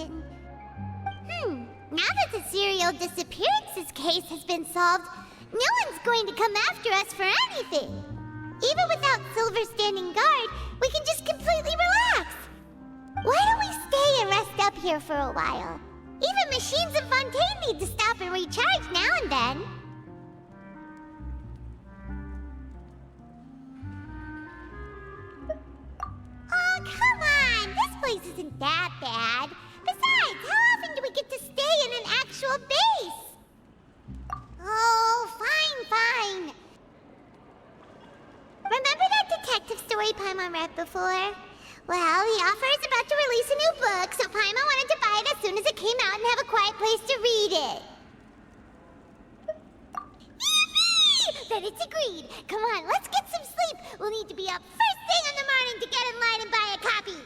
question. Now that the serial disappearances case has been solved, no one's going to come after us for anything. Even without Silver standing guard, we can just completely relax. Why don't we stay and rest up here for a while? Even machines in Fontaine need to stop and recharge now and then. Oh, come on! This place isn't that bad. Besides, how often do we get to stay in an actual base? Oh, fine. Remember that detective story Paimon read before? Well, the author is about to release a new book, so Paimon wanted to buy it as soon as it came out and have a quiet place to read it. Yippee! Then it's agreed. Come on, let's get some sleep. We'll need to be up first thing in the morning to get in line and buy a copy.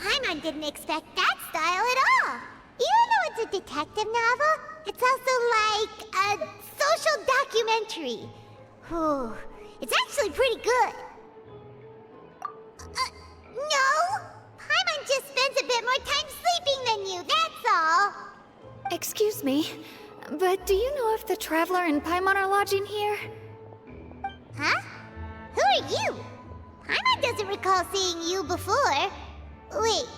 Paimon didn't expect that style at all. Even though it's a detective novel, it's also like a social documentary. Whew, it's actually pretty good. No! Paimon just spends a bit more time sleeping than you, that's all. Excuse me, but do you know if the Traveler and Paimon are lodging here? Huh? Who are you? Paimon doesn't recall seeing you before. Wait,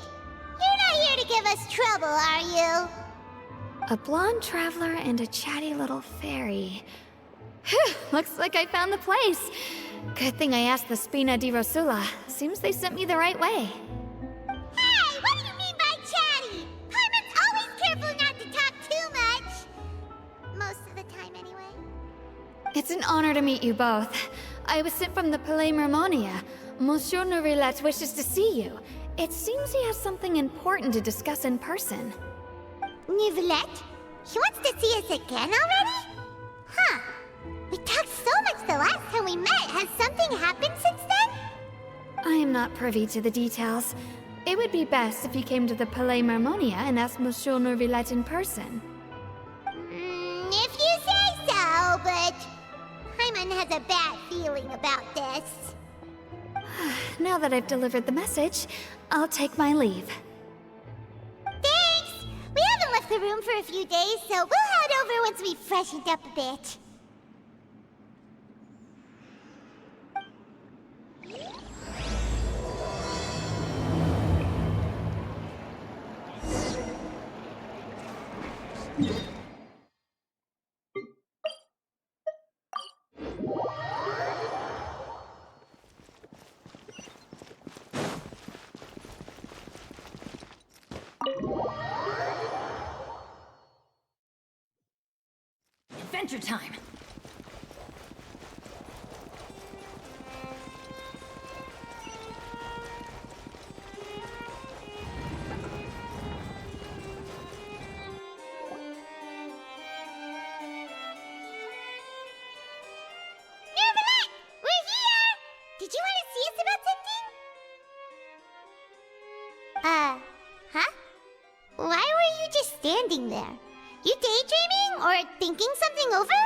you're not here to give us trouble, are you? A blonde traveler and a chatty little fairy. Whew, looks like I found the place. Good thing I asked the Spina di Rosula. Seems they sent me the right way. Hey, what do you mean by chatty? Paimon's always careful not to talk too much. Most of the time, anyway. It's an honor to meet you both. I was sent from the Palais Mermonia. Monsieur Nourillet wishes to see you. It seems he has something important to discuss in person. Nourillet? He wants to see us again already? Huh. We talked so much the last time we met. Has something happened since then? I am not privy to the details. It would be best if you came to the Palais Mermonia and asked Monsieur Nourillet in person. If you say so, but Paimon has a bad feeling about this. Now that I've delivered the message, I'll take my leave. Thanks! We haven't left the room for a few days, so we'll head over once we've freshened up a bit. Adventure time! Nourillet! We're here! Did you want to see us about something? Huh? Why were you just standing there? You daydreaming or thinking something over?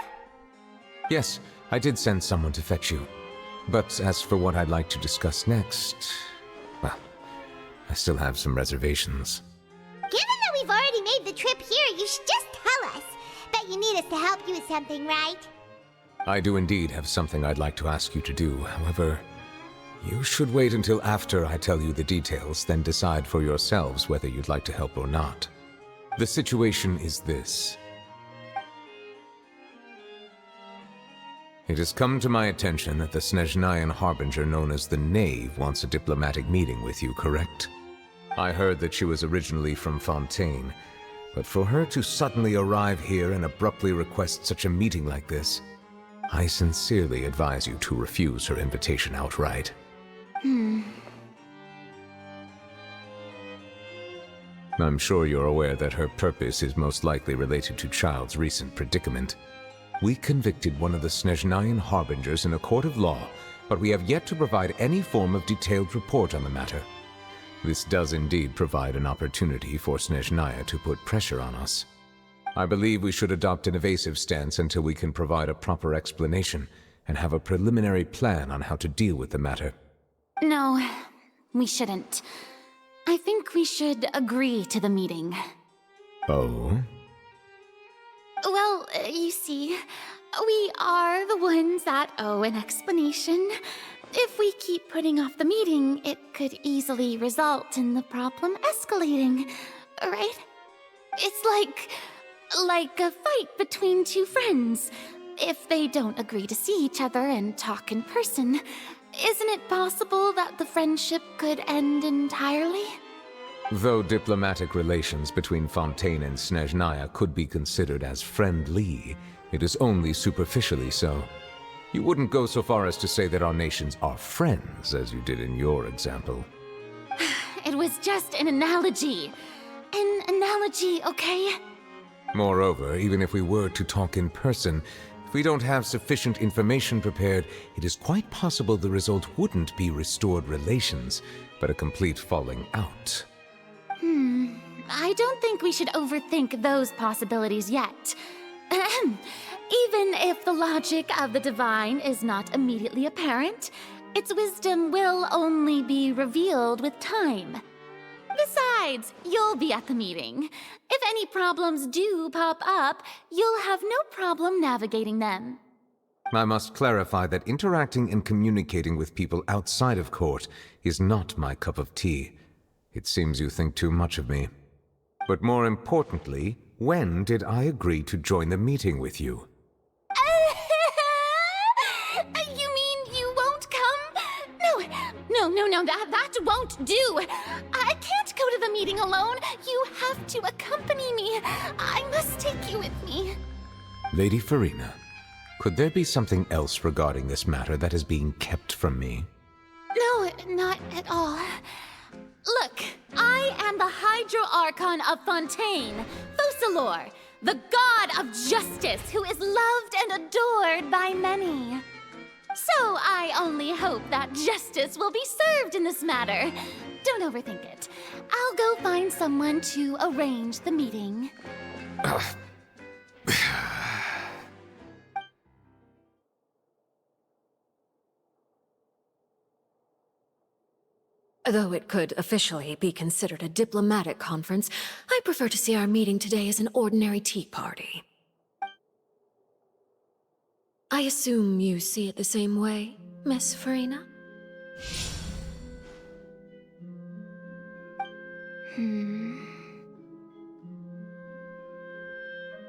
Yes, I did send someone to fetch you. But as for what I'd like to discuss next, well, I still have some reservations. Given that we've already made the trip here, you should just tell us. Bet you need us to help you with something, right? I do indeed have something I'd like to ask you to do. However, you should wait until after I tell you the details, then decide for yourselves whether you'd like to help or not. The situation is this. It has come to my attention that the Snezhnayan Harbinger known as the Knave wants a diplomatic meeting with you, correct? I heard that she was originally from Fontaine, but for her to suddenly arrive here and abruptly request such a meeting like this, I sincerely advise you to refuse her invitation outright. I'm sure you're aware that her purpose is most likely related to Child's recent predicament. We convicted one of the Snezhnayan Harbingers in a court of law, but we have yet to provide any form of detailed report on the matter. This does indeed provide an opportunity for Snezhnaya to put pressure on us. I believe we should adopt an evasive stance until we can provide a proper explanation and have a preliminary plan on how to deal with the matter. No, we shouldn't. I think we should agree to the meeting. Oh? Well, you see, we are the ones that owe an explanation. If we keep putting off the meeting, it could easily result in the problem escalating, right? It's like a fight between two friends. If they don't agree to see each other and talk in person, isn't it possible that the friendship could end entirely? Though diplomatic relations between Fontaine and Snezhnaya could be considered as friendly, it is only superficially so. You wouldn't go so far as to say that our nations are friends, as you did in your example. It was just an analogy. An analogy, okay? Moreover, even if we were to talk in person, if we don't have sufficient information prepared, it is quite possible the result wouldn't be restored relations, but a complete falling out. I don't think we should overthink those possibilities yet. Even if the logic of the divine is not immediately apparent, its wisdom will only be revealed with time. Besides, you'll be at the meeting. If any problems do pop up, you'll have no problem navigating them. I must clarify that interacting and communicating with people outside of court is not my cup of tea. It seems you think too much of me. But more importantly, when did I agree to join the meeting with you? You mean you won't come? No, that won't do. I can't go to the meeting alone. You have to accompany me. I must take you with me. Lady Farina, could there be something else regarding this matter that is being kept from me? No, not at all. Look, I am the Hydro Archon of Fontaine, Focalor, the god of justice who is loved and adored by many. So I only hope that justice will be served in this matter. Don't overthink it. I'll go find someone to arrange the meeting. Though it could officially be considered a diplomatic conference, I prefer to see our meeting today as an ordinary tea party. I assume you see it the same way, Miss Farina?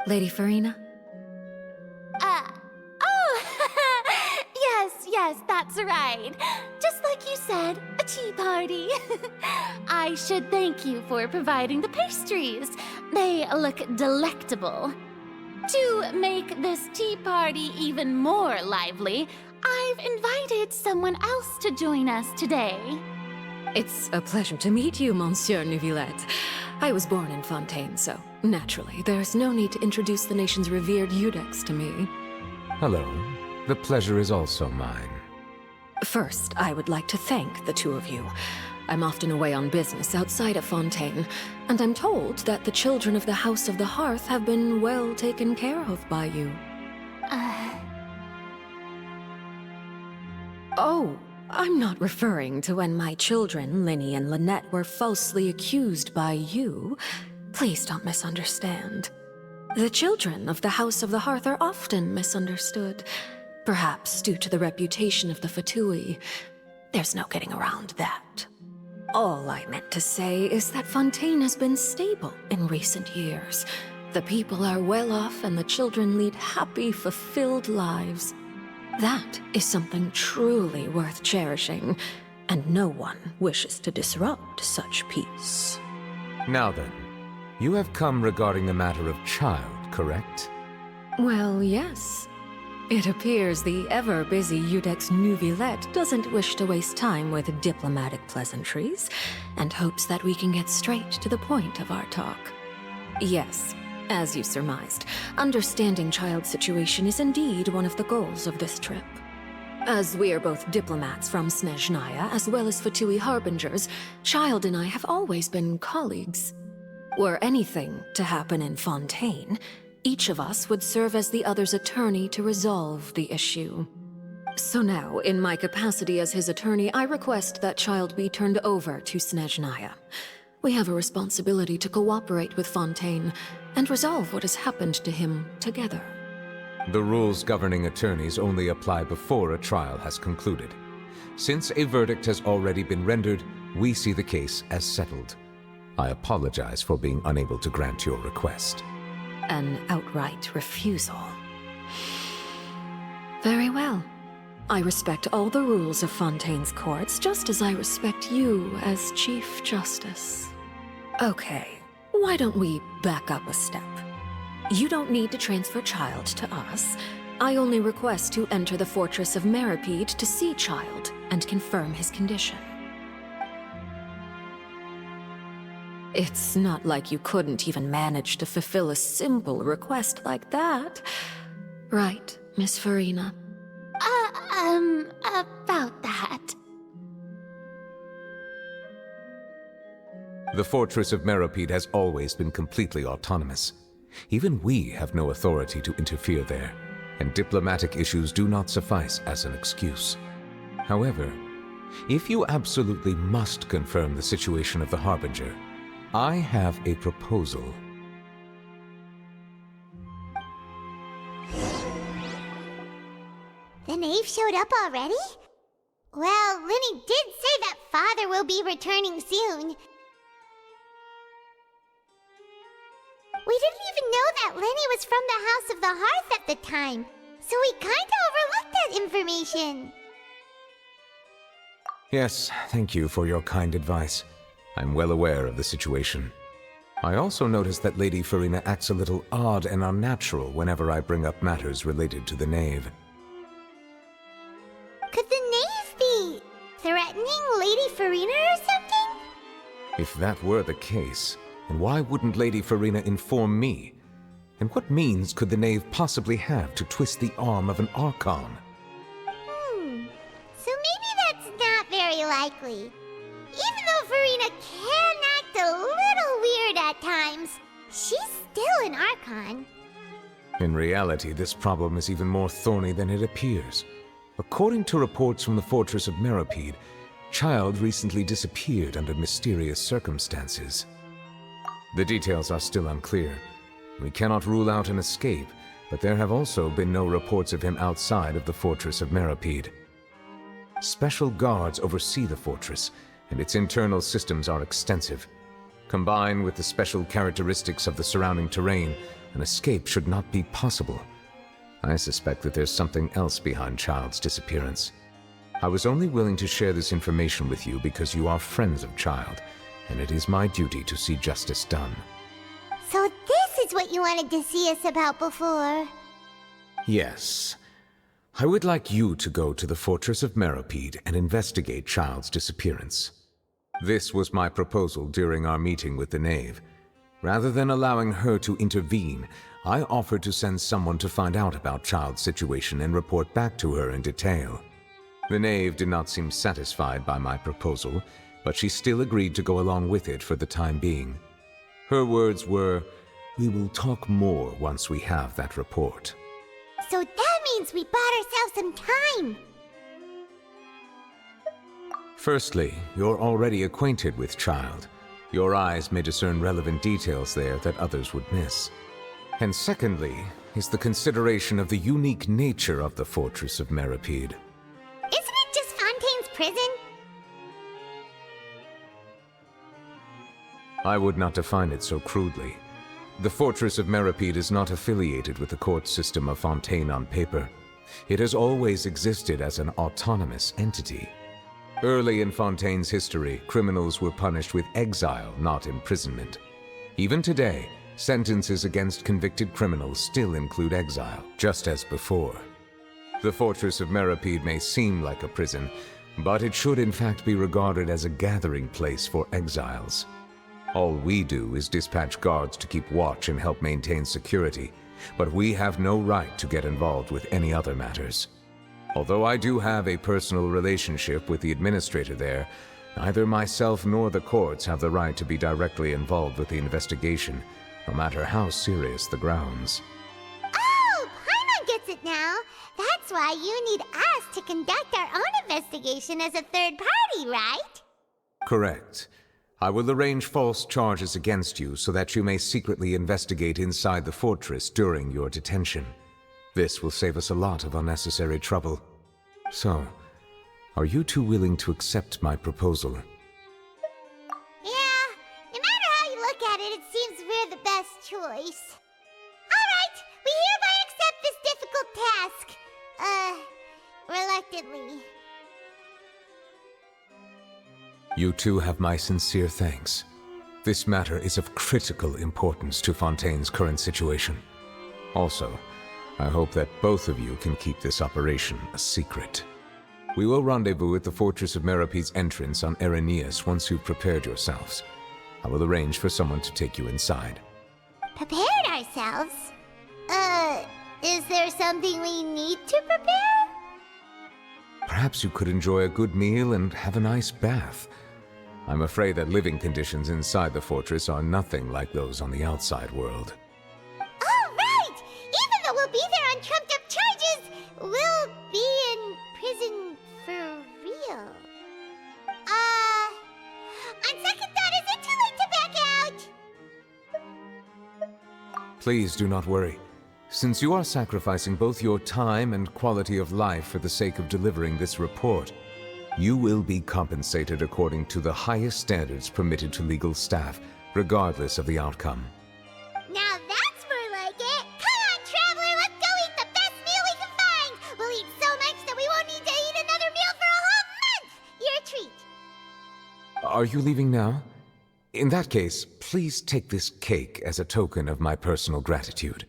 Lady Farina? Yes, that's right. Just like you said, a tea party. I should thank you for providing the pastries. They look delectable. To make this tea party even more lively, I've invited someone else to join us today. It's a pleasure to meet you, Monsieur Neuvillette. I was born in Fontaine, so naturally, there's no need to introduce the nation's revered Eudex to me. Hello. The pleasure is also mine. First, I would like to thank the two of you. I'm often away on business outside of Fontaine, and I'm told that the children of the House of the Hearth have been well taken care of by you. Oh, I'm not referring to when my children, Linny and Lynette, were falsely accused by you. Please don't misunderstand. The children of the House of the Hearth are often misunderstood, perhaps due to the reputation of the Fatui. There's no getting around that. All I meant to say is that Fontaine has been stable in recent years. The people are well off and the children lead happy, fulfilled lives. That is something truly worth cherishing, and no one wishes to disrupt such peace. Now then, you have come regarding the matter of child, correct? Well, yes. It appears the ever-busy Eudex Neuvillette doesn't wish to waste time with diplomatic pleasantries, and hopes that we can get straight to the point of our talk. Yes, as you surmised, understanding child's situation is indeed one of the goals of this trip. As we are both diplomats from Snezhnaya, as well as Fatui harbingers, Child and I have always been colleagues. Were anything to happen in Fontaine, each of us would serve as the other's attorney to resolve the issue. So now, in my capacity as his attorney, I request that child be turned over to Snezhnaya. We have a responsibility to cooperate with Fontaine and resolve what has happened to him together. The rules governing attorneys only apply before a trial has concluded. Since a verdict has already been rendered, we see the case as settled. I apologize for being unable to grant your request. An outright refusal. Very well. I respect all the rules of Fontaine's courts, just as I respect you as Chief Justice. Okay, why don't we back up a step? You don't need to transfer Child to us. I only request to enter the Fortress of Meripede to see Child and confirm his condition. It's not like you couldn't even manage to fulfill a simple request like that. Right, Miss Farina? About that. The Fortress of Meripede has always been completely autonomous. Even we have no authority to interfere there, and diplomatic issues do not suffice as an excuse. However, if you absolutely must confirm the situation of the Harbinger, I have a proposal. The knave showed up already? Well, Linny did say that Father will be returning soon. We didn't even know that Linny was from the House of the Hearth at the time, so we kinda overlooked that information. Yes, thank you for your kind advice. I'm well aware of the situation. I also noticed that Lady Farina acts a little odd and unnatural whenever I bring up matters related to the knave. Could the knave be threatening Lady Farina or something? If that were the case, then why wouldn't Lady Farina inform me? And what means could the knave possibly have to twist the arm of an Archon? So maybe that's not very likely. Even though Farina can act a little weird at times, she's still an Archon. In reality, this problem is even more thorny than it appears. According to reports from the Fortress of Meripede, Child recently disappeared under mysterious circumstances. The details are still unclear. We cannot rule out an escape, but there have also been no reports of him outside of the Fortress of Meripede. Special guards oversee the fortress, and its internal systems are extensive. Combined with the special characteristics of the surrounding terrain, an escape should not be possible. I suspect that there's something else behind Child's disappearance. I was only willing to share this information with you because you are friends of Child, and it is my duty to see justice done. So this is what you wanted to see us about before. Yes. I would like you to go to the Fortress of Meripede and investigate Child's disappearance. This was my proposal during our meeting with the knave. Rather than allowing her to intervene, I offered to send someone to find out about Child's situation and report back to her in detail. The knave did not seem satisfied by my proposal, but she still agreed to go along with it for the time being. Her words were, "We will talk more once we have that report." So that means we bought ourselves some time. Firstly, you're already acquainted with Child. Your eyes may discern relevant details there that others would miss. And secondly, is the consideration of the unique nature of the Fortress of Meripede. Isn't it just Fontaine's prison? I would not define it so crudely. The Fortress of Meripede is not affiliated with the court system of Fontaine on paper. It has always existed as an autonomous entity. Early in Fontaine's history, criminals were punished with exile, not imprisonment. Even today, sentences against convicted criminals still include exile, just as before. The Fortress of Meripede may seem like a prison, but it should in fact be regarded as a gathering place for exiles. All we do is dispatch guards to keep watch and help maintain security, but we have no right to get involved with any other matters. Although I do have a personal relationship with the administrator there, Neither myself nor the courts have the right to be directly involved with the investigation, no matter how serious the grounds. Oh, Paimon gets it now. That's why you need us to conduct our own investigation as a third party, right? Correct. I will arrange false charges against you so that you may secretly investigate inside the fortress during your detention. This will save us a lot of unnecessary trouble. So, are you two willing to accept my proposal? Yeah, no matter how you look at it, it seems we're the best choice. Alright, we hereby accept this difficult task. Reluctantly. You two have my sincere thanks. This matter is of critical importance to Fontaine's current situation. Also, I hope that both of you can keep this operation a secret. We will rendezvous at the Fortress of Merope's entrance on Erinius once you've prepared yourselves. I will arrange for someone to take you inside. Prepared ourselves? Is there something we need to prepare? Perhaps you could enjoy a good meal and have a nice bath. I'm afraid that living conditions inside the fortress are nothing like those on the outside world. Oh, right! Even though we'll be there on trumped-up charges, we'll be in prison for real. On second thought, is it too late to back out? Please do not worry. Since you are sacrificing both your time and quality of life for the sake of delivering this report, you will be compensated according to the highest standards permitted to legal staff, regardless of the outcome. Now that's more like it! Come on, Traveler, let's go eat the best meal we can find! We'll eat so much that we won't need to eat another meal for a whole month! Your treat! Are you leaving now? In that case, please take this cake as a token of my personal gratitude.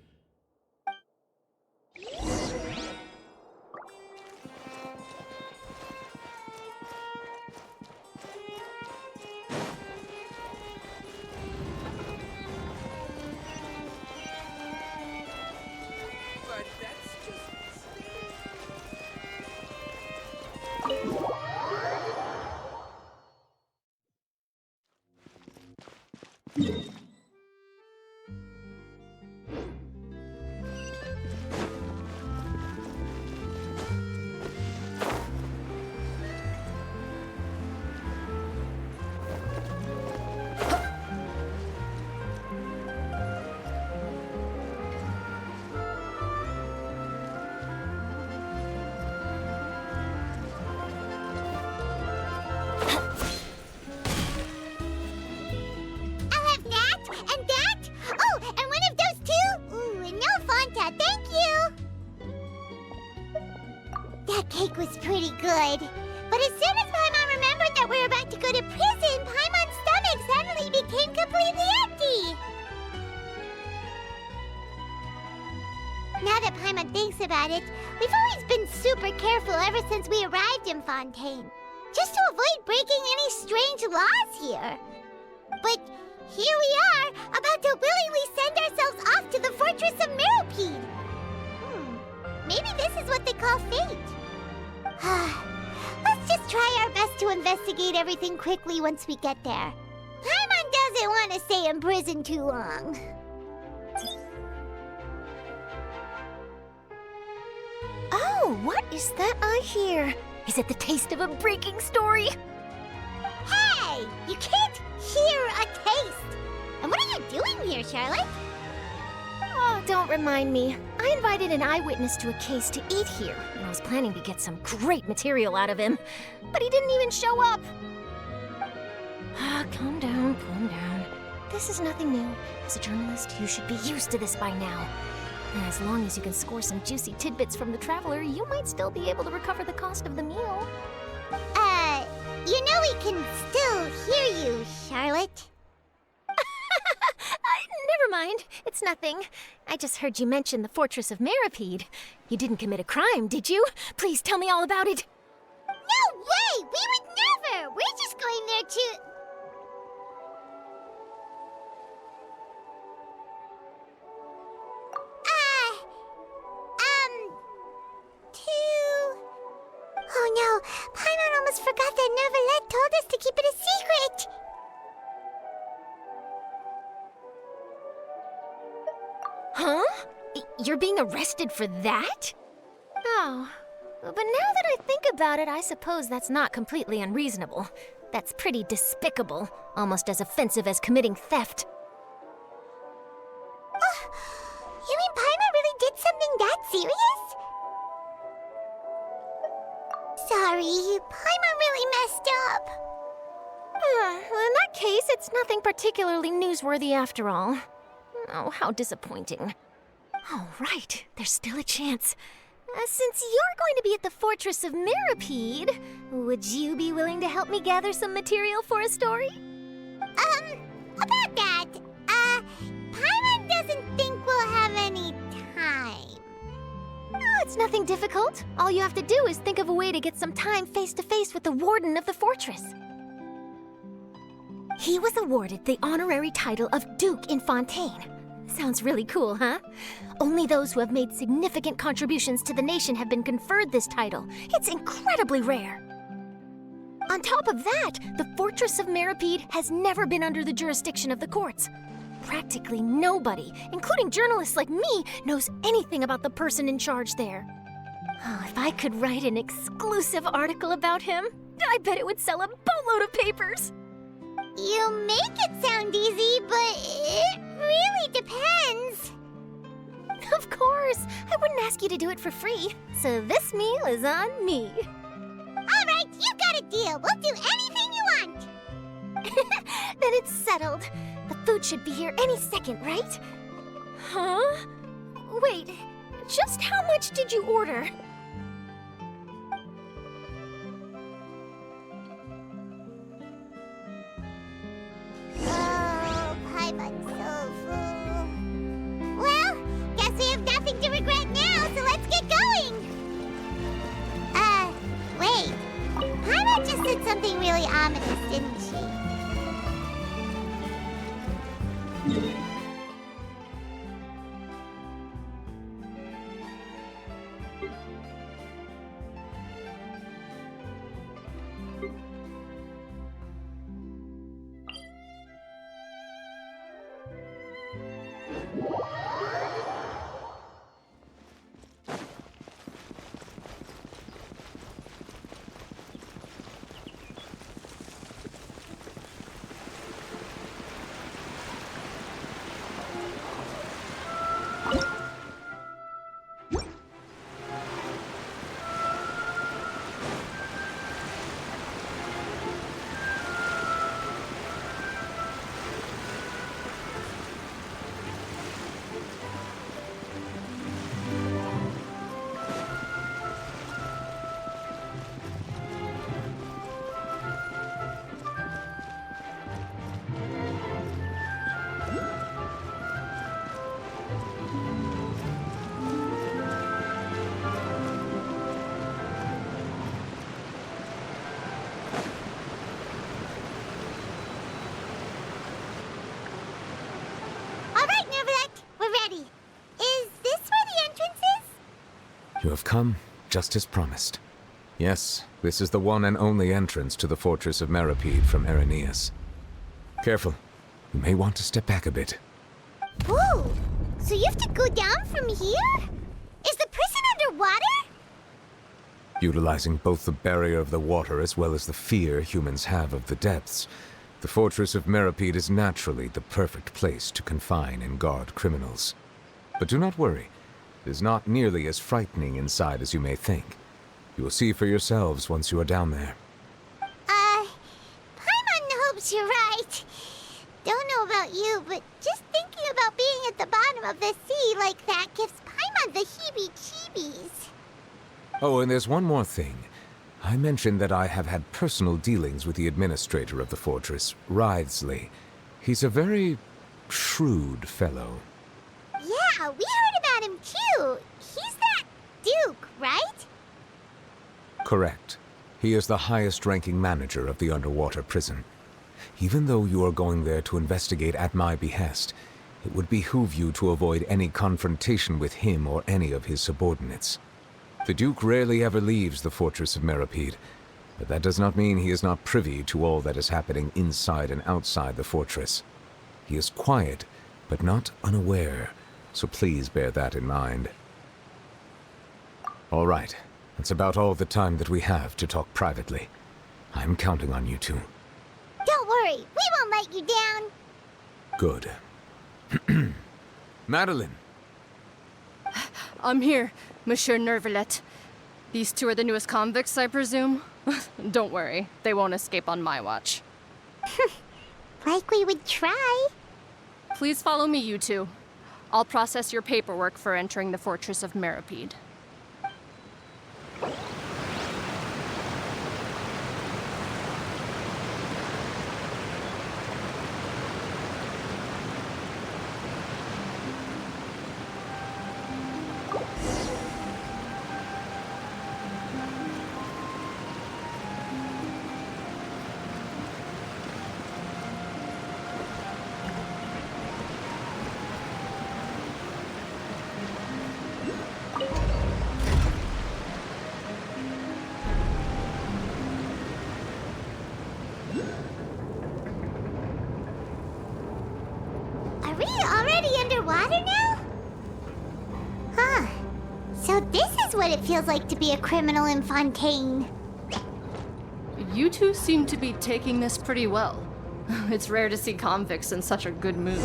I'll have that, and that! Oh, and one of those two! Ooh, and no Fanta, thank you! That cake was pretty good. But as soon as Paimon remembered that we're about to go to prison, Paimon's stomach suddenly became completely empty! Now that Paimon thinks about it, we've always been super careful ever since we arrived in Fontaine. Just to avoid breaking any strange laws here. But here we are, about to willingly send ourselves off to the Fortress of Meropide. Maybe this is what they call fate. Let's just try our best to investigate everything quickly once we get there. Paimon doesn't want to stay in prison too long. Oh, what is that I hear? Is it the taste of a breaking story? Hey! You can't hear a taste! And what are you doing here, Charlotte? Oh, don't remind me. I invited an eyewitness to a case to eat here, and I was planning to get some great material out of him. But he didn't even show up. Calm down, calm down. This is nothing new. As a journalist, you should be used to this by now. And as long as you can score some juicy tidbits from the Traveler, you might still be able to recover the cost of the meal. You know we can still hear you, Charlotte. Never mind. It's nothing. I just heard you mention the Fortress of Meropide. You didn't commit a crime, did you? Please tell me all about it. No way! We would never! We're just going there to... Oh no, Paimon almost forgot that Neverlet told us to keep it a secret. Huh? You're being arrested for that? Oh, but now that I think about it, I suppose that's not completely unreasonable. That's pretty despicable, almost as offensive as committing theft. You mean Paimon really did something that serious? Sorry, Paimon really messed up. Well, in that case, it's nothing particularly newsworthy after all. Oh, how disappointing. Oh, right, there's still a chance. Since you're going to be at the Fortress of Mirapede, would you be willing to help me gather some material for a story? About that, Paimon doesn't think we'll have any time. Oh, it's nothing difficult. All you have to do is think of a way to get some time face-to-face with the Warden of the Fortress. He was awarded the honorary title of Duke in Fontaine. Sounds really cool, huh? Only those who have made significant contributions to the nation have been conferred this title. It's incredibly rare. On top of that, the Fortress of Mirapede has never been under the jurisdiction of the courts. Practically nobody, including journalists like me, knows anything about the person in charge there. Oh, if I could write an exclusive article about him, I bet it would sell a boatload of papers. You make it sound easy, but it really depends. Of course, I wouldn't ask you to do it for free, so this meal is on me. All right, you got a deal. We'll do anything you want. Then it's settled. The food should be here any second, right? Huh? Wait, just how much did you order? Oh, Paimon's so full. Well, guess we have nothing to regret now, so let's get going. Wait. Paimon just said something really ominous, didn't she? You have come, just as promised. Yes, this is the one and only entrance to the Fortress of Mirapede from Erinius. Careful. You may want to step back a bit. Whoa! So you have to go down from here? Is the prison underwater? Utilizing both the barrier of the water as well as the fear humans have of the depths, the Fortress of Mirapede is naturally the perfect place to confine and guard criminals. But do not worry. It is not nearly as frightening inside as you may think. You will see for yourselves once you are down there. Paimon hopes you're right. Don't know about you, but just thinking about being at the bottom of the sea like that gives Paimon the heebie-jeebies. Oh, and there's one more thing. I mentioned that I have had personal dealings with the administrator of the fortress, Writhsley. He's a very shrewd fellow. Yeah, we heard about him too. He's that Duke, right? Correct. He is the highest-ranking manager of the underwater prison. Even though you are going there to investigate at my behest, it would behoove you to avoid any confrontation with him or any of his subordinates. The Duke rarely ever leaves the Fortress of Mirapede, But that does not mean he is not privy to all that is happening inside and outside the fortress. He is quiet, but not unaware, so please bear that in mind. All right, that's about all the time that we have to talk privately. I'm counting on you two. Don't worry, we won't let you down. Good. Madeline! I'm here, Monsieur Nervalet. These two are the newest convicts, I presume? Don't worry, they won't escape on my watch. Like we would try. Please follow me, you two. I'll process your paperwork for entering the Fortress of Meripede. Are we already underwater now? Huh. So this is what it feels like to be a criminal in Fontaine. You two seem to be taking this pretty well. It's rare to see convicts in such a good mood.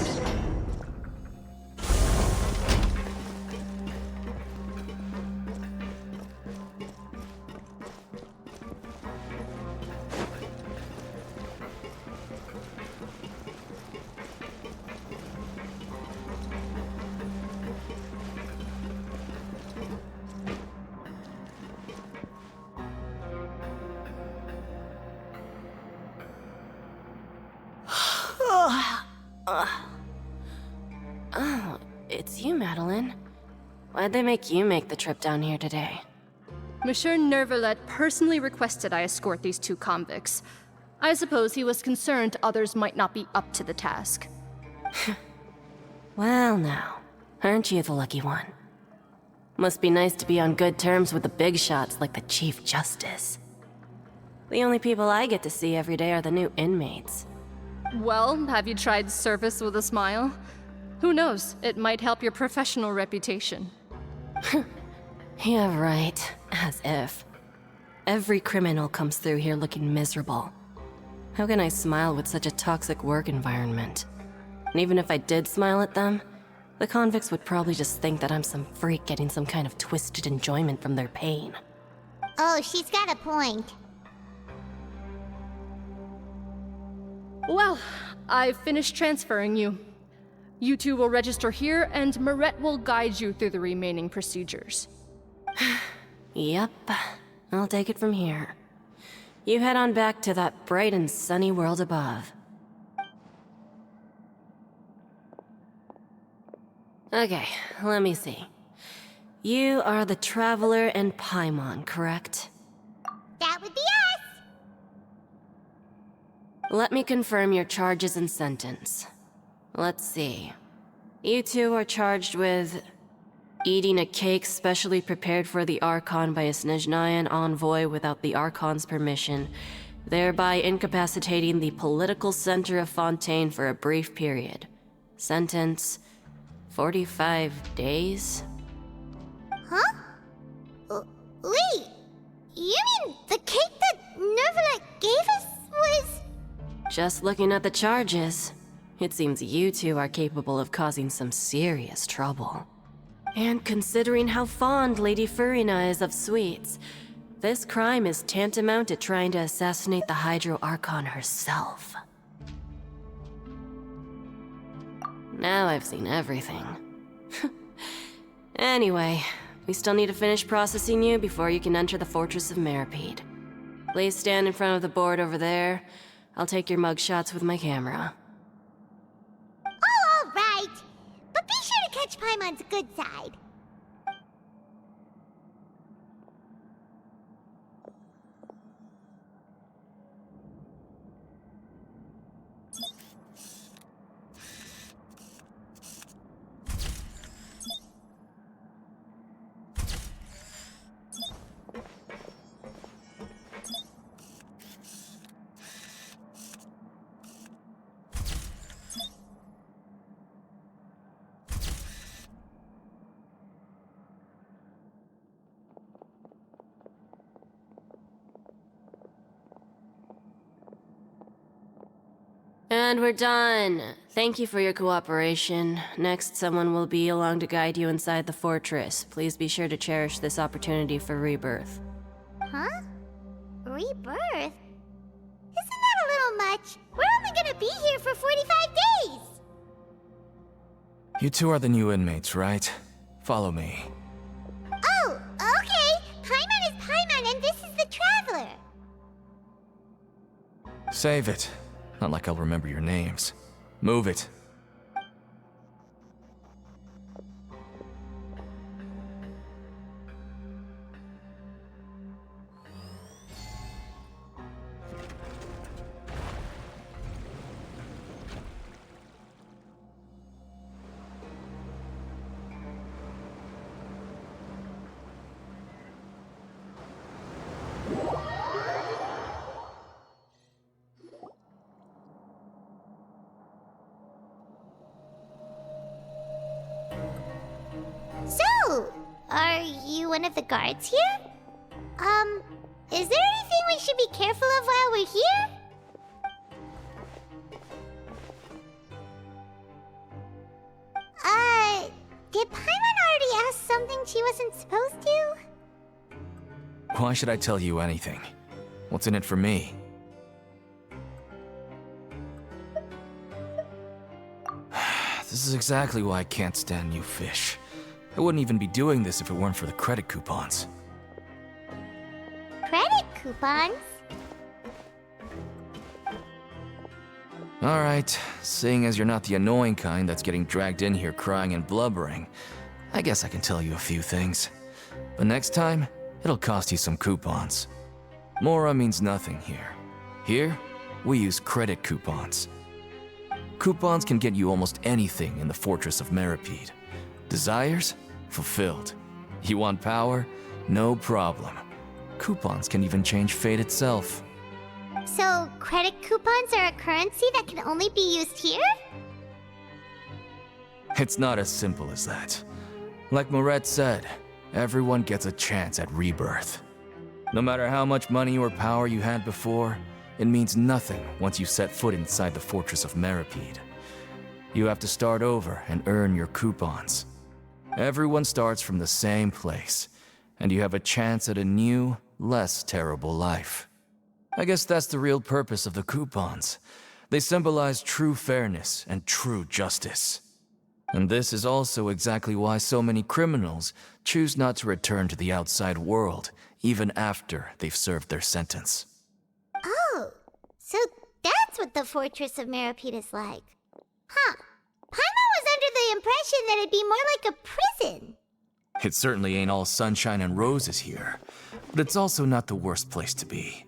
Oh, it's you, Madeline. Why'd they make you make the trip down here today? Monsieur Nervalet personally requested I escort these two convicts. I suppose he was concerned others might not be up to the task. Well now, aren't you the lucky one? Must be nice to be on good terms with the big shots like the Chief Justice. The only people I get to see every day are the new inmates. Well, have you tried service with a smile? Who knows, it might help your professional reputation. Yeah, right. As if. Every criminal comes through here looking miserable. How can I smile with such a toxic work environment? And even if I did smile at them, the convicts would probably just think that I'm some freak getting some kind of twisted enjoyment from their pain. Oh, she's got a point. Well, I've finished transferring you. You two will register here, and Marette will guide you through the remaining procedures. Yep, I'll take it from here. You head on back to that bright and sunny world above. Okay, let me see. You are the Traveler and Paimon, correct? That would be us. Let me confirm your charges and sentence. Let's see. You two are charged with eating a cake specially prepared for the Archon by a Snezhnayan envoy without the Archon's permission, thereby incapacitating the political center of Fontaine for a brief period. Sentence: 45 days? Huh? Wait, you mean the cake that Nervalet gave us was... Just looking at the charges, it seems you two are capable of causing some serious trouble. And considering how fond Lady Furina is of sweets, this crime is tantamount to trying to assassinate the Hydro Archon herself. Now I've seen everything. Anyway, we still need to finish processing you before you can enter the Fortress of Meripede. Please stand in front of the board over there. I'll take your mugshots with my camera. Oh, all right. But be sure to catch Paimon's good side. And we're done. Thank you for your cooperation. Next, someone will be along to guide you inside the fortress. Please be sure to cherish this opportunity for rebirth. Huh? Rebirth? Isn't that a little much? We're only gonna be here for 45 days! You two are the new inmates, right? Follow me. Oh, okay! Paimon is Paimon and this is the Traveler! Save it. Not like I'll remember your names. Move it. So, are you one of the guards here? Is there anything we should be careful of while we're here? Did Paimon already ask something she wasn't supposed to? Why should I tell you anything? What's in it for me? This is exactly why I can't stand new fish. I wouldn't even be doing this if it weren't for the credit coupons. Credit coupons? Alright, seeing as you're not the annoying kind that's getting dragged in here crying and blubbering, I guess I can tell you a few things. But next time, it'll cost you some coupons. Mora means nothing here. Here, we use credit coupons. Coupons can get you almost anything in the Fortress of Meripede. Desires? Fulfilled. You want power? No problem. Coupons can even change fate itself. So, credit coupons are a currency that can only be used here? It's not as simple as that. Like Moret said, everyone gets a chance at rebirth. No matter how much money or power you had before, it means nothing once you set foot inside the Fortress of Meripede. You have to start over and earn your coupons. Everyone starts from the same place, and you have a chance at a new, less terrible life. I guess that's the real purpose of the coupons. They symbolize true fairness and true justice. And this is also exactly why so many criminals choose not to return to the outside world, even after they've served their sentence. Oh, so that's what the Fortress of Meripede is like. Huh. Paimon was under the impression that it'd be more like a prison. It certainly ain't all sunshine and roses here, but it's also not the worst place to be.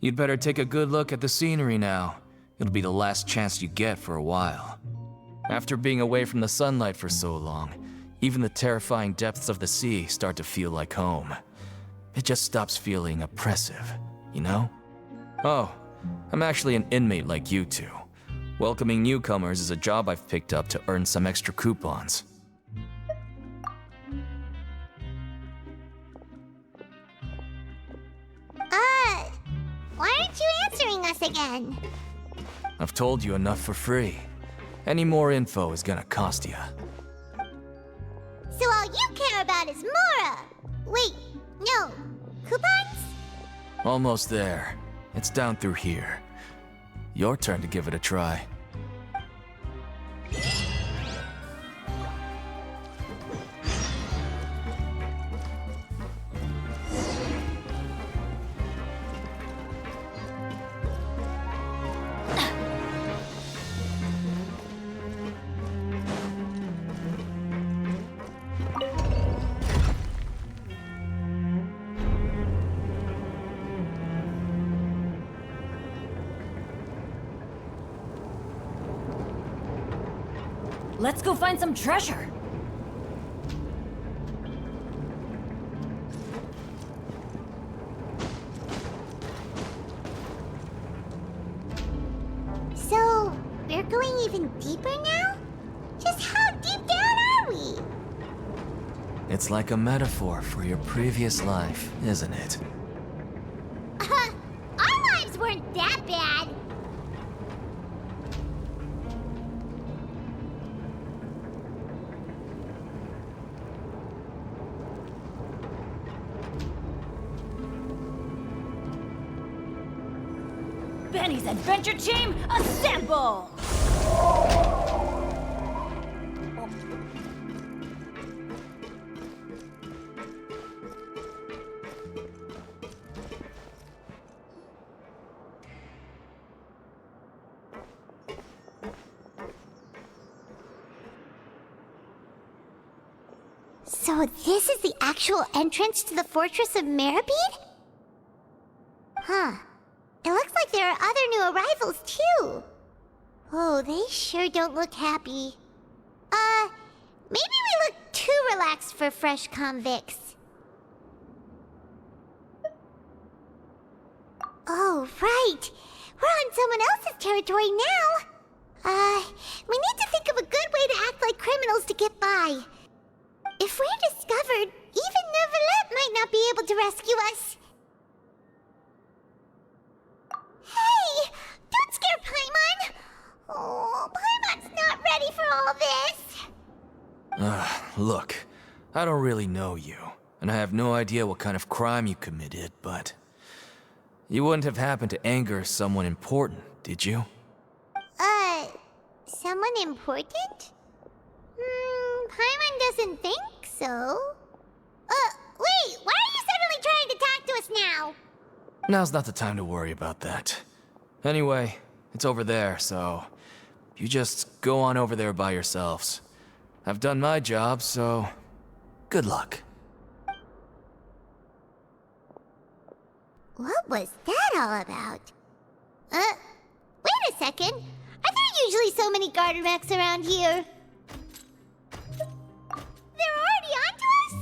You'd better take a good look at the scenery now. It'll be the last chance you get for a while. After being away from the sunlight for so long, even the terrifying depths of the sea start to feel like home. It just stops feeling oppressive, you know? Oh, I'm actually an inmate like you two. Welcoming newcomers is a job I've picked up to earn some extra coupons. Why aren't you answering us again? I've told you enough for free. Any more info is gonna cost you. So all you care about is Mora! Wait, no. Coupons? Almost there. It's down through here. Your turn to give it a try. Let's go find some treasure. So, we're going even deeper now? Just how deep down are we? It's like a metaphor for your previous life, isn't it? Our lives weren't that bad. Benny's adventure team, assemble! So this is the actual entrance to the Fortress of Meripede? Huh. It looks like there are other new arrivals, too. Oh, they sure don't look happy. Maybe we look too relaxed for fresh convicts. Oh, right. We're on someone else's territory now. We need to think of a good way to act like criminals to get by. If we're discovered, even Neuvillette might not be able to rescue us. Hey! Don't scare Paimon! Oh, Paimon's not ready for all this. Look, I don't really know you, and I have no idea what kind of crime you committed, but you wouldn't have happened to anger someone important, did you? Someone important? Paimon doesn't think so. Wait, why are you suddenly trying to talk to us now? Now's not the time to worry about that. Anyway, it's over there, so you just go on over there by yourselves. I've done my job, so good luck. What was that all about? Wait a second. Are there usually so many garter mechs around here? They're already onto us?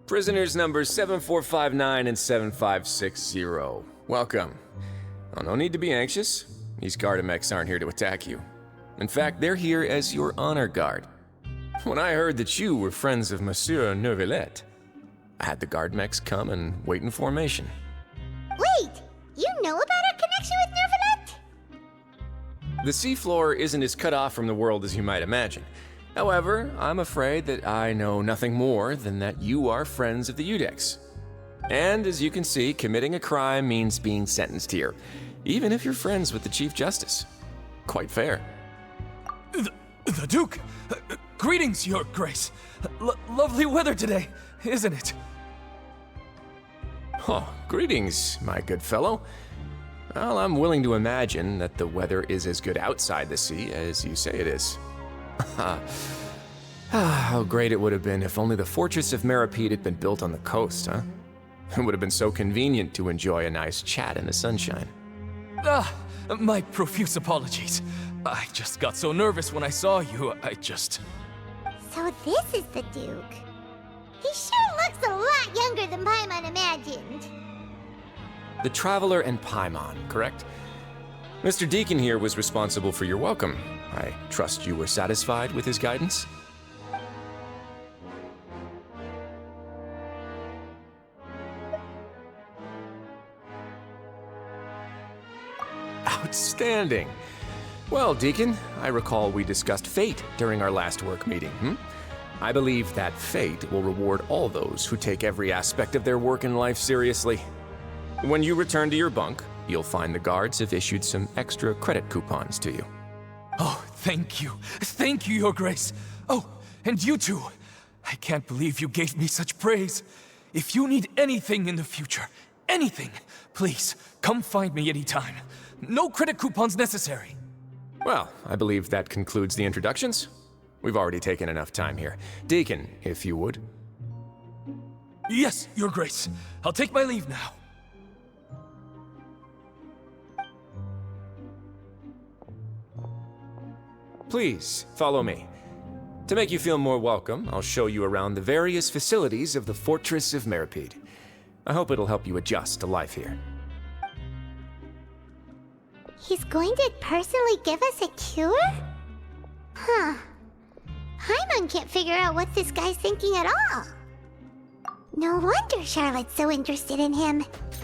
Prisoners numbers 7459 and 7560. Welcome. Oh, no need to be anxious. These Gardamex aren't here to attack you. In fact, they're here as your honor guard. When I heard that you were friends of Monsieur Neuvillette, I had the Gardamex come and wait in formation. Wait, you know about our connection with Neuvillette? The seafloor isn't as cut off from the world as you might imagine. However, I'm afraid that I know nothing more than that you are friends of the Udex. And as you can see, committing a crime means being sentenced here, even if you're friends with the Chief Justice. Quite fair. The Duke! Greetings, Your Grace. Lovely weather today, isn't it? Oh, greetings, my good fellow. Well, I'm willing to imagine that the weather is as good outside the sea as you say it is. How great it would have been if only the Fortress of Meripede had been built on the coast, huh? It would have been so convenient to enjoy a nice chat in the sunshine. My profuse apologies. I just got so nervous when I saw you, So this is the Duke. He sure looks a lot younger than Paimon imagined. The Traveler and Paimon, correct? Mr. Deacon here was responsible for your welcome. I trust you were satisfied with his guidance? Outstanding. Well, Deacon, I recall we discussed fate during our last work meeting, I believe that fate will reward all those who take every aspect of their work in life seriously. When you return to your bunk, you'll find the guards have issued some extra credit coupons to you. Oh, thank you. Thank you, Your Grace. Oh, and you too. I can't believe you gave me such praise. If you need anything in the future, anything, please, come find me anytime. No credit coupons necessary. Well, I believe that concludes the introductions. We've already taken enough time here. Deacon, if you would. Yes, Your Grace. I'll take my leave now. Please, follow me. To make you feel more welcome, I'll show you around the various facilities of the Fortress of Meripede. I hope it'll help you adjust to life here. He's going to personally give us a cure? Huh. Paimon can't figure out what this guy's thinking at all. No wonder Charlotte's so interested in him.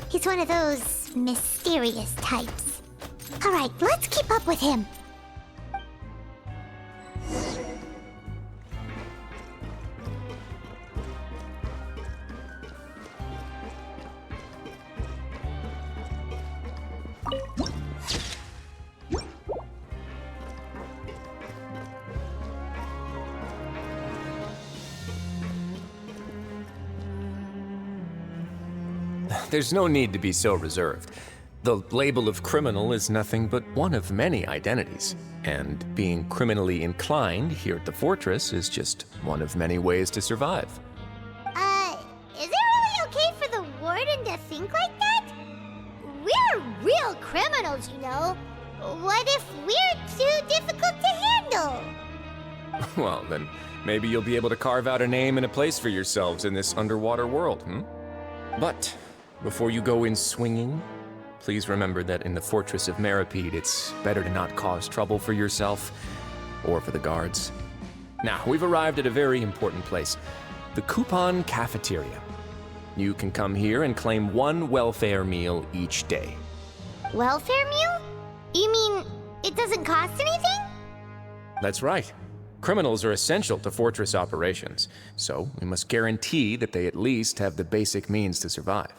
He's one of those mysterious types. Alright, let's keep up with him. there's no need to be so reserved. The label of criminal is nothing but one of many identities, and being criminally inclined here at the fortress is just one of many ways to survive. Is it really okay for the warden to think like that? We're real criminals, you know. What if we're too difficult to handle? Well, then maybe you'll be able to carve out a name and a place for yourselves in this underwater world, But before you go in swinging, please remember that in the Fortress of Meripede, it's better to not cause trouble for yourself or for the guards. Now, we've arrived at a very important place, the Coupon Cafeteria. You can come here and claim one welfare meal each day. Welfare meal? You mean it doesn't cost anything? That's right. Criminals are essential to fortress operations, so we must guarantee that they at least have the basic means to survive.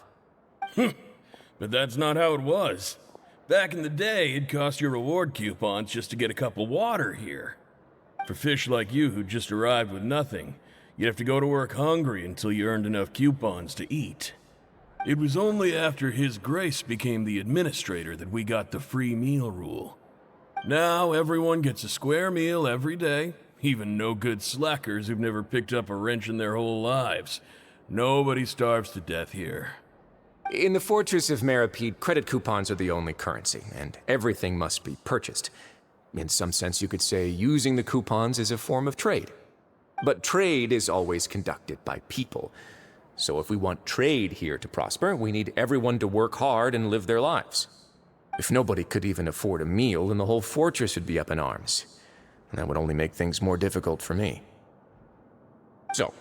But that's not how it was. Back in the day, it cost your reward coupons just to get a cup of water here. For fish like you who just arrived with nothing, you'd have to go to work hungry until you earned enough coupons to eat. It was only after His Grace became the administrator that we got the free meal rule. Now everyone gets a square meal every day, even no-good slackers who've never picked up a wrench in their whole lives. Nobody starves to death here. In the Fortress of Meripede, credit coupons are the only currency, and everything must be purchased. In some sense, you could say using the coupons is a form of trade. But trade is always conducted by people. So if we want trade here to prosper, we need everyone to work hard and live their lives. If nobody could even afford a meal, then the whole fortress would be up in arms. And that would only make things more difficult for me. So,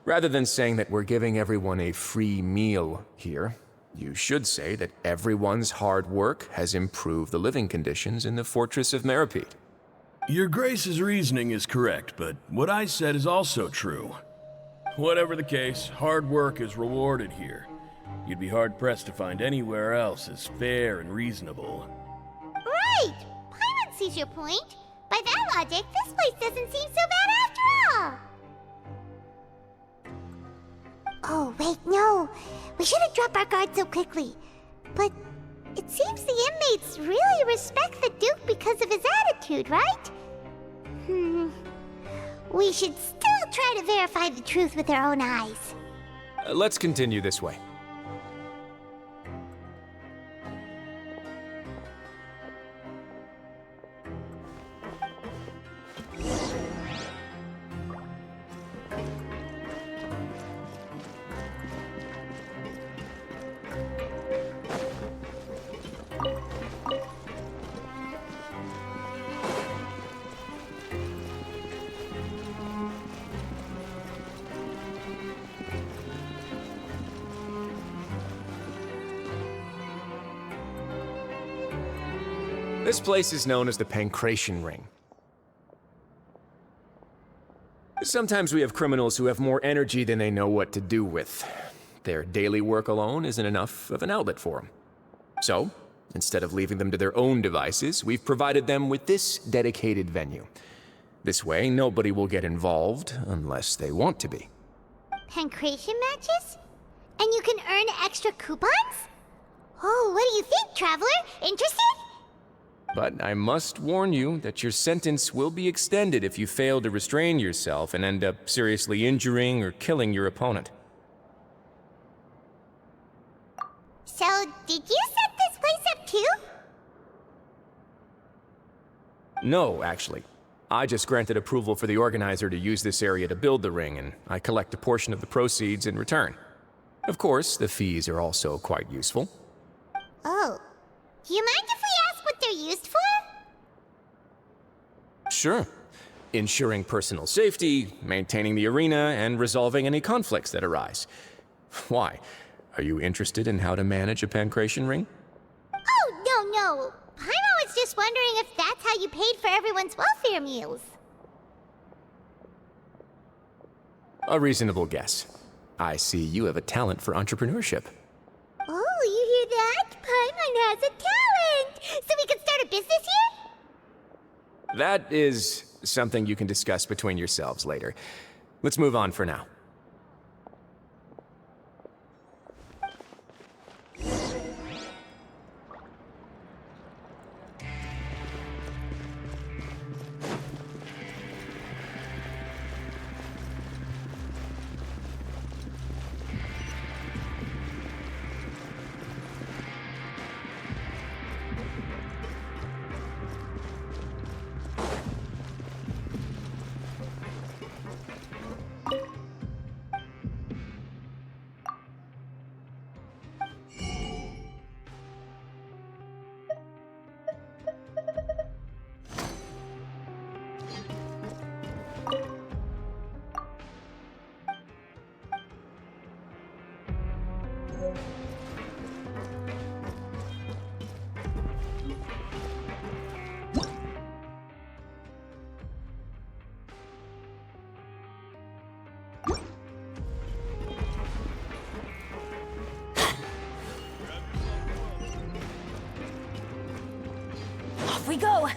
rather than saying that we're giving everyone a free meal here, you should say that everyone's hard work has improved the living conditions in the Fortress of Meripede. Your Grace's reasoning is correct, but what I said is also true. Whatever the case, hard work is rewarded here. You'd be hard-pressed to find anywhere else as fair and reasonable. Right! Paimon sees your point. By that logic, this place doesn't seem so bad after all. Oh, wait, no. We shouldn't drop our guard so quickly. But it seems the inmates really respect the Duke because of his attitude, right? We should still try to verify the truth with our own eyes. Let's continue this way. This place is known as the Pancration Ring. Sometimes we have criminals who have more energy than they know what to do with. Their daily work alone isn't enough of an outlet for them. So, instead of leaving them to their own devices, we've provided them with this dedicated venue. This way, nobody will get involved unless they want to be. Pancration matches? And you can earn extra coupons? Oh, what do you think, Traveler? Interested? But I must warn you that your sentence will be extended if you fail to restrain yourself and end up seriously injuring or killing your opponent. So, did you set this place up too? No, actually. I just granted approval for the organizer to use this area to build the ring, and I collect a portion of the proceeds in return. Of course, the fees are also quite useful. Oh. Do you mind if we ask what they're used for? Sure. Ensuring personal safety, maintaining the arena, and resolving any conflicts that arise. Why? Are you interested in how to manage a pancration ring? Oh, no. Paimon was just wondering if that's how you paid for everyone's welfare meals. A reasonable guess. I see you have a talent for entrepreneurship. Oh, you hear that? Paimon has a talent! So we can start a business here? That is something you can discuss between yourselves later. Let's move on for now. Off we go!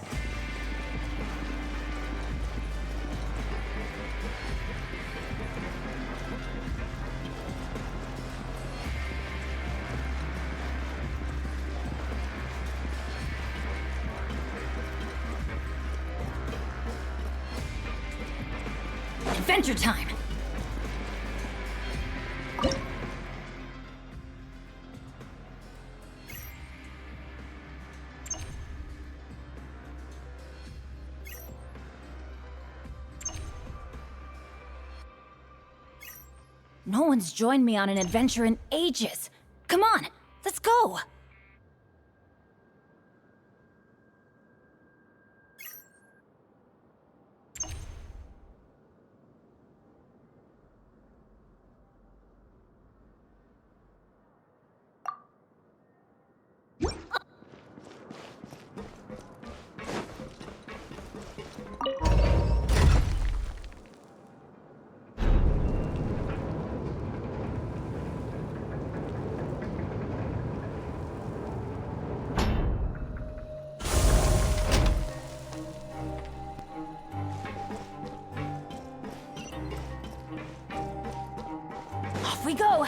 Adventure time! No one's joined me on an adventure in ages. Come on, let's go! Off we go!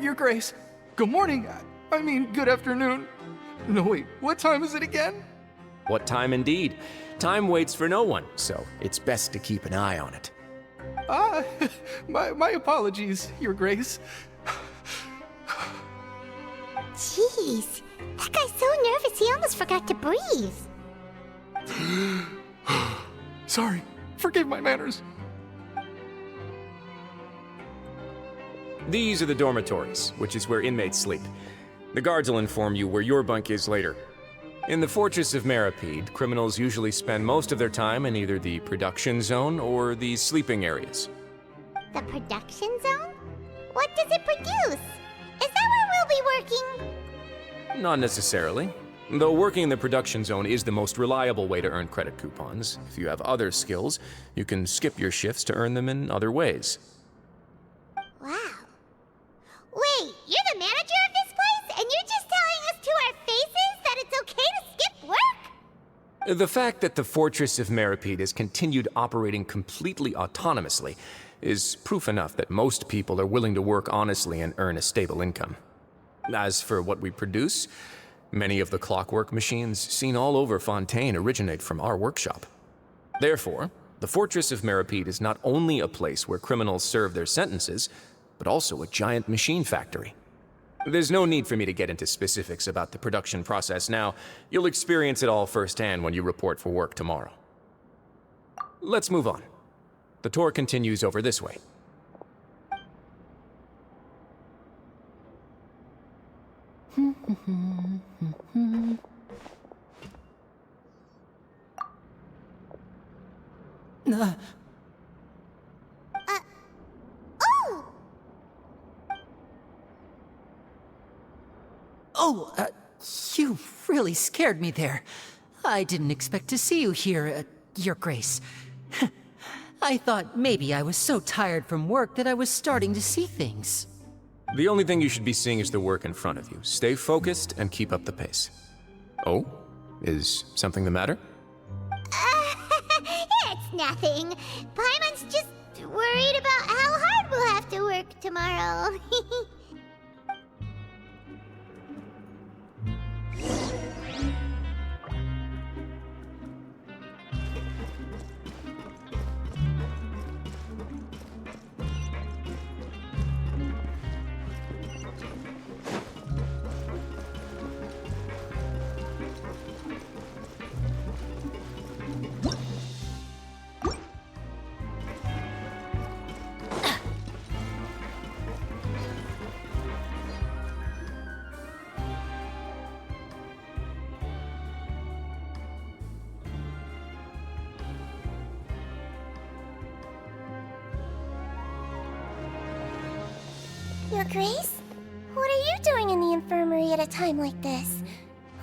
Your Grace. Good morning. I mean, good afternoon. No, wait, what time is it again? What time indeed? Time waits for no one, so it's best to keep an eye on it. My apologies, Your Grace. Jeez, that guy's so nervous he almost forgot to breathe. Sorry, forgive my manners. These are the dormitories, which is where inmates sleep. The guards will inform you where your bunk is later. In the Fortress of Meripede, criminals usually spend most of their time in either the production zone or the sleeping areas. The production zone? What does it produce? Is that where we'll be working? Not necessarily. Though working in the production zone is the most reliable way to earn credit coupons, if you have other skills, you can skip your shifts to earn them in other ways. Wow. Wait, you're the manager of this place, and you're just telling us to our faces that it's okay to skip work? The fact that the Fortress of Meripede has continued operating completely autonomously is proof enough that most people are willing to work honestly and earn a stable income. As for what we produce, many of the clockwork machines seen all over Fontaine originate from our workshop. Therefore, the Fortress of Meripede is not only a place where criminals serve their sentences, but also a giant machine factory. There's no need for me to get into specifics about the production process now. You'll experience it all firsthand when you report for work tomorrow. Let's move on. The tour continues over this way. You really scared me there. I didn't expect to see you here, Your Grace. I thought maybe I was so tired from work that I was starting to see things. The only thing you should be seeing is the work in front of you. Stay focused and keep up the pace. Oh? Is something the matter? It's nothing. Paimon's just worried about how hard we'll have to work tomorrow. Your Grace? What are you doing in the infirmary at a time like this?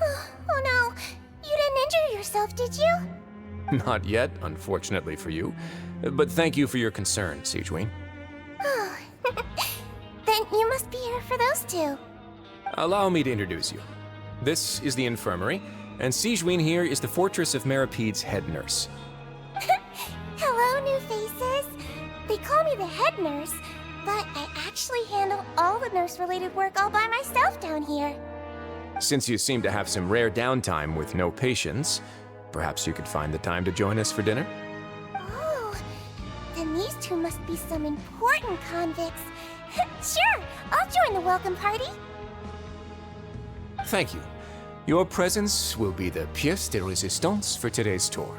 Oh no, you didn't injure yourself, did you? Not yet, unfortunately for you. But thank you for your concern, Sigewinne. Oh, then you must be here for those two. Allow me to introduce you. This is the infirmary, and Sigewinne here is the Fortress of Meripede's head nurse. Hello, new faces. They call me the head nurse, but I actually handle all the nurse-related work all by myself down here. Since you seem to have some rare downtime with no patients, perhaps you could find the time to join us for dinner? Oh, then these two must be some important convicts. Sure, I'll join the welcome party. Thank you. Your presence will be the pièce de résistance for today's tour.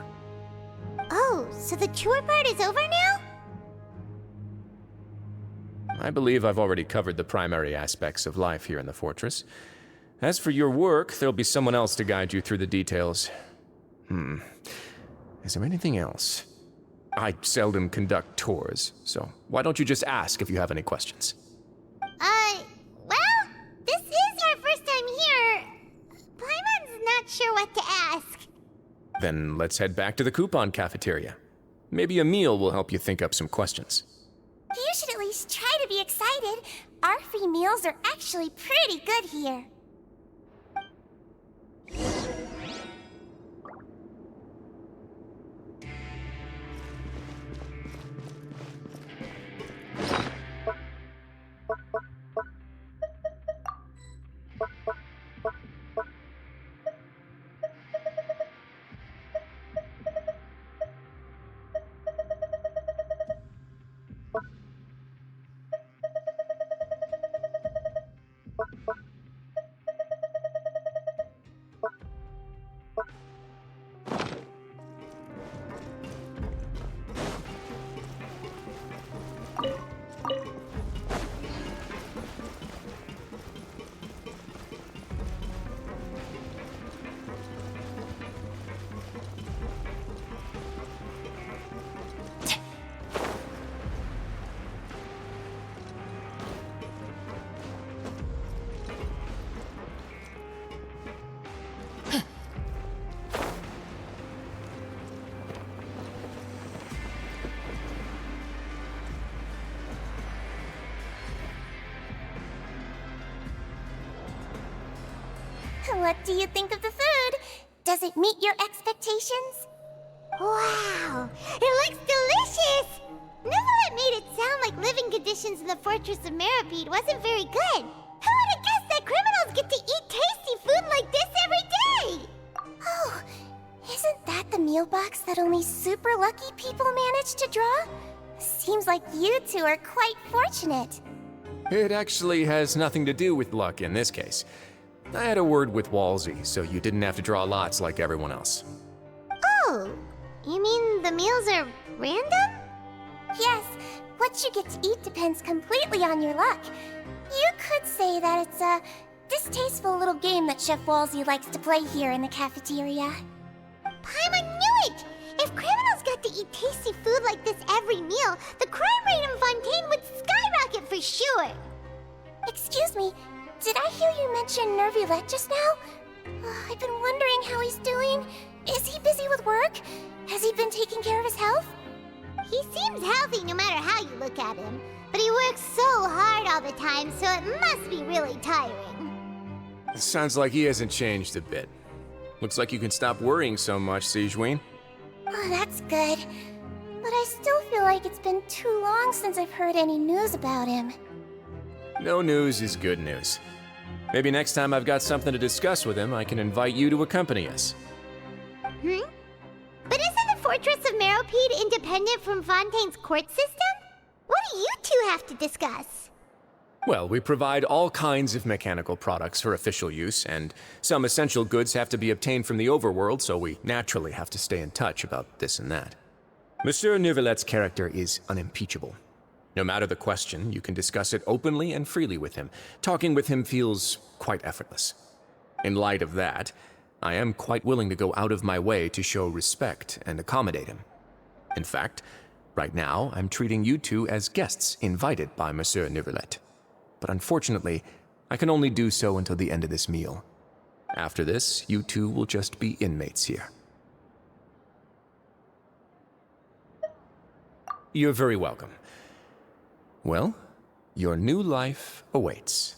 Oh, so the tour part is over now? I believe I've already covered the primary aspects of life here in the fortress. As for your work, there'll be someone else to guide you through the details. Is there anything else? I seldom conduct tours, so why don't you just ask if you have any questions? Well, this is our first time here. Paimon's not sure what to ask. Then let's head back to the coupon cafeteria. Maybe a meal will help you think up some questions. You should at least try to be excited. Our free meals are actually pretty good here. What do you think of the food? Does it meet your expectations? Wow, it looks delicious! Neverlet made it sound like living conditions in the Fortress of Meripede wasn't very good. Who would have guessed that criminals get to eat tasty food like this every day? Oh, isn't that the meal box that only super lucky people manage to draw? Seems like you two are quite fortunate. It actually has nothing to do with luck in this case. I had a word with Walsey, so you didn't have to draw lots like everyone else. Oh, you mean the meals are random? Yes, what you get to eat depends completely on your luck. You could say that it's a distasteful little game that Chef Walsey likes to play here in the cafeteria. Paimon knew it! If criminals got to eat tasty food like this every meal, the crime rate in Fontaine would skyrocket for sure! Excuse me, did I hear you mention Nervulet just now? I've been wondering how he's doing. Is he busy with work? Has he been taking care of his health? He seems healthy no matter how you look at him, but he works so hard all the time, so it must be really tiring. Sounds like he hasn't changed a bit. Looks like you can stop worrying so much, Sigewinne. Oh, that's good. But I still feel like it's been too long since I've heard any news about him. No news is good news. Maybe next time I've got something to discuss with him, I can invite you to accompany us. But isn't the Fortress of Meripede independent from Fontaine's court system? What do you two have to discuss? Well, we provide all kinds of mechanical products for official use, and some essential goods have to be obtained from the overworld, so we naturally have to stay in touch about this and that. Monsieur Nervulet's character is unimpeachable. No matter the question, you can discuss it openly and freely with him. Talking with him feels quite effortless. In light of that, I am quite willing to go out of my way to show respect and accommodate him. In fact, right now, I'm treating you two as guests invited by Monsieur Nervulet. but unfortunately, I can only do so until the end of this meal. After this, you two will just be inmates here. You're very welcome. Well, your new life awaits.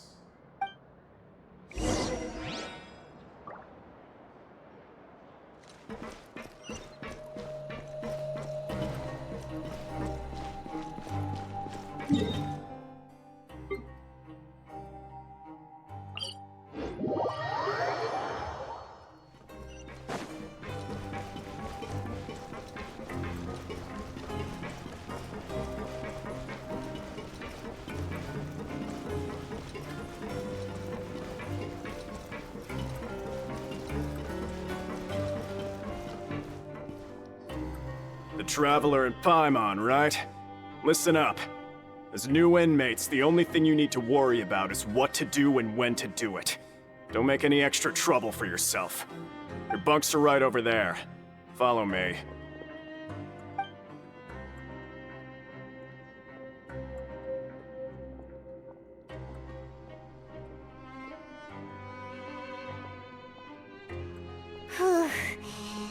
The Traveler and Paimon, right? Listen up. As new inmates, the only thing you need to worry about is what to do and when to do it. Don't make any extra trouble for yourself. Your bunks are right over there. Follow me.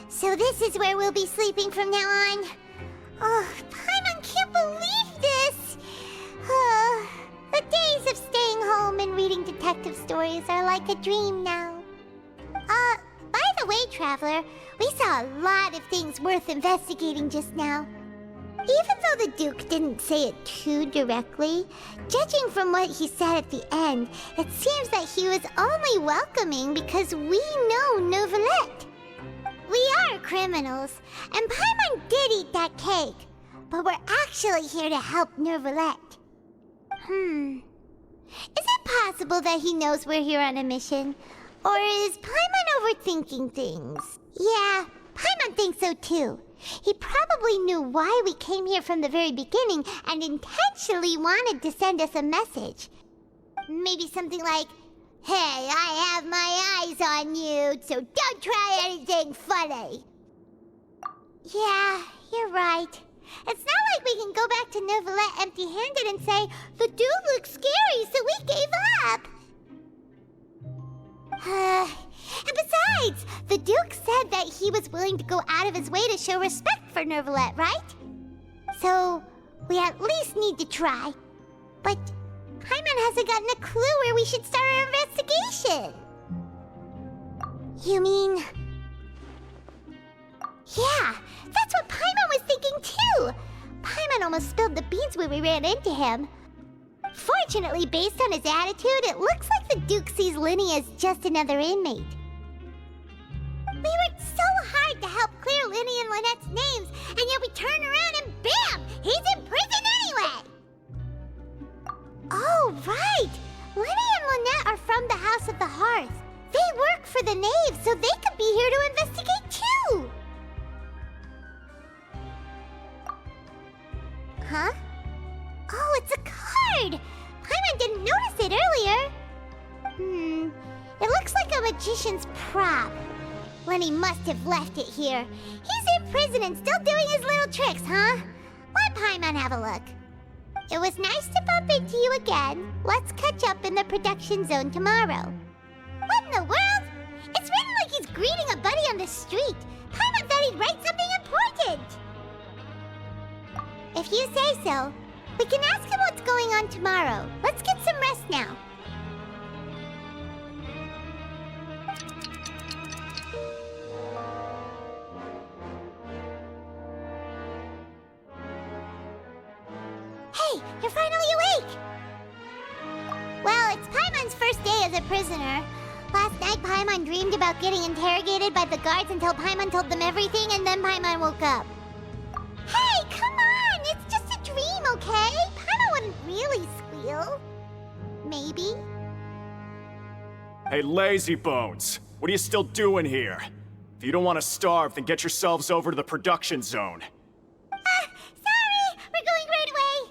So this is where we'll be sleeping from now on. Oh, Paimon can't believe this! The days of staying home and reading detective stories are like a dream now. By the way, Traveler, we saw a lot of things worth investigating just now. Even though the Duke didn't say it too directly, judging from what he said at the end, it seems that he was only welcoming because we know Neuvillette. We are criminals, and Paimon did eat that cake, but we're actually here to help Neuvillette. Is it possible that he knows we're here on a mission? Or is Paimon overthinking things? Yeah, Paimon thinks so too. He probably knew why we came here from the very beginning and intentionally wanted to send us a message. Maybe something like, "Hey, I have my eyes on you, so don't try anything funny." Yeah, you're right. It's not like we can go back to Neuvillette empty-handed and say, "The dude looks scary, so we gave up." And besides, the Duke said that he was willing to go out of his way to show respect for Neuvillette, right? So, we at least need to try. But Paimon hasn't gotten a clue where we should start our investigation. You mean... Yeah, that's what Paimon was thinking too! Paimon almost spilled the beans when we ran into him. Fortunately, based on his attitude, it looks like the Duke sees Linny as just another inmate. We worked so hard to help clear Linny and Lynette's names, and yet we turn around and bam! He's in prison anyway! Oh, right! Linny and Lynette are from the House of the Hearth. They work for the Knave, so they could be here to investigate too! Huh? Oh, it's a card! Paimon didn't notice it earlier. It looks like a magician's prop. Lenny must have left it here. He's in prison and still doing his little tricks, huh? Let Paimon have a look. It was nice to bump into you again. Let's catch up in the production zone tomorrow. What in the world? It's written like he's greeting a buddy on the street. Paimon thought he'd write something important. If you say so, we can ask him what's going on tomorrow. Let's get some rest now. Hey, you're finally awake! Well, it's Paimon's first day as a prisoner. Last night, Paimon dreamed about getting interrogated by the guards until Paimon told them everything, and then Paimon woke up. Hey, come on! It's just a dream, okay? Paimon wouldn't really squeal. Maybe. Hey, lazy bones! What are you still doing here? If you don't want to starve, then get yourselves over to the production zone. Sorry! We're going right away!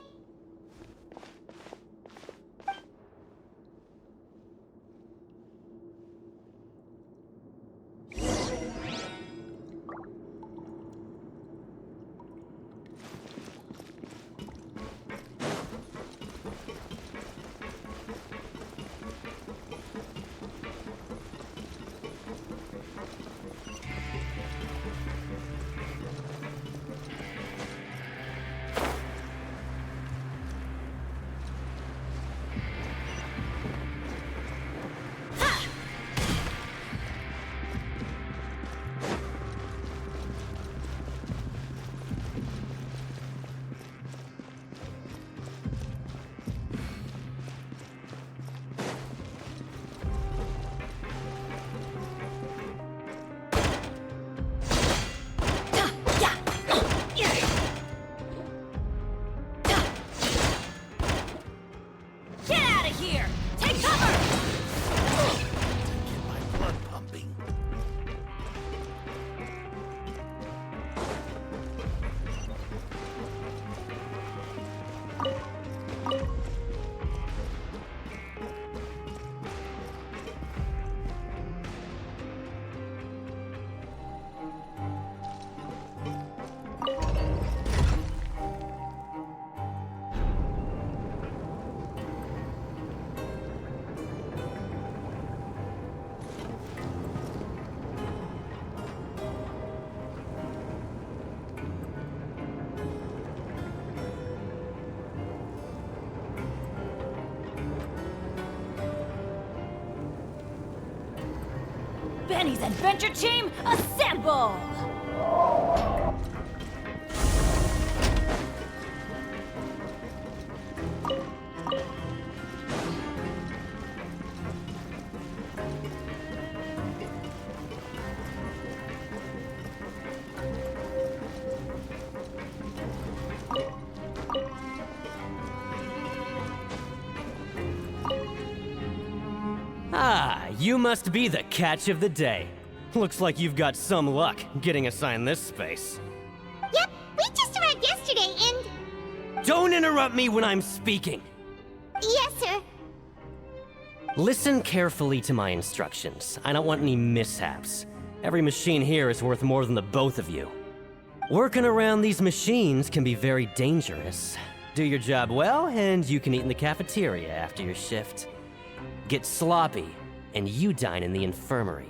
Benny's adventure team, assemble! Ah, you must be the catch of the day. Looks like you've got some luck getting assigned this space. Yep, we just arrived yesterday and... Don't interrupt me when I'm speaking! Yes, sir. Listen carefully to my instructions. I don't want any mishaps. Every machine here is worth more than the both of you. Working around these machines can be very dangerous. Do your job well, and you can eat in the cafeteria after your shift. Get sloppy, and you dine in the infirmary.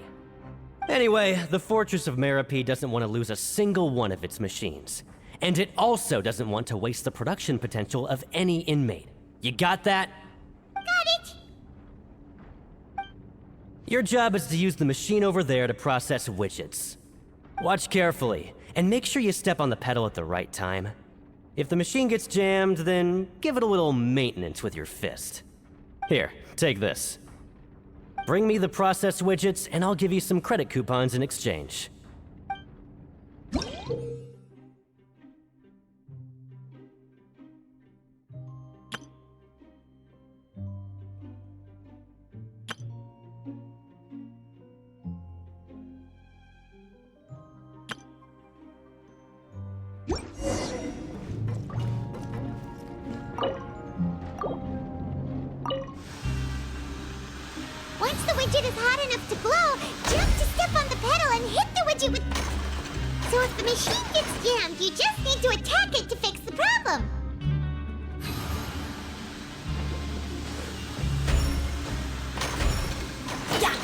Anyway, the Fortress of Merope doesn't want to lose a single one of its machines. And it also doesn't want to waste the production potential of any inmate. You got that? Got it! Your job is to use the machine over there to process widgets. Watch carefully, and make sure you step on the pedal at the right time. If the machine gets jammed, then give it a little maintenance with your fist. Here, take this. Bring me the processed widgets, and I'll give you some credit coupons in exchange. Once the widget is hot enough to glow, jump to step on the pedal and hit the widget with... So if the machine gets jammed, you just need to attack it to fix the problem. Yeah.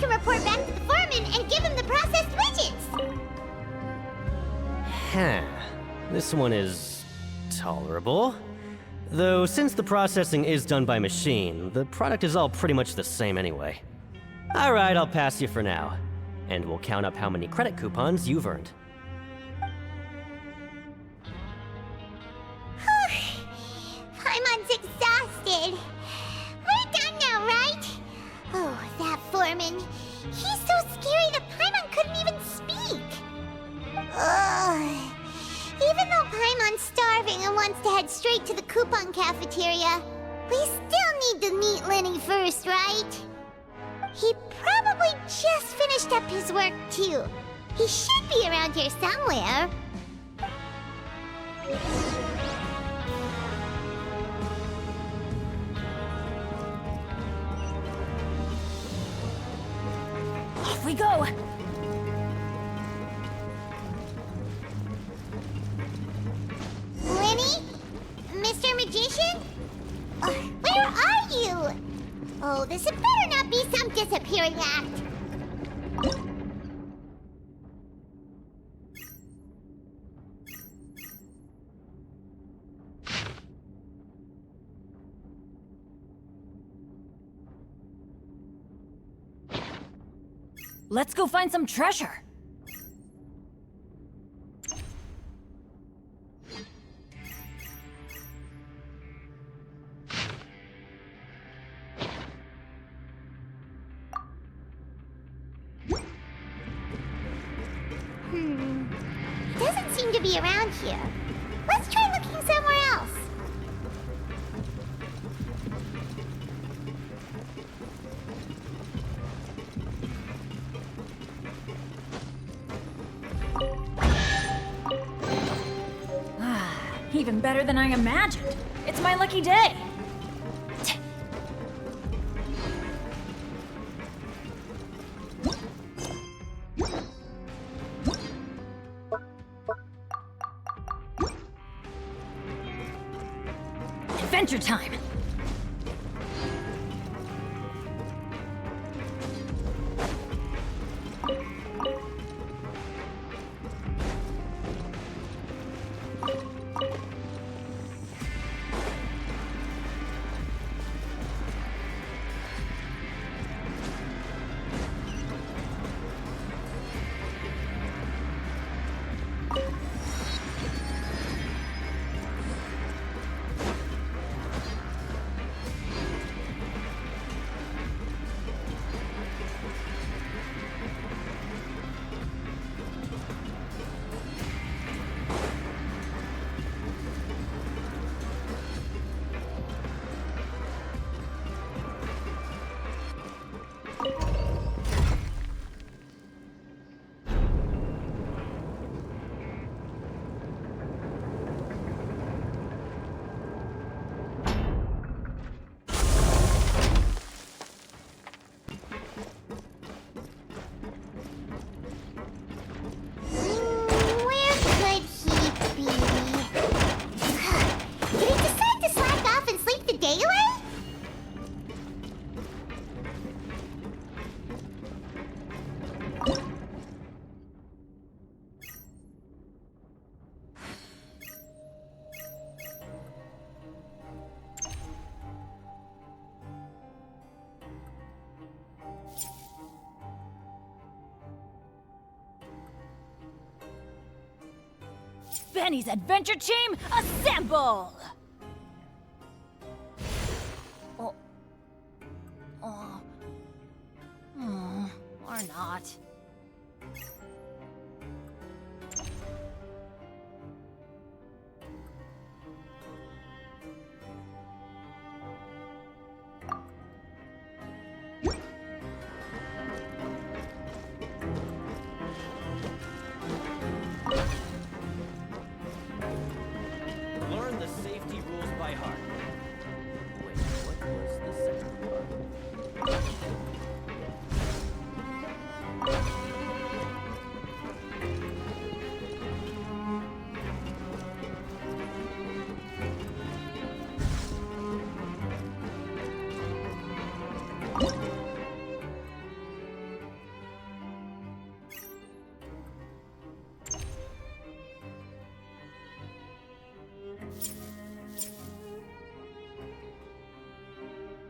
Report back to the foreman and give him the processed widgets! Huh. This one is... tolerable. Though, since the processing is done by machine, the product is all pretty much the same anyway. Alright, I'll pass you for now. And we'll count up how many credit coupons you've earned. Paimon's exhausted. We're done now, right? Oh, that foreman. He's so scary that Paimon couldn't even speak. Ugh. Even though Paimon's starving and wants to head straight to the coupon cafeteria, we still need to meet Lenny first, right? He probably just finished up his work, too. He should be around here somewhere. Off we go! Lenny? Mr. Magician? Where are you? Oh, this had better not be some disappearing act. Let's go find some treasure! Doesn't seem to be around here. Let's try looking somewhere else. Even better than I imagined. It's my lucky day. Adventure time. Benny's adventure team, assemble! Oh. Oh. Or not. Learn the safety rules by heart. Wait, what was the second part?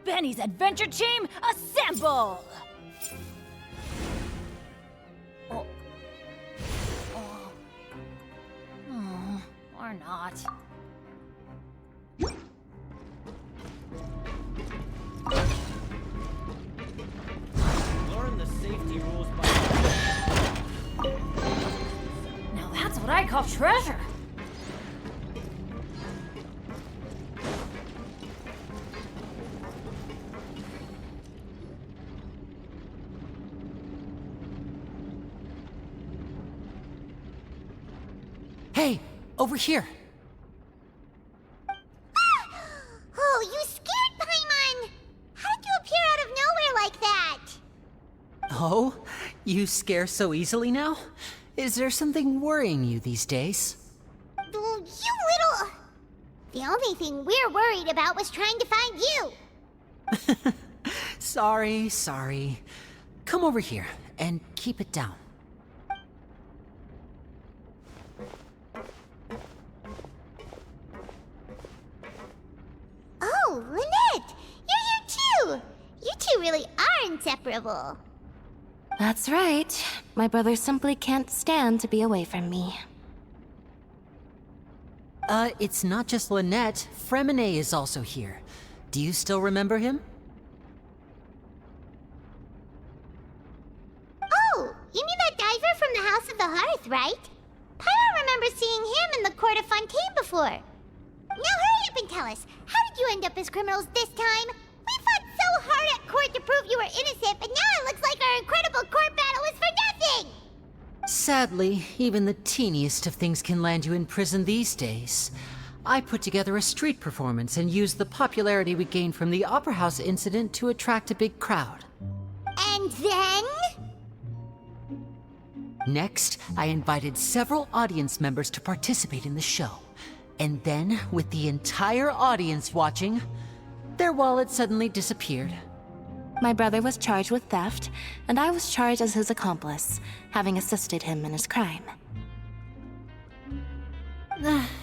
Benny's adventure team, assemble! Oh. Oh. Or not. Learn the safety rules by heart. Now that's what I call treasure! Hey, over here. Oh, you scared Paimon! How did you appear out of nowhere like that? Oh, you scare so easily now? Is there something worrying you these days? You little... The only thing we're worried about was trying to find you. Sorry. Come over here and keep it down. Oh, Lynette! You're here too! You two really are inseparable. That's right. My brother simply can't stand to be away from me. It's not just Lynette. Fremine is also here. Do you still remember him? Oh, you mean that diver from the House of the Hearth, right? Paimon remembers seeing him in the Court of Fontaine before. Now hurry up and tell us, how did you end up as criminals this time? We fought so hard at court to prove you were innocent, but now it looks like our incredible court battle was for nothing! Sadly, even the teeniest of things can land you in prison these days. I put together a street performance and used the popularity we gained from the Opera House incident to attract a big crowd. And then? Next, I invited several audience members to participate in the show. And then, with the entire audience watching, their wallet suddenly disappeared. My brother was charged with theft, and I was charged as his accomplice, having assisted him in his crime.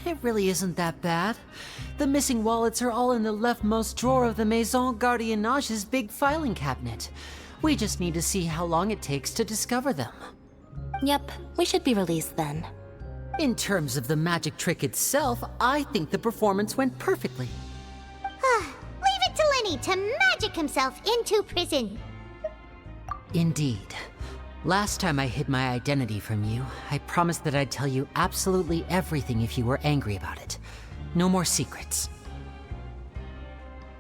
It really isn't that bad. The missing wallets are all in the leftmost drawer of the Maison Gardiennage's big filing cabinet. We just need to see how long it takes to discover them. Yep, we should be released then. In terms of the magic trick itself, I think the performance went perfectly. Leave it to Lenny to magic himself into prison. Indeed. Last time I hid my identity from you, I promised that I'd tell you absolutely everything if you were angry about it. No more secrets.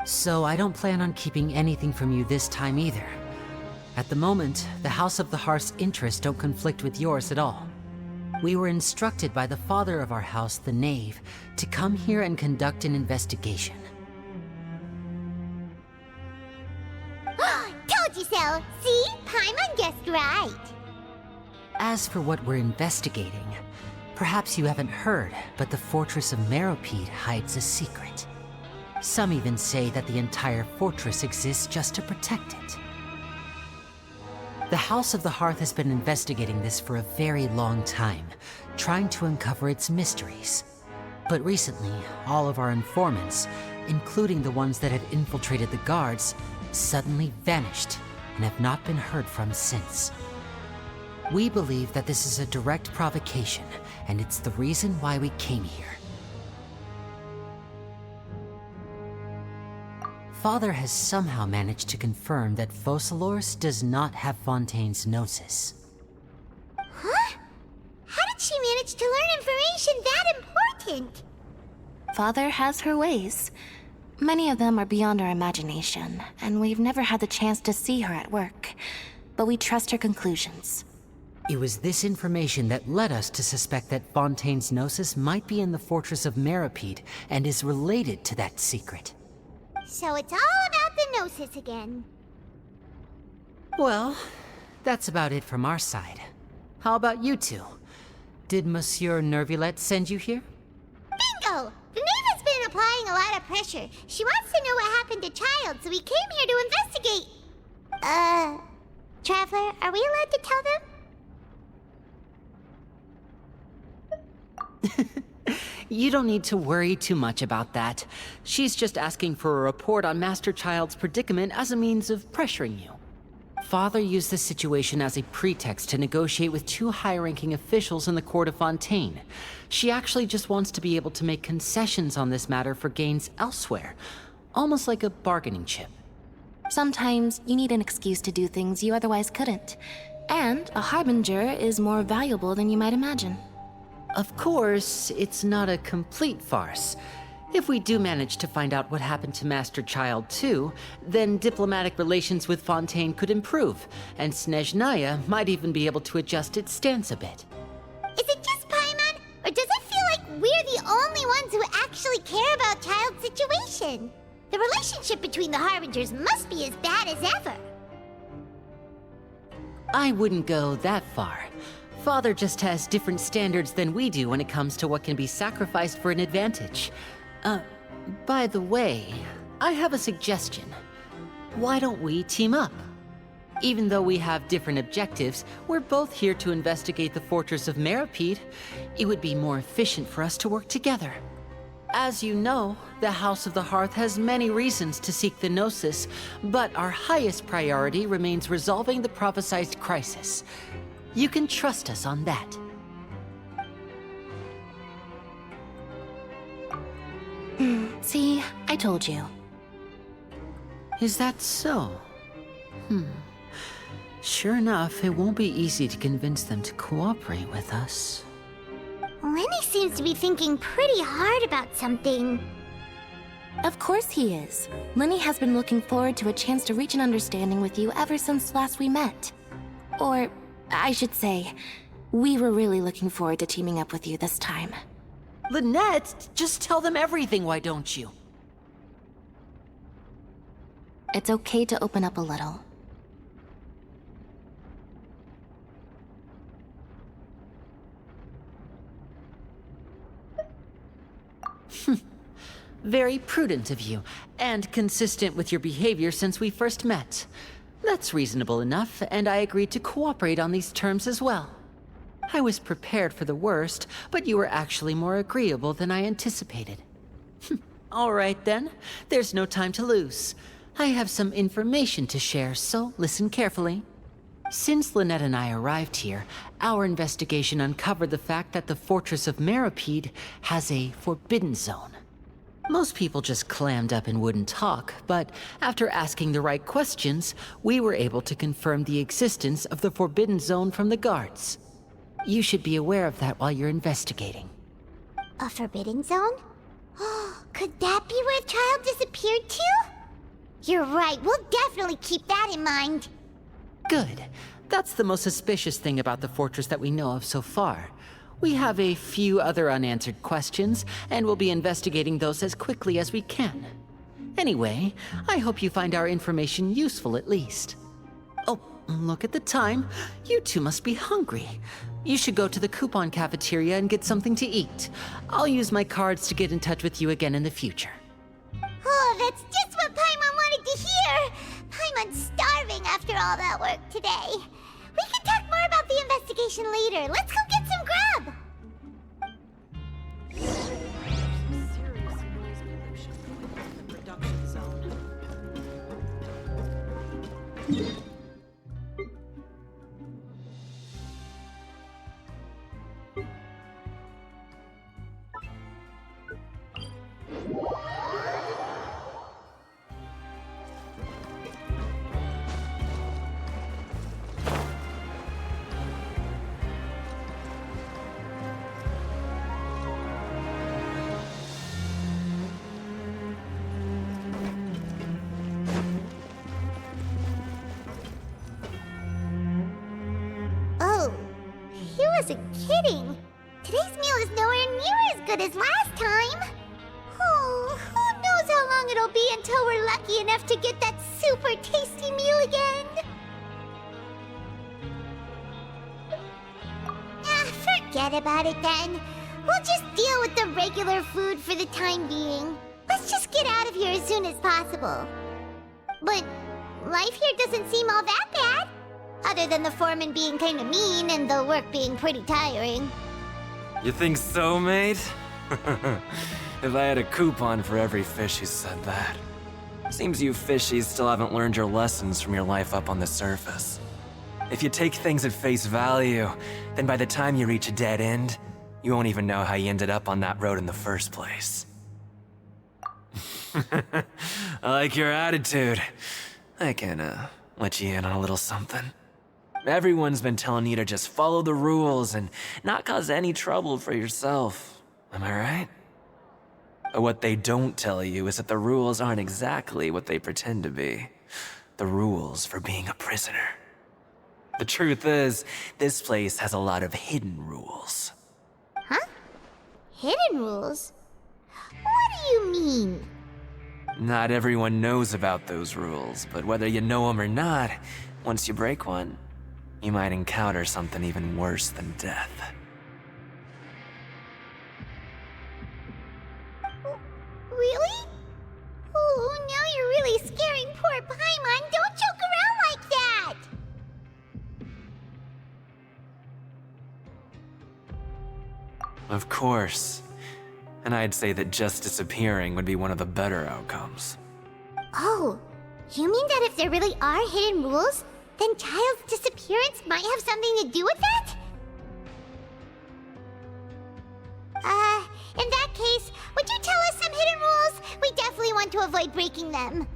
So I don't plan on keeping anything from you this time either. At the moment, the House of the Hearth's interests don't conflict with yours at all. We were instructed by the father of our house, the Knave, to come here and conduct an investigation. Told you so! See? Paimon guessed right. As for what we're investigating, perhaps you haven't heard, but the fortress of Meropide hides a secret. Some even say that the entire fortress exists just to protect it. The House of the Hearth has been investigating this for a very long time, trying to uncover its mysteries. But recently, all of our informants, including the ones that had infiltrated the guards, suddenly vanished and have not been heard from since. We believe that this is a direct provocation, and it's the reason why we came here. Father has somehow managed to confirm that Focalors does not have Fontaine's Gnosis. Huh? How did she manage to learn information that important? Father has her ways. Many of them are beyond our imagination, and we've never had the chance to see her at work. But we trust her conclusions. It was this information that led us to suspect that Fontaine's Gnosis might be in the fortress of Meripede and is related to that secret. So it's all about the Gnosis again. Well, that's about it from our side. How about you two? Did Monsieur Nervulette send you here? Bingo! The Knave has been applying a lot of pressure. She wants to know what happened to Child, so we came here to investigate. Traveler, are we allowed to tell them? You don't need to worry too much about that. She's just asking for a report on Master Child's predicament as a means of pressuring you. Father used this situation as a pretext to negotiate with two high-ranking officials in the court of Fontaine. She actually just wants to be able to make concessions on this matter for gains elsewhere, almost like a bargaining chip. Sometimes you need an excuse to do things you otherwise couldn't. And a harbinger is more valuable than you might imagine. Of course, it's not a complete farce. If we do manage to find out what happened to Master Child too, then diplomatic relations with Fontaine could improve, and Snezhnaya might even be able to adjust its stance a bit. Is it just Paimon, or does it feel like we're the only ones who actually care about Child's situation? The relationship between the Harbingers must be as bad as ever. I wouldn't go that far. Father just has different standards than we do when it comes to what can be sacrificed for an advantage. By the way, I have a suggestion. Why don't we team up? Even though we have different objectives, we're both here to investigate the fortress of Meripede. It would be more efficient for us to work together. As you know, the House of the Hearth has many reasons to seek the Gnosis, but our highest priority remains resolving the prophesized crisis. You can trust us on that. See, I told you. Is that so? Sure enough, it won't be easy to convince them to cooperate with us. Lenny seems to be thinking pretty hard about something. Of course he is. Lenny has been looking forward to a chance to reach an understanding with you ever since last we met. Or, I should say, we were really looking forward to teaming up with you this time. Lynette, just tell them everything, why don't you? It's okay to open up a little. Very prudent of you, and consistent with your behavior since we first met. That's reasonable enough, and I agreed to cooperate on these terms as well. I was prepared for the worst, but you were actually more agreeable than I anticipated. All right then, there's no time to lose. I have some information to share, so listen carefully. Since Lynette and I arrived here, our investigation uncovered the fact that the Fortress of Meripede has a forbidden zone. Most people just clammed up and wouldn't talk, but after asking the right questions, we were able to confirm the existence of the forbidden zone from the guards. You should be aware of that while you're investigating. A forbidden zone? Could that be where Child disappeared to? You're right, we'll definitely keep that in mind. Good. That's the most suspicious thing about the fortress that we know of so far. We have a few other unanswered questions, and we'll be investigating those as quickly as we can. Anyway, I hope you find our information useful at least. Oh, look at the time. You two must be hungry. You should go to the coupon cafeteria and get something to eat. I'll use my cards to get in touch with you again in the future. Oh, that's just what Paimon wanted to hear! Paimon's starving after all that work today. We can talk more about the investigation later. Let's go get some grub! wasn't kidding. Today's meal is nowhere near as good as last time. Oh, who knows how long it'll be until we're lucky enough to get that super tasty meal again. Forget about it then. We'll just deal with the regular food for the time being. Let's just get out of here as soon as possible. But life here doesn't seem all that bad. Other than the foreman being kinda mean and the work being pretty tiring. You think so, mate? If I had a coupon for every fish who said that. Seems you fishies still haven't learned your lessons from your life up on the surface. If you take things at face value, then by the time you reach a dead end, you won't even know how you ended up on that road in the first place. I like your attitude. I can, let you in on a little something. Everyone's been telling you to just follow the rules and not cause any trouble for yourself. Am I right? But what they don't tell you is that the rules aren't exactly what they pretend to be. The rules for being a prisoner. The truth is, this place has a lot of hidden rules. Huh? Hidden rules? What do you mean? Not everyone knows about those rules, but whether you know them or not, once you break one, you might encounter something even worse than death. Really? Oh, now you're really scaring poor Paimon. Don't joke around like that! Of course. And I'd say that just disappearing would be one of the better outcomes. Oh, you mean that if there really are hidden rules, then Child's disappearance might have something to do with that? In that case, would you tell us some hidden rules? We definitely want to avoid breaking them.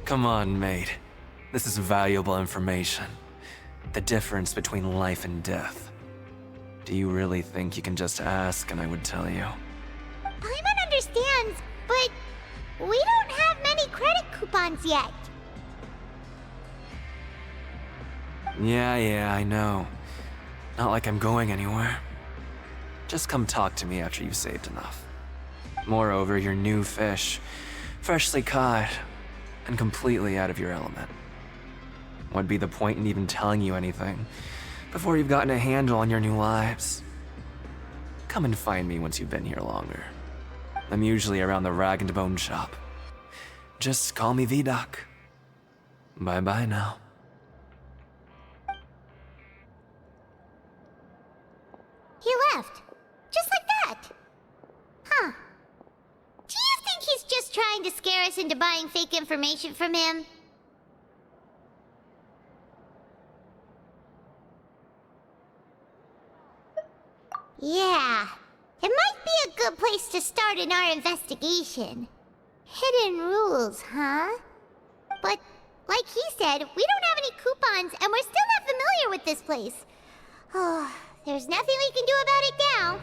Come on, mate. This is valuable information. The difference between life and death. Do you really think you can just ask and I would tell you? Paimon understands, but we don't have many credit coupons yet. Yeah, I know. Not like I'm going anywhere. Just come talk to me after you've saved enough. Moreover, you're new fish, freshly caught, and completely out of your element. What'd be the point in even telling you anything before you've gotten a handle on your new lives? Come and find me once you've been here longer. I'm usually around the rag and bone shop. Just call me V-Doc. Bye-bye now. He left. Just like that. Huh. Do you think he's just trying to scare us into buying fake information from him? Yeah. It might be a good place to start in our investigation. Hidden rules, huh? But, like he said, we don't have any coupons and we're still not familiar with this place. Oh, there's nothing we can do about it now.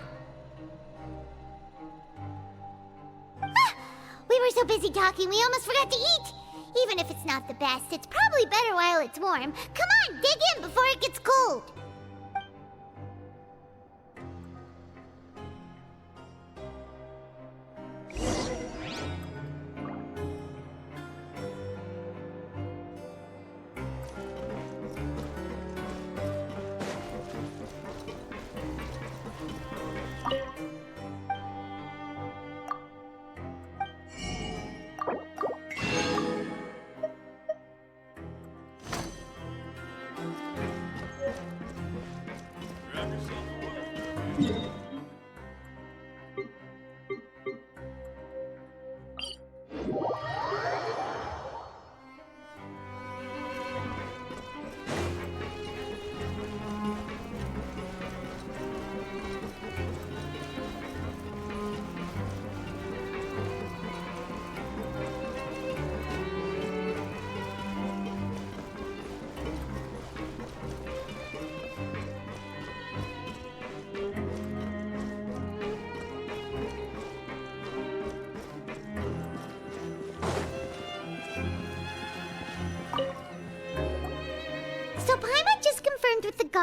Ah, we were so busy talking we almost forgot to eat. Even if it's not the best, it's probably better while it's warm. Come on, dig in before it gets cold.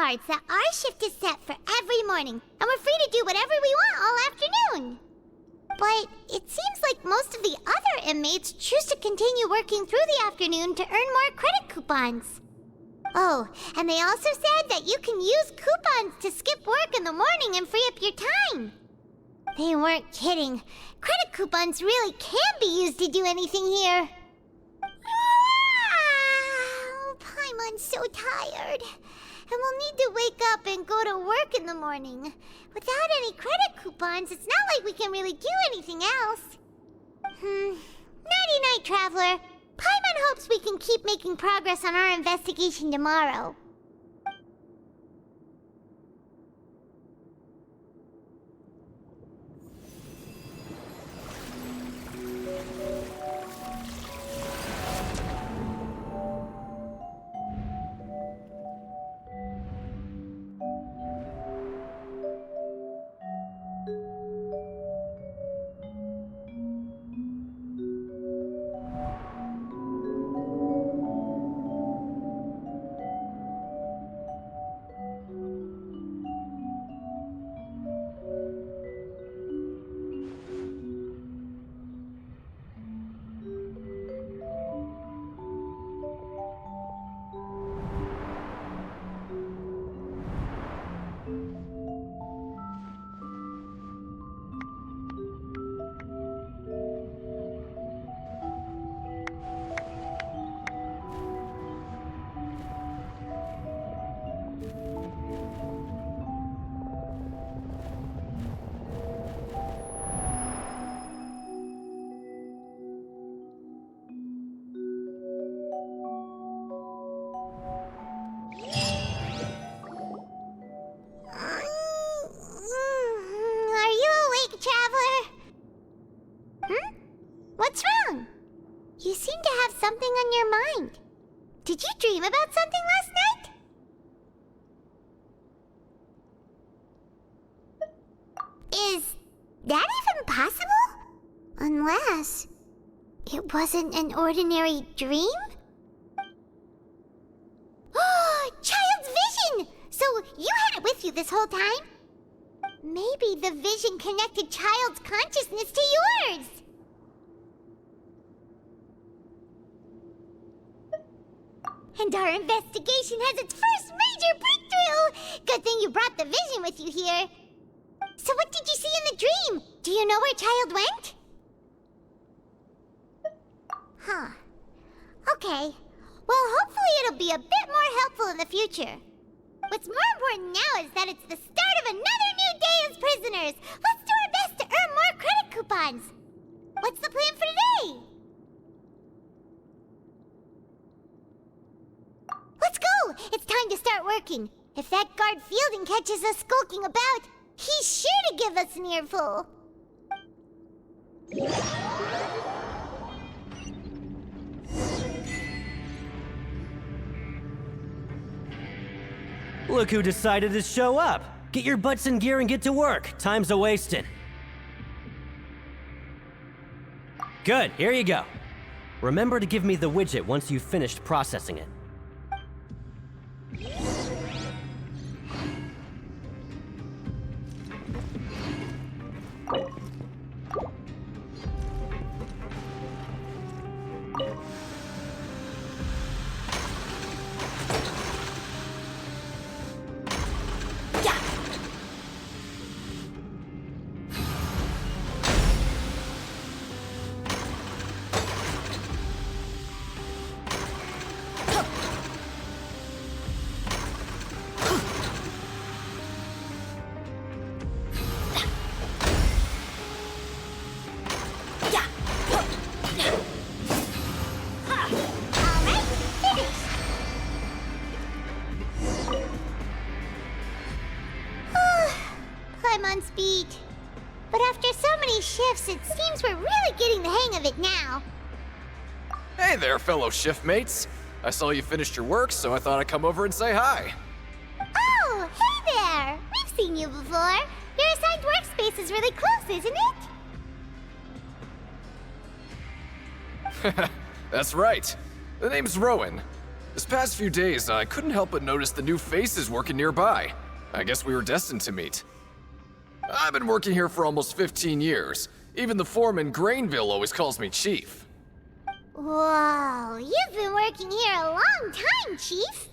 guards that our shift is set for every morning, and we're free to do whatever we want all afternoon. But it seems like most of the other inmates choose to continue working through the afternoon to earn more credit coupons. Oh, and they also said that you can use coupons to skip work in the morning and free up your time. They weren't kidding. Credit coupons really can be used to do anything here. Paimon's so tired. And we'll need to wake up and go to work in the morning. Without any credit coupons, it's not like we can really do anything else. Nighty-night, Traveler. Paimon hopes we can keep making progress on our investigation tomorrow. What's wrong? You seem to have something on your mind. Did you dream about something last night? Is that even possible? Unless it wasn't an ordinary dream? Oh, Child's vision! So you had it with you this whole time? Maybe the vision connected Child's consciousness to yours. And our investigation has its first major breakthrough! Good thing you brought the vision with you here. So what did you see in the dream? Do you know where Child went? Huh. Okay. Well, hopefully it'll be a bit more helpful in the future. What's more important now is that it's the start of another new day as prisoners. Let's do our best to earn more credit coupons. What's the plan for today? Let's go! It's time to start working. If that guard Fielding catches us skulking about, he's sure to give us an earful. Look who decided to show up. Get your butts in gear and get to work. Time's a-wasting. Good, here you go. Remember to give me the widget once you've finished processing it. I'm on speed. But after so many shifts, it seems we're really getting the hang of it now. Hey there, fellow shiftmates. I saw you finished your work, so I thought I'd come over and say hi. Oh, hey there! We've seen you before. Your assigned workspace is really close, isn't it? That's right. The name's Rowan. This past few days, I couldn't help but notice the new faces working nearby. I guess we were destined to meet. I've been working here for almost 15 years. Even the foreman, Grainville, always calls me Chief. Whoa, you've been working here a long time, Chief.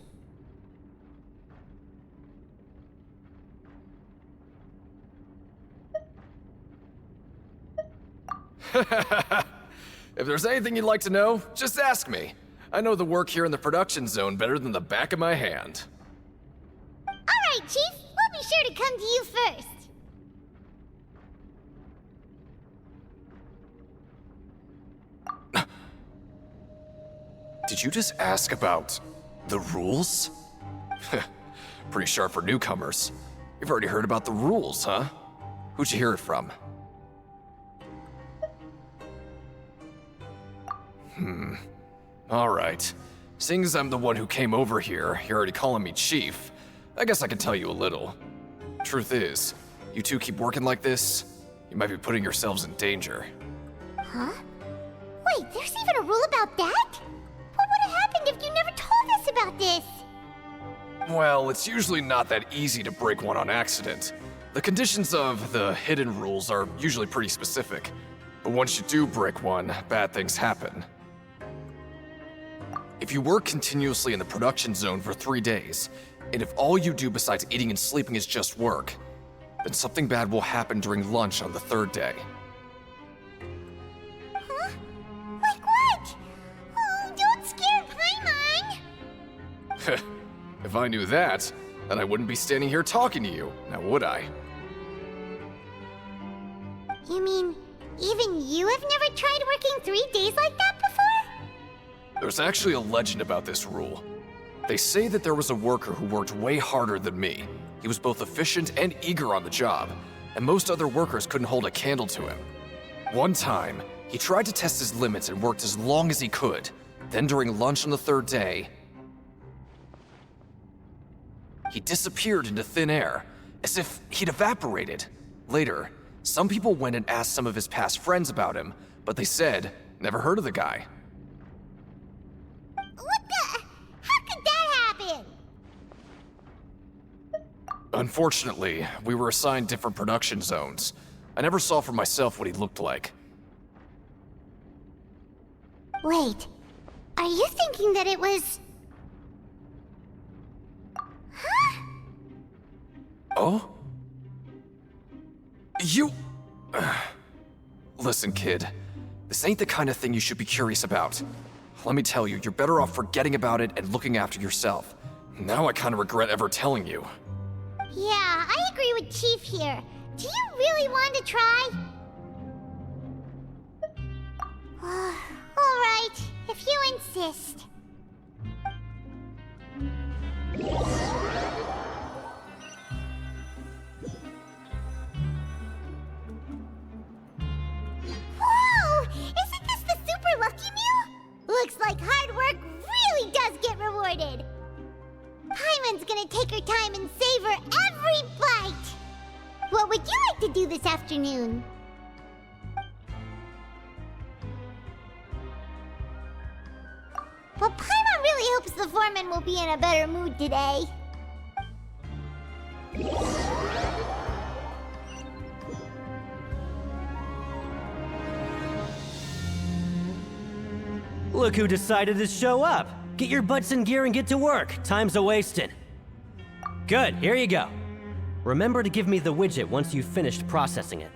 If there's anything you'd like to know, just ask me. I know the work here in the production zone better than the back of my hand. Alright, Chief. We'll be sure to come to you first. Did you just ask about the rules? Pretty sharp for newcomers. You've already heard about the rules, huh? Who'd you hear it from? Alright. Seeing as I'm the one who came over here, you're already calling me Chief, I guess I can tell you a little. Truth is, you two keep working like this, you might be putting yourselves in danger. Huh? Wait, there's even a rule about that? What would have happened if you never told us about this? Well, it's usually not that easy to break one on accident. The conditions of the hidden rules are usually pretty specific. But once you do break one, bad things happen. If you work continuously in the production zone for 3 days, and if all you do besides eating and sleeping is just work, then something bad will happen during lunch on the 3rd day. Huh? Like what? Oh, don't scare Paimon! If I knew that, then I wouldn't be standing here talking to you, now would I? You mean, even you have never tried working 3 days like that before? There's actually a legend about this rule. They say that there was a worker who worked way harder than me. He was both efficient and eager on the job, and most other workers couldn't hold a candle to him. One time, he tried to test his limits and worked as long as he could. Then during lunch on the 3rd day, he disappeared into thin air, as if he'd evaporated. Later, some people went and asked some of his past friends about him, but they said, never heard of the guy. What the? How could that happen? Unfortunately, we were assigned different production zones. I never saw for myself what he looked like. Wait, are you thinking that it was... Huh? Oh? You... Listen, kid. This ain't the kind of thing you should be curious about. Let me tell you, you're better off forgetting about it and looking after yourself. Now I kind of regret ever telling you. Yeah, I agree with Chief here. Do you really want to try? Alright, if you insist. Whoa! Isn't this the super lucky meal? Looks like hard work really does get rewarded. Paimon's gonna take her time and savor every bite. What would you like to do this afternoon? Well, Paimon really hopes the foreman will be in a better mood today. Look who decided to show up. Get your butts in gear and get to work. Time's a-wasting. Good, here you go. Remember to give me the widget once you've finished processing it.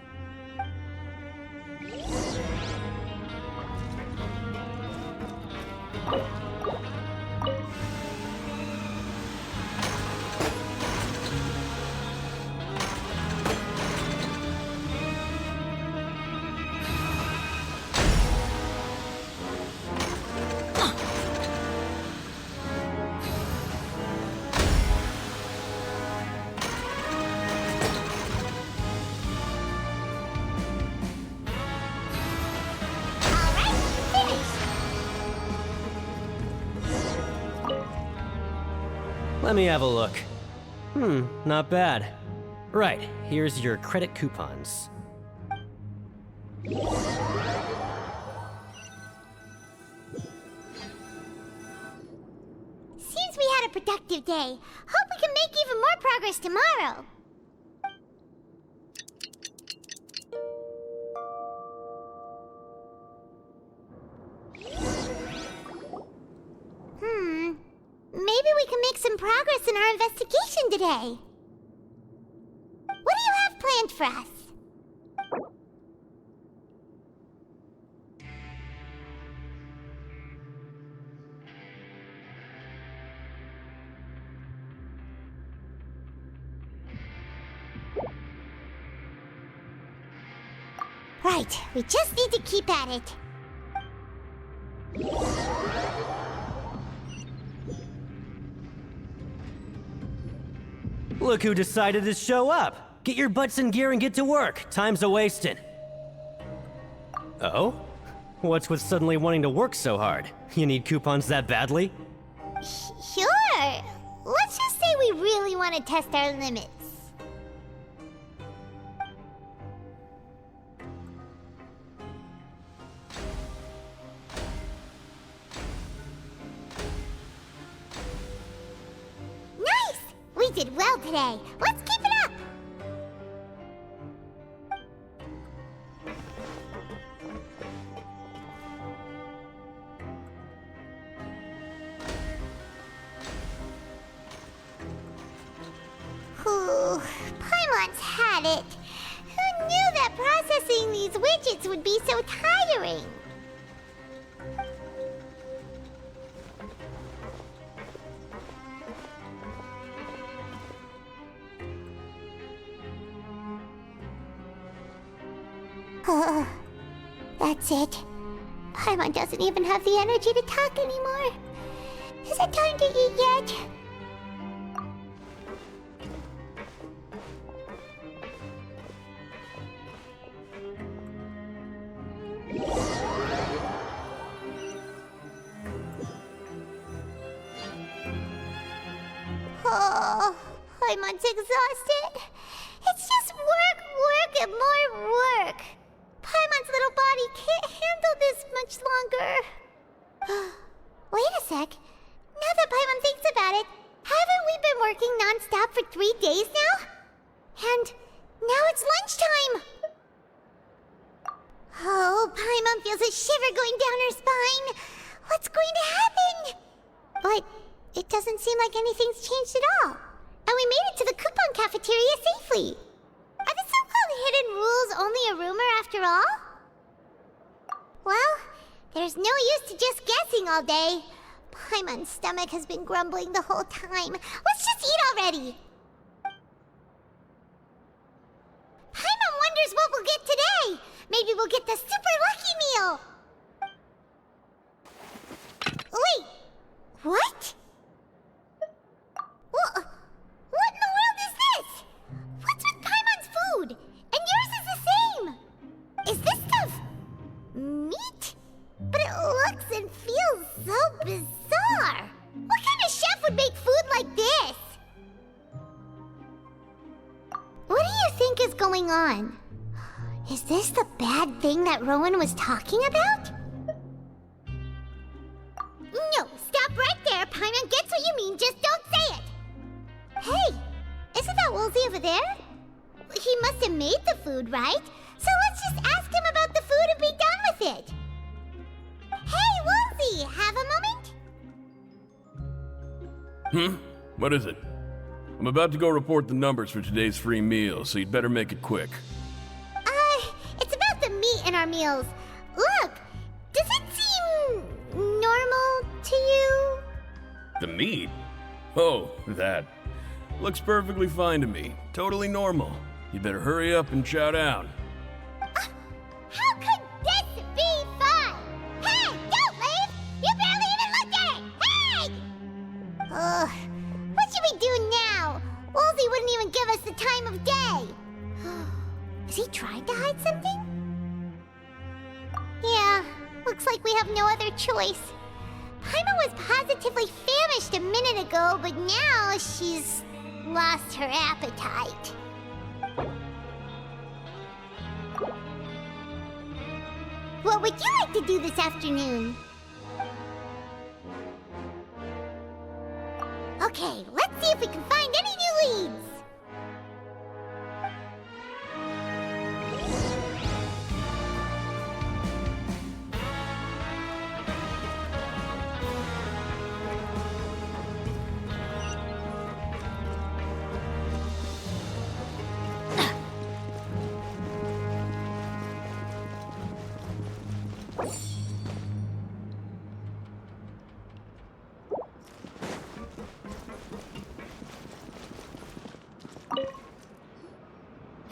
Let me have a look. Not bad. Right, here's your credit coupons. productive day. Hope we can make even more progress tomorrow. Maybe we can make some progress in our investigation today. What do you have planned for us? Right, we just need to keep at it. Look who decided to show up! Get your butts in gear and get to work. Time's a-wasting. Oh? What's with suddenly wanting to work so hard? You need coupons that badly? Sure. Let's just say we really want to test our limits. Nice! We did well today. Let's keep it up! Paimon's had it. Who knew that processing these widgets would be so tiring? That's it. Paimon doesn't even have the energy to talk anymore. Is it time to eat yet? Oh, Paimon's exhausted. It's just work, and more work. Paimon's little body can't handle this much longer. Wait a sec. Now that Paimon thinks about it, haven't we been working non-stop for 3 days now? And now it's lunchtime! Oh, Paimon feels a shiver going down her spine. What's going to happen? But it doesn't seem like anything's changed at all. And we made it to the coupon cafeteria safely. Are the so-called hidden rules only a rumor after all? Well, there's no use to just guessing all day. Paimon's stomach has been grumbling the whole time. Let's just eat already! Paimon wonders what we'll get today! Maybe we'll get the super lucky meal! Wait! What? What in the world is this? What's with Paimon's food? And yours is the same! Is this stuff meat? But it looks and feels so bizarre! What kind of chef would make food like this? What do you think is going on? Is this the bad thing that Rowan was talking about? No, stop right there! Paimon gets what you mean, just don't say it! Hey, isn't that Woolsey over there? He must have made the food, right? So let's just ask him about the food and be done with it! Hey, Woolsey, have a moment? What is it? I'm about to go report the numbers for today's free meal, so you'd better make it quick. It's about the meat in our meals. Look, does it seem normal to you? The meat? Oh, that. Looks perfectly fine to me. Totally normal. You better hurry up and chow down. How could this be fun? Hey, don't leave! You barely even looked at it! Hey! What should we do now? Woolsey wouldn't even give us the time of day. Has he tried to hide something? Yeah, looks like we have no other choice. Paimon was positively famished a minute ago, but now she's lost her appetite. What would you like to do this afternoon? if we can find any new leads.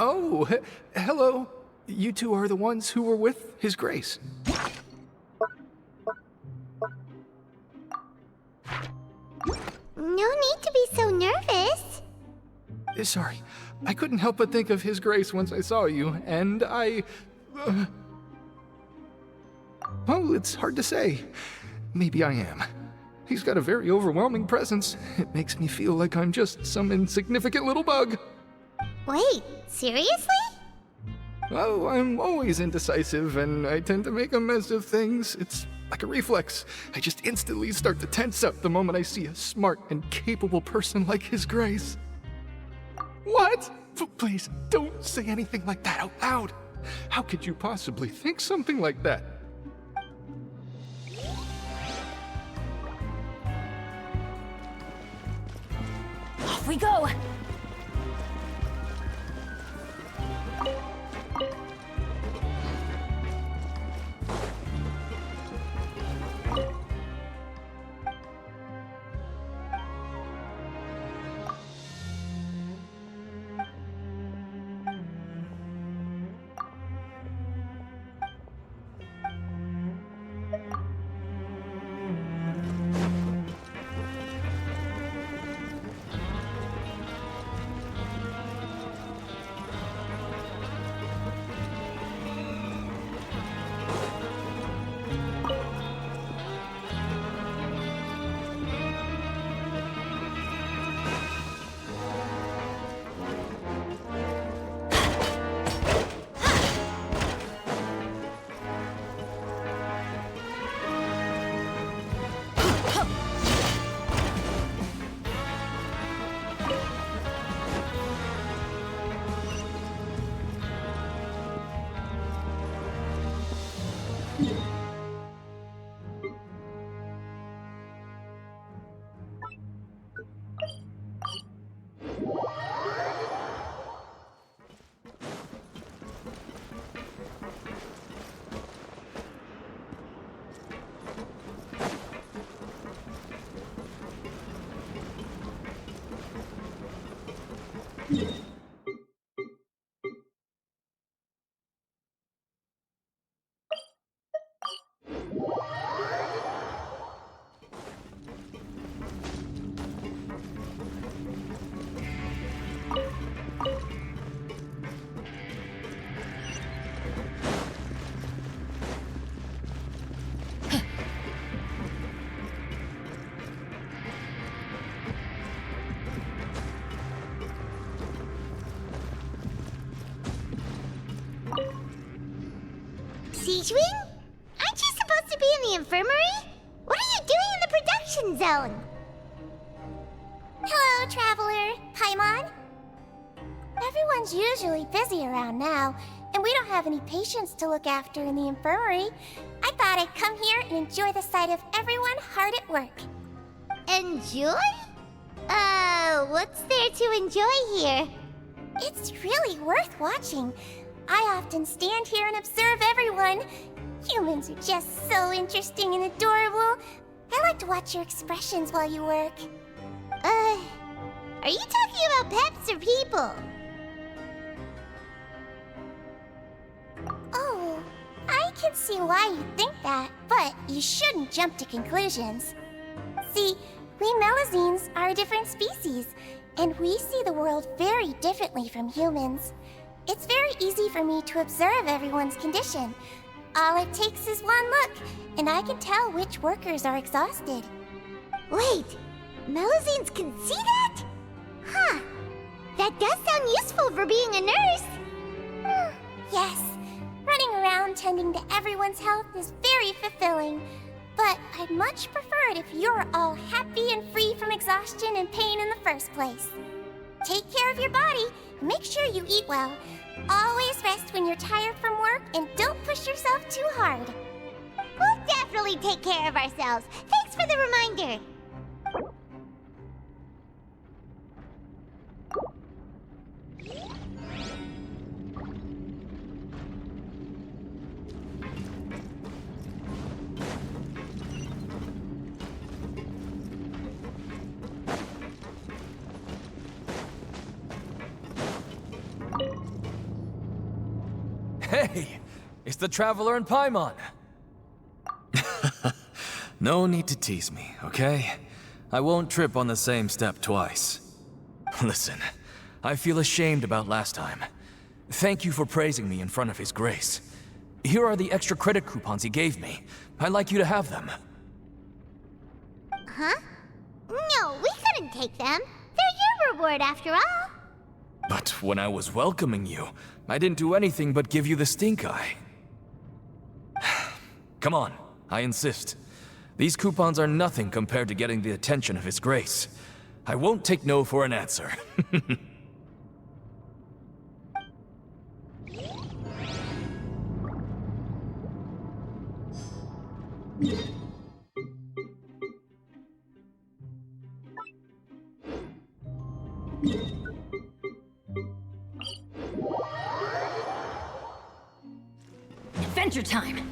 Oh, hello. You two are the ones who were with His Grace. No need to be so nervous. Sorry, I couldn't help but think of His Grace once I saw you, and I... Well, it's hard to say. Maybe I am. He's got a very overwhelming presence. It makes me feel like I'm just some insignificant little bug. Wait, seriously? Oh, I'm always indecisive, and I tend to make a mess of things. It's like a reflex. I just instantly start to tense up the moment I see a smart and capable person like His Grace. What? Please, don't say anything like that out loud. How could you possibly think something like that? Off we go! Siegewing? Aren't you supposed to be in the infirmary? What are you doing in the production zone? Hello, Traveler. Paimon? Everyone's usually busy around now, and we don't have any patients to look after in the infirmary. I thought I'd come here and enjoy the sight of everyone hard at work. Enjoy? What's there to enjoy here? It's really worth watching. I often stand here and observe everyone. Humans are just so interesting and adorable. I like to watch your expressions while you work. Are you talking about pets or people? Oh, I can see why you think that, but you shouldn't jump to conclusions. See, we Melazines are a different species, and we see the world very differently from humans. It's very easy for me to observe everyone's condition. All it takes is one look, and I can tell which workers are exhausted. Wait, Melazines can see that? Huh. That does sound useful for being a nurse. Yes, running around tending to everyone's health is very fulfilling. but I'd much prefer it if you're all happy and free from exhaustion and pain in the first place. Take care of your body, make sure you eat well. Always rest when you're tired from work, and don't push yourself too hard. We'll definitely take care of ourselves. Thanks for the reminder. Hey! It's the Traveler and Paimon! No need to tease me, okay? I won't trip on the same step twice. Listen, I feel ashamed about last time. Thank you for praising me in front of His Grace. Here are the extra credit coupons he gave me. I'd like you to have them. Huh? No, we couldn't take them. They're your reward after all. But when I was welcoming you, I didn't do anything but give you the stink eye. Come on, I insist. These coupons are nothing compared to getting the attention of His Grace. I won't take no for an answer. Adventure time!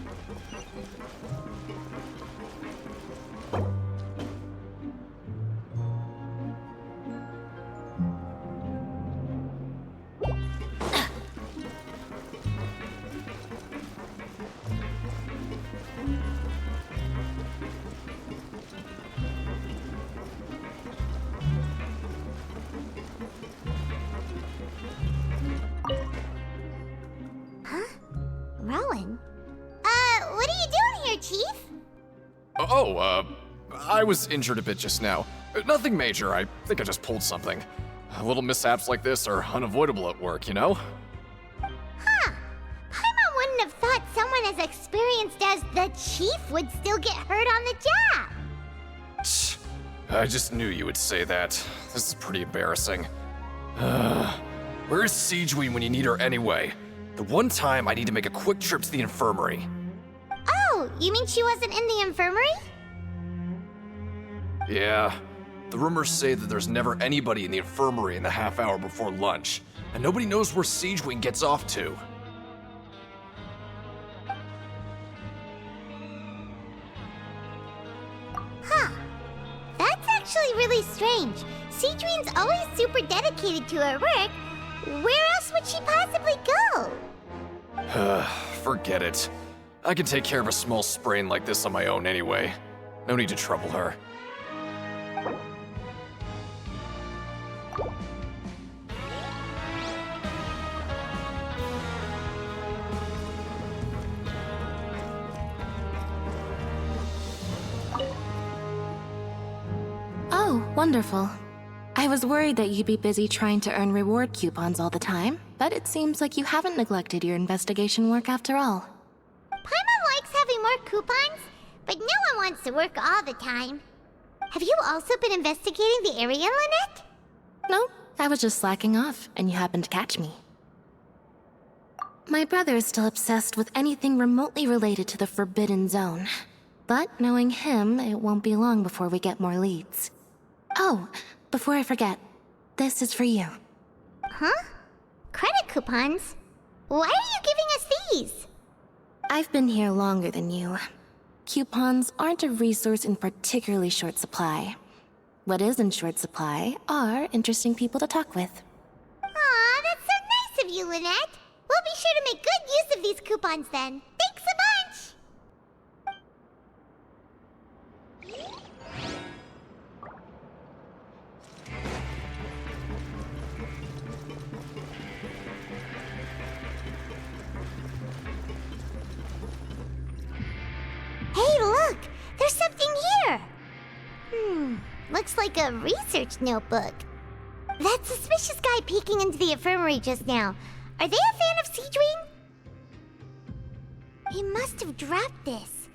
Rowan? What are you doing here, Chief? I was injured a bit just now. Nothing major, I think I just pulled something. Little mishaps like this are unavoidable at work, you know? Huh. Paimon wouldn't have thought someone as experienced as the Chief would still get hurt on the job. I just knew you would say that. This is pretty embarrassing. Where's Siegewein when you need her anyway? The one time I need to make a quick trip to the infirmary. Oh, you mean she wasn't in the infirmary? Yeah. The rumors say that there's never anybody in the infirmary in the half hour before lunch, and nobody knows where Siegewein gets off to. Huh. That's actually really strange. Siegewein's always super dedicated to her work. Where else would she possibly go? Forget it. I can take care of a small sprain like this on my own anyway. No need to trouble her. Oh, wonderful. I was worried that you'd be busy trying to earn reward coupons all the time, but it seems like you haven't neglected your investigation work after all. Paimon likes having more coupons, but no one wants to work all the time. Have you also been investigating the area, Lynette? No, I was just slacking off, and you happened to catch me. My brother is still obsessed with anything remotely related to the Forbidden Zone. But knowing him, it won't be long before we get more leads. Oh, before I forget, this is for you. Huh? Credit coupons? Why are you giving us these? I've been here longer than you. Coupons aren't a resource in particularly short supply. What is in short supply are interesting people to talk with. Aw, that's so nice of you, Lynette. We'll be sure to make good use of these coupons then. Thanks a bunch! Hey, look! There's something here! Looks like a research notebook. That suspicious guy peeking into the infirmary just now. Are they a fan of Siegewein? He must have dropped this.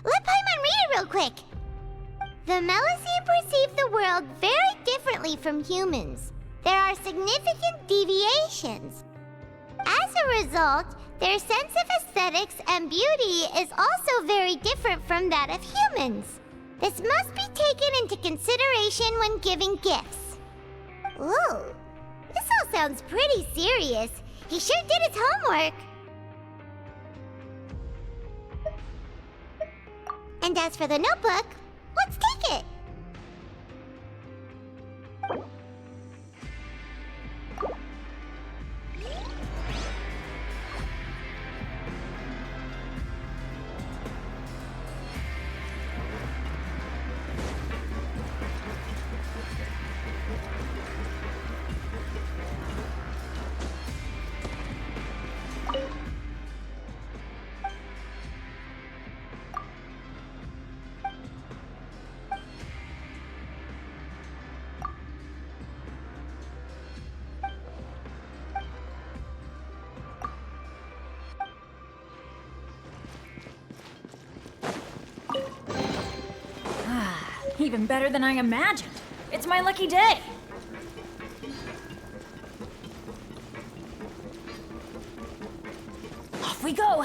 Let Paimon read it real quick. The Melusine perceive the world very differently from humans. There are significant deviations. As a result, their sense of aesthetics and beauty is also very different from that of humans. This must be taken into consideration when giving gifts. Ooh, this all sounds pretty serious. He sure did his homework. And as for the notebook, let's take it. Even better than I imagined. It's my lucky day. Off we go.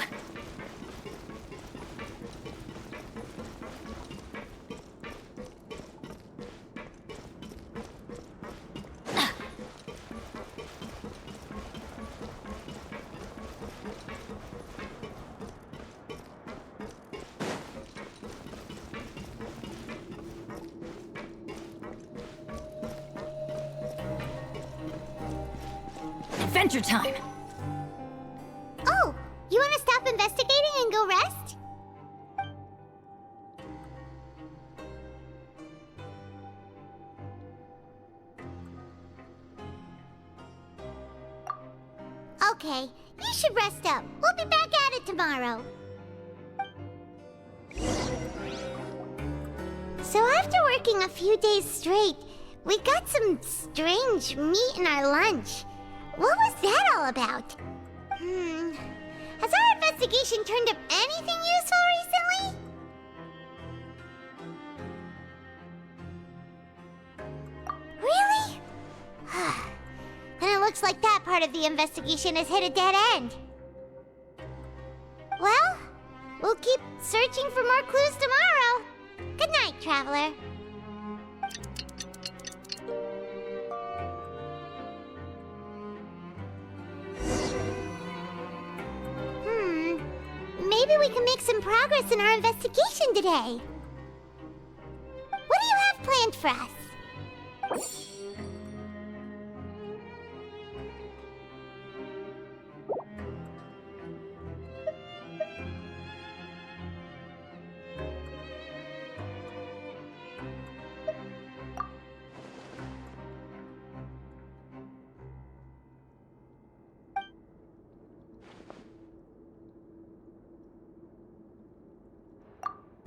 Adventure time! Oh, you want to stop investigating and go rest? Okay, you should rest up. We'll be back at it tomorrow. So after working a few days straight, we got some strange meat in our lunch. What was that all about? Has our investigation turned up anything useful recently? Really? Then it looks like that part of the investigation has hit a dead end. Well, we'll keep searching for more clues tomorrow. Good night, Traveler. Maybe we can make some progress in our investigation today. What do you have planned for us?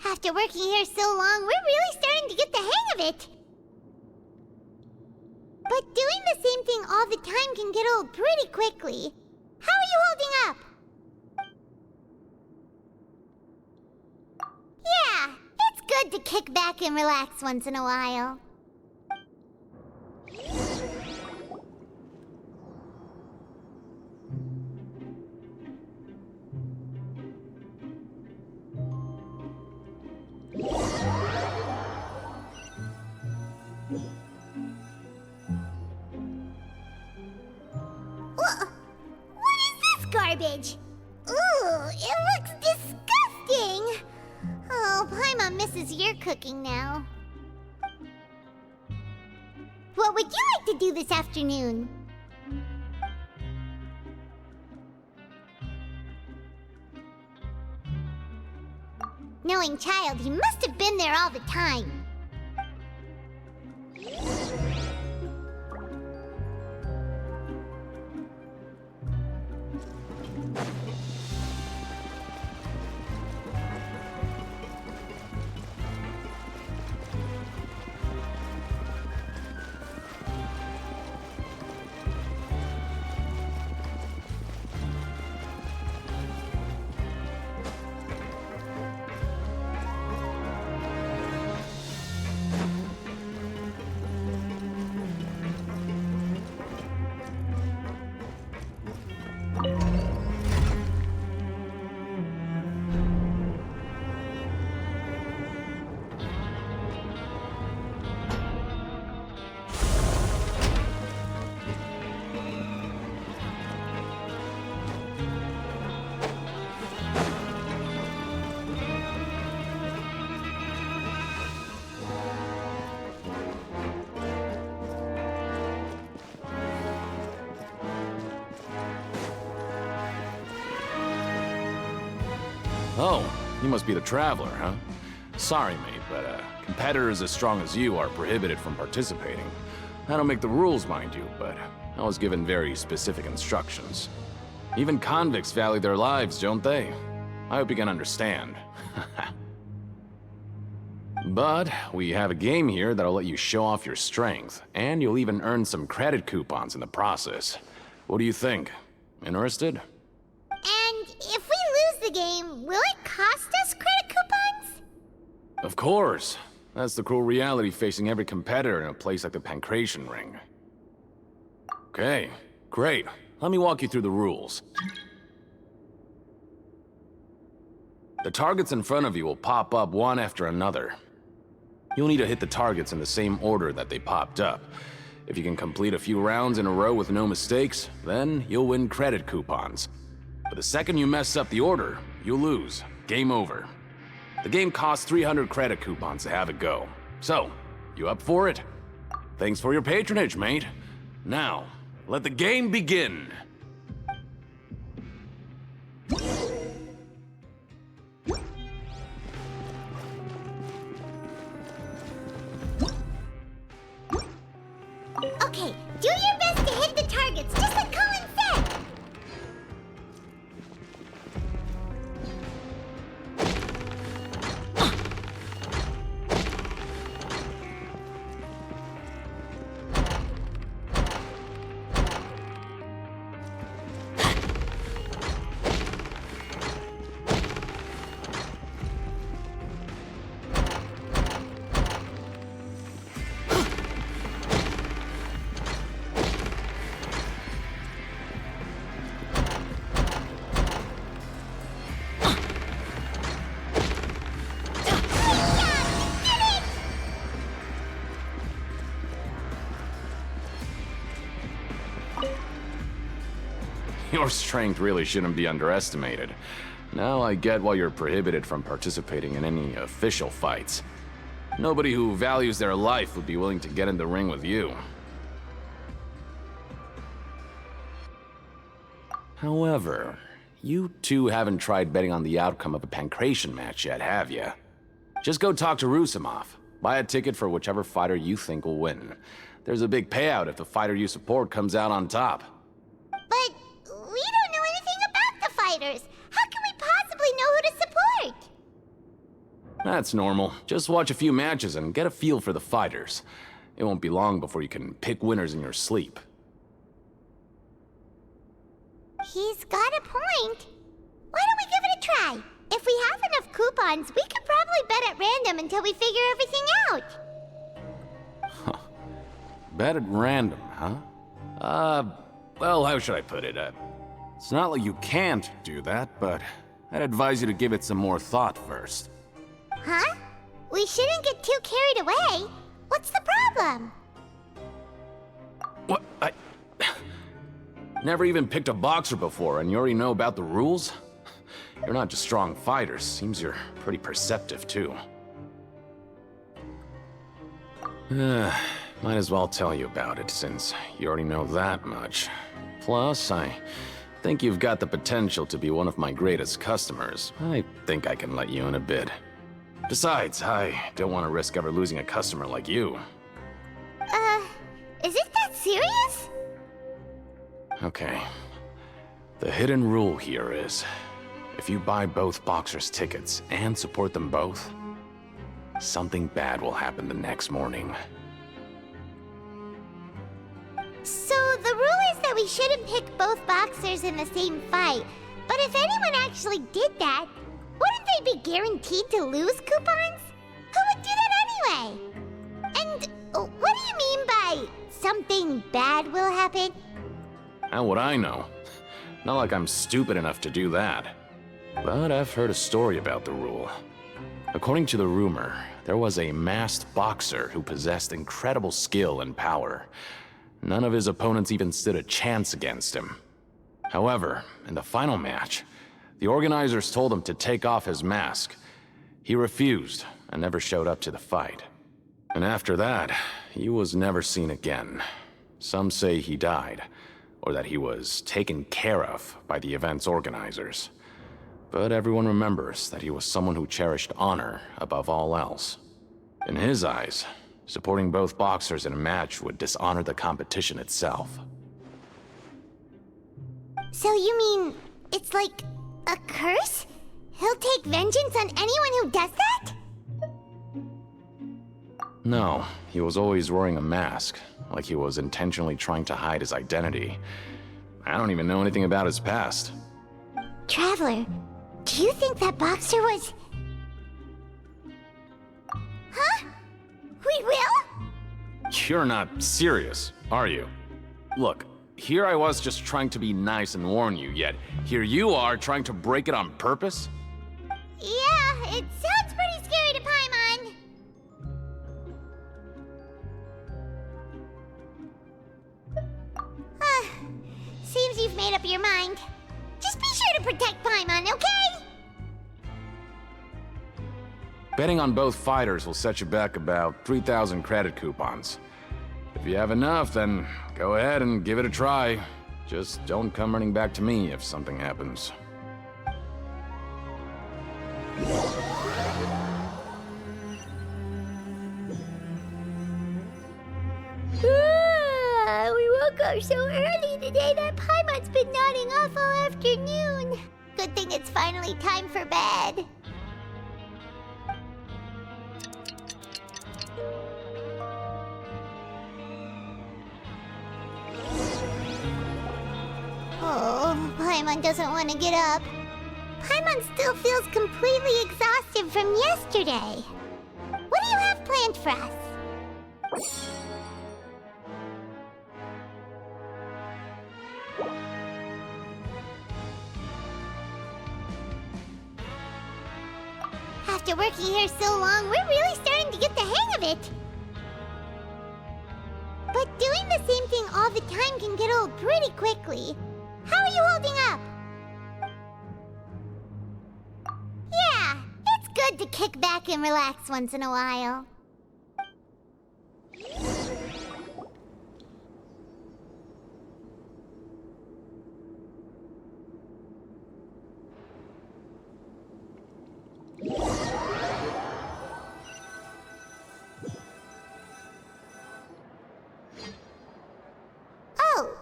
After working here so long, we're really starting to get the hang of it. But doing the same thing all the time can get old pretty quickly. How are you holding up? Yeah, it's good to kick back and relax once in a while. What is this garbage? Ooh, it looks disgusting! Oh, Paimon misses your cooking now. What would you like to do this afternoon? Knowing Child, he must have been there all the time. Oh, you must be the Traveler, huh? Sorry, mate, but competitors as strong as you are prohibited from participating. I don't make the rules, mind you, but I was given very specific instructions. Even convicts value their lives, don't they? I hope you can understand. But we have a game here that'll let you show off your strength, and you'll even earn some credit coupons in the process. What do you think? Interested? And if we lose the game, will it cost us credit coupons? Of course. That's the cruel reality facing every competitor in a place like the Pancration Ring. Okay, great. Let me walk you through the rules. The targets in front of you will pop up one after another. You'll need to hit the targets in the same order that they popped up. If you can complete a few rounds in a row with no mistakes, then you'll win credit coupons. But the second you mess up the order, you'll lose. Game over. The game costs 300 credit coupons to have it go. So, you up for it? Thanks for your patronage, mate. Now, let the game begin. Okay, do your best to hit the targets, just like Colin said! Your strength really shouldn't be underestimated. Now I get why you're prohibited from participating in any official fights. Nobody who values their life would be willing to get in the ring with you. However, you two haven't tried betting on the outcome of a Pancration match yet, have you? Just go talk to Rusimov. Buy a ticket for whichever fighter you think will win. There's a big payout if the fighter you support comes out on top. But we don't know anything about the fighters. How can we possibly know who to support? That's normal. Just watch a few matches and get a feel for the fighters. It won't be long before you can pick winners in your sleep. He's got a point. Why don't we give it a try? If we have enough coupons, we could probably bet at random until we figure everything out. Bet at random, huh? Well, how should I put it? It's not like you can't do that, but I'd advise you to give it some more thought first. Huh? We shouldn't get too carried away. What's the problem? What? Never even picked a boxer before, and you already know about the rules? You're not just strong fighters. Seems you're pretty perceptive, too. Might as well tell you about it, since you already know that much. Plus, I think you've got the potential to be one of my greatest customers. I think I can let you in a bid. Besides, I don't want to risk ever losing a customer like you. Is it that serious? Okay. The hidden rule here is, if you buy both boxers' tickets and support them both, something bad will happen the next morning. So the rule is that we shouldn't pick both boxers in the same fight. But if anyone actually did that, wouldn't they be guaranteed to lose coupons? Who would do that anyway? And what do you mean by something bad will happen? How would I know? Not like I'm stupid enough to do that. But I've heard a story about the rule. According to the rumor, there was a masked boxer who possessed incredible skill and power. None of his opponents even stood a chance against him. However, in the final match, the organizers told him to take off his mask. He refused and never showed up to the fight. And after that, he was never seen again. Some say he died, or that he was taken care of by the event's organizers. But everyone remembers that he was someone who cherished honor above all else. In his eyes, supporting both boxers in a match would dishonor the competition itself. So you mean it's like a curse? He'll take vengeance on anyone who does that? No, he was always wearing a mask, like he was intentionally trying to hide his identity. I don't even know anything about his past. Traveler, do you think that boxer was... Huh? We will? You're not serious, are you? Look, here I was just trying to be nice and warn you, yet here you are trying to break it on purpose? Yeah, it sounds pretty scary to Paimon. Seems you've made up your mind. Just be sure to protect Paimon, okay? Betting on both fighters will set you back about 3,000 credit coupons. If you have enough, then go ahead and give it a try. Just don't come running back to me if something happens. We woke up so early today that Paimon's been nodding off all afternoon. Good thing it's finally time for bed. Oh, Paimon doesn't want to get up. Paimon still feels completely exhausted from yesterday. What do you have planned for us? After working here so long, we're really starting to get the hang of it. But doing the same thing all the time can get old pretty quickly. How are you holding up? Yeah, it's good to kick back and relax once in a while. Oh,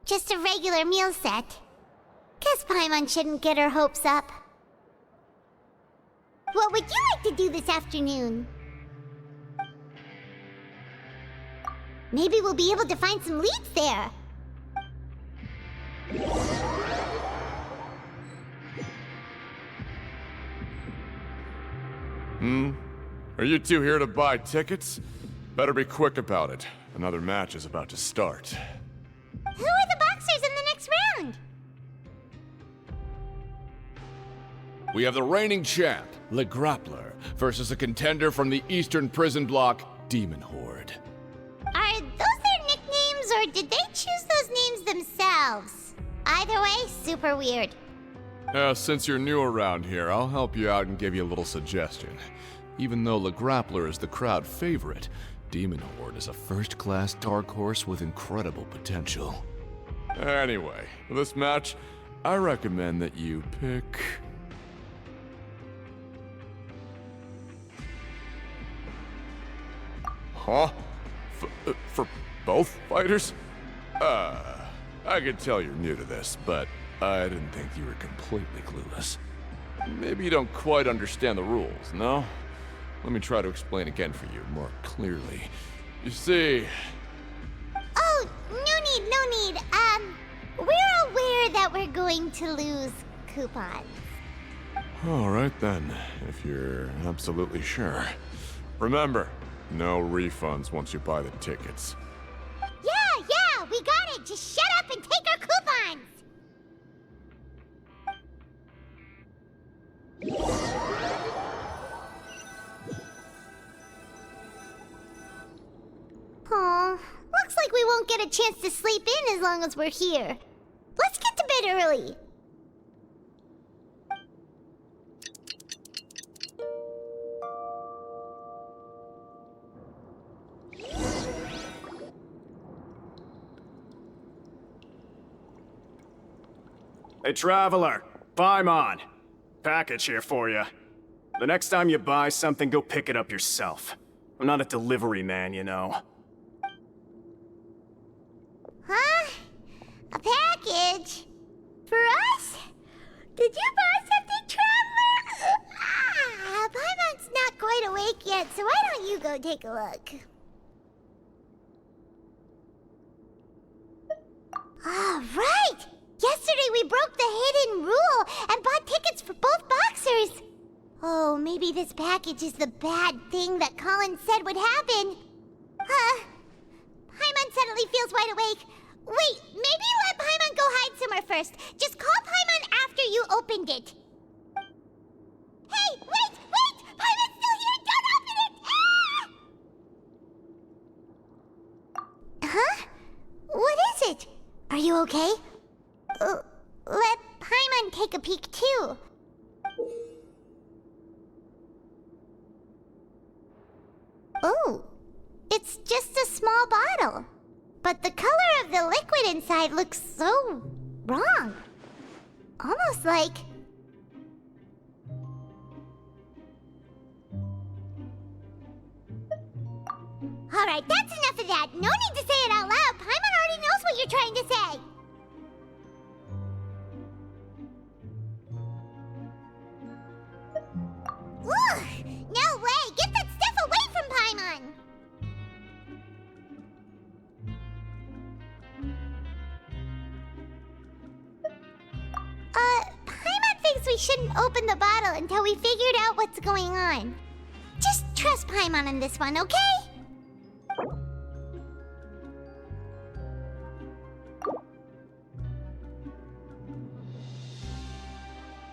just a regular meal set. Guess Paimon shouldn't get her hopes up. What would you like to do this afternoon? Maybe we'll be able to find some leads there. Are you two here to buy tickets? Better be quick about it. Another match is about to start. Who are the boxers in the next round? We have the reigning champ, Le Grappler, versus a contender from the Eastern Prison Block, Demon Horde. Are those their nicknames, or did they choose those names themselves? Either way, super weird. Since you're new around here, I'll help you out and give you a little suggestion. Even though Le Grappler is the crowd favorite, Demon Horde is a first-class dark horse with incredible potential. Anyway, for this match, I recommend that you pick... Huh? For both fighters? I could tell you're new to this, but I didn't think you were completely clueless. Maybe you don't quite understand the rules, no? Let me try to explain again for you more clearly. You see... Oh, no need. We're aware that we're going to lose coupons. Alright then, if you're absolutely sure. Remember, no refunds once you buy the tickets. Yeah, we got it! Just shut up and take our coupons! Aw, looks like we won't get a chance to sleep in as long as we're here. Let's get to bed early. Hey, Traveler! Paimon! Package here for you. The next time you buy something, go pick it up yourself. I'm not a delivery man, you know. Huh? A package? For us? Did you buy something, Traveler? Paimon's not quite awake yet, so why don't you go take a look? Right! Yesterday we broke the hidden rule and bought tickets for both boxers. Oh, maybe this package is the bad thing that Colin said would happen. Paimon suddenly feels wide awake. Wait, maybe let Paimon go hide somewhere first. Just call Paimon after you opened it. Hey, wait! Paimon's still here! Don't open it! Ah! Huh? What is it? Are you okay? Let Paimon take a peek too. Oh, it's just a small bottle. But the color of the liquid inside looks so wrong. Almost like... Alright, that's enough of that. No need to say it out loud. Paimon already knows what you're trying to say. Ugh! No way! Get that stuff away from Paimon! Paimon thinks we shouldn't open the bottle until we figured out what's going on. Just trust Paimon on this one, okay?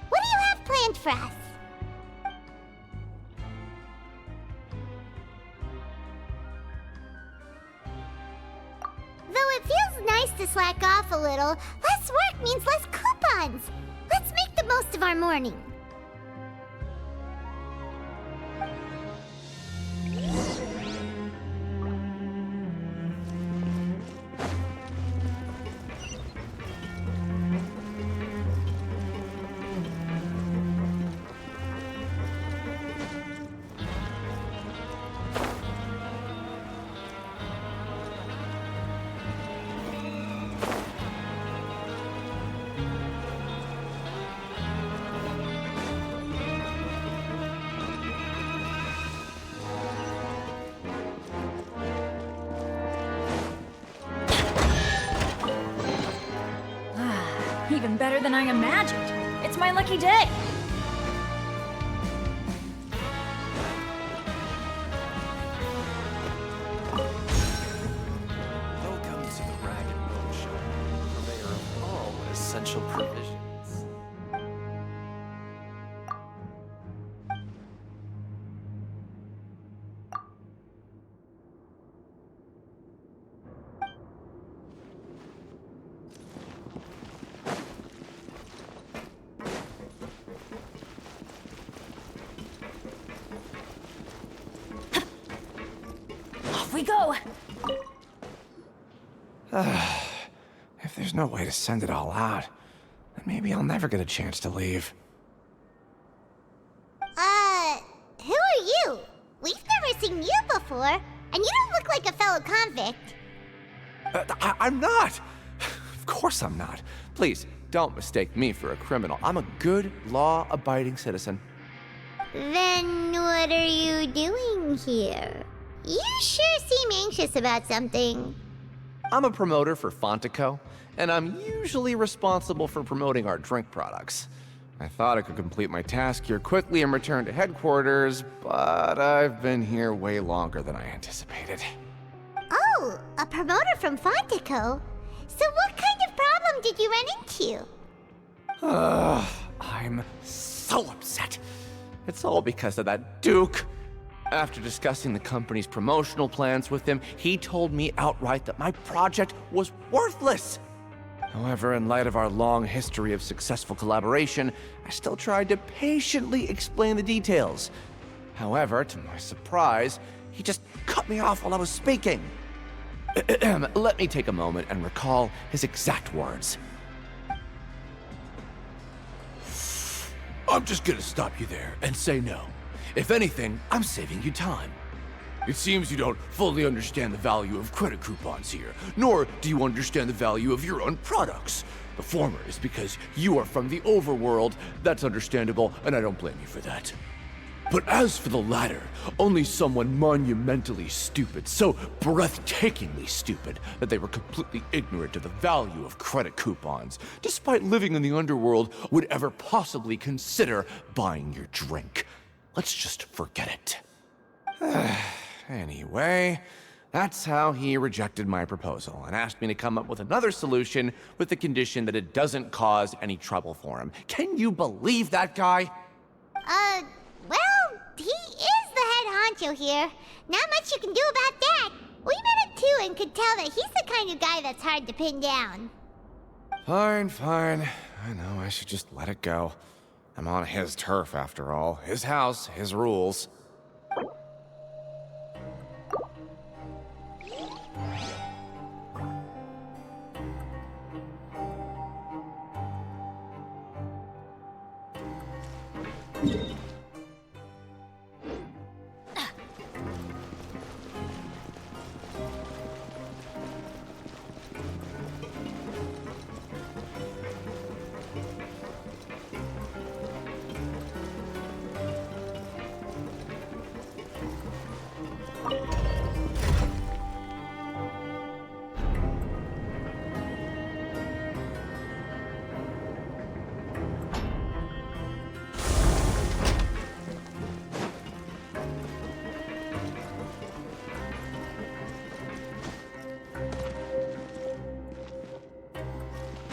What do you have planned for us? Though it feels nice to slack off a little, less work means less coupons. Let's make the most of our morning. Even better than I imagined. It's my lucky day. Welcome to the Rag and Bone Shop, purveyor of all essential provisions. Off we go. If there's no way to send it all out, then maybe I'll never get a chance to leave. Who are you? We've never seen you before, and you don't look like a fellow convict. I'm not! Of course I'm not. Please, don't mistake me for a criminal. I'm a good, law-abiding citizen. Then what are you doing here? You sure seem anxious about something. I'm a promoter for Fontico, and I'm usually responsible for promoting our drink products. I thought I could complete my task here quickly and return to headquarters, but I've been here way longer than I anticipated. Oh, a promoter from Fontico? So what kind of problem did you run into? I'm so upset. It's all because of that Duke. After discussing the company's promotional plans with him, he told me outright that my project was worthless. However, in light of our long history of successful collaboration, I still tried to patiently explain the details. However, to my surprise, he just cut me off while I was speaking. Let me take a moment and recall his exact words. I'm just gonna stop you there and say no. If anything, I'm saving you time. It seems you don't fully understand the value of credit coupons here, nor do you understand the value of your own products. The former is because you are from the overworld. That's understandable, and I don't blame you for that. But as for the latter, only someone monumentally stupid, so breathtakingly stupid that they were completely ignorant of the value of credit coupons, despite living in the underworld, would ever possibly consider buying your drink. Let's just forget it. Anyway, that's how he rejected my proposal and asked me to come up with another solution with the condition that it doesn't cause any trouble for him. Can you believe that guy? Well, he is the head honcho here. Not much you can do about that. We met him too and could tell that he's the kind of guy that's hard to pin down. Fine. I know I should just let it go. I'm on his turf after all. His house, his rules.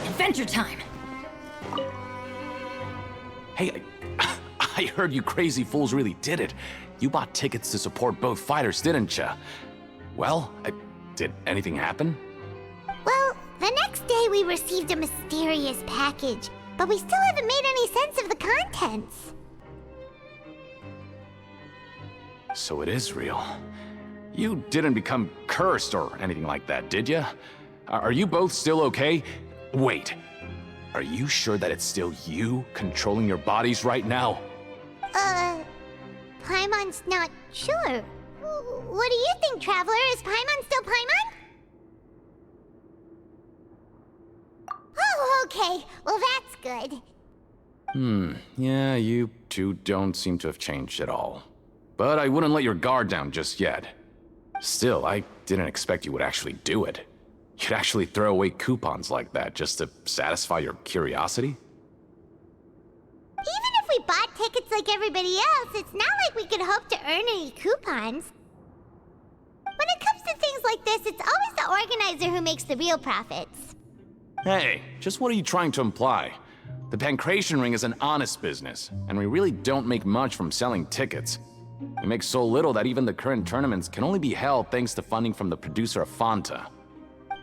Adventure time! Hey, I heard you crazy fools really did it. You bought tickets to support both fighters, didn't ya? Well, did anything happen? Well, the next day we received a mysterious package, but we still haven't made any sense of the contents. So it is real. You didn't become cursed or anything like that, did ya? Are you both still okay? Wait, are you sure that it's still you controlling your bodies right now? Paimon's not sure. What do you think, Traveler? Is Paimon still Paimon? Oh, okay. Well, that's good. Yeah, you two don't seem to have changed at all. But I wouldn't let your guard down just yet. Still, I didn't expect you would actually do it. You'd actually throw away coupons like that just to satisfy your curiosity? Even if we bought tickets like everybody else, it's not like we could hope to earn any coupons. When it comes to things like this, it's always the organizer who makes the real profits. Hey, just what are you trying to imply? The Pancration Ring is an honest business, and we really don't make much from selling tickets. We make so little that even the current tournaments can only be held thanks to funding from the producer of Fanta.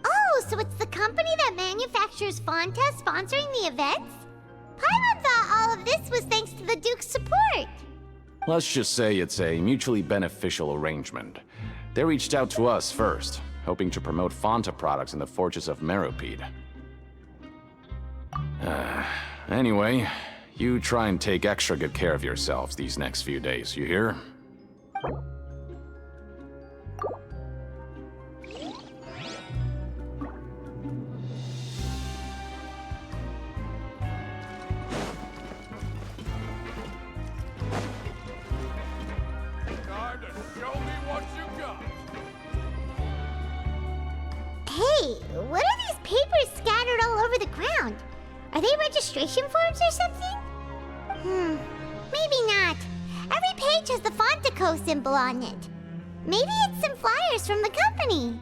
Oh, so it's the company that manufactures Fanta sponsoring the events? Paimon thought all of this was thanks to the Duke's support. Let's just say it's a mutually beneficial arrangement. They reached out to us first, hoping to promote Fanta products in the Fortress of Meropide. Anyway, you try and take extra good care of yourselves these next few days, you hear? Hey, what are these papers scattered all over the ground? Are they registration forms or something? Maybe not. Every page has the Fontaco symbol on it. Maybe it's some flyers from the company.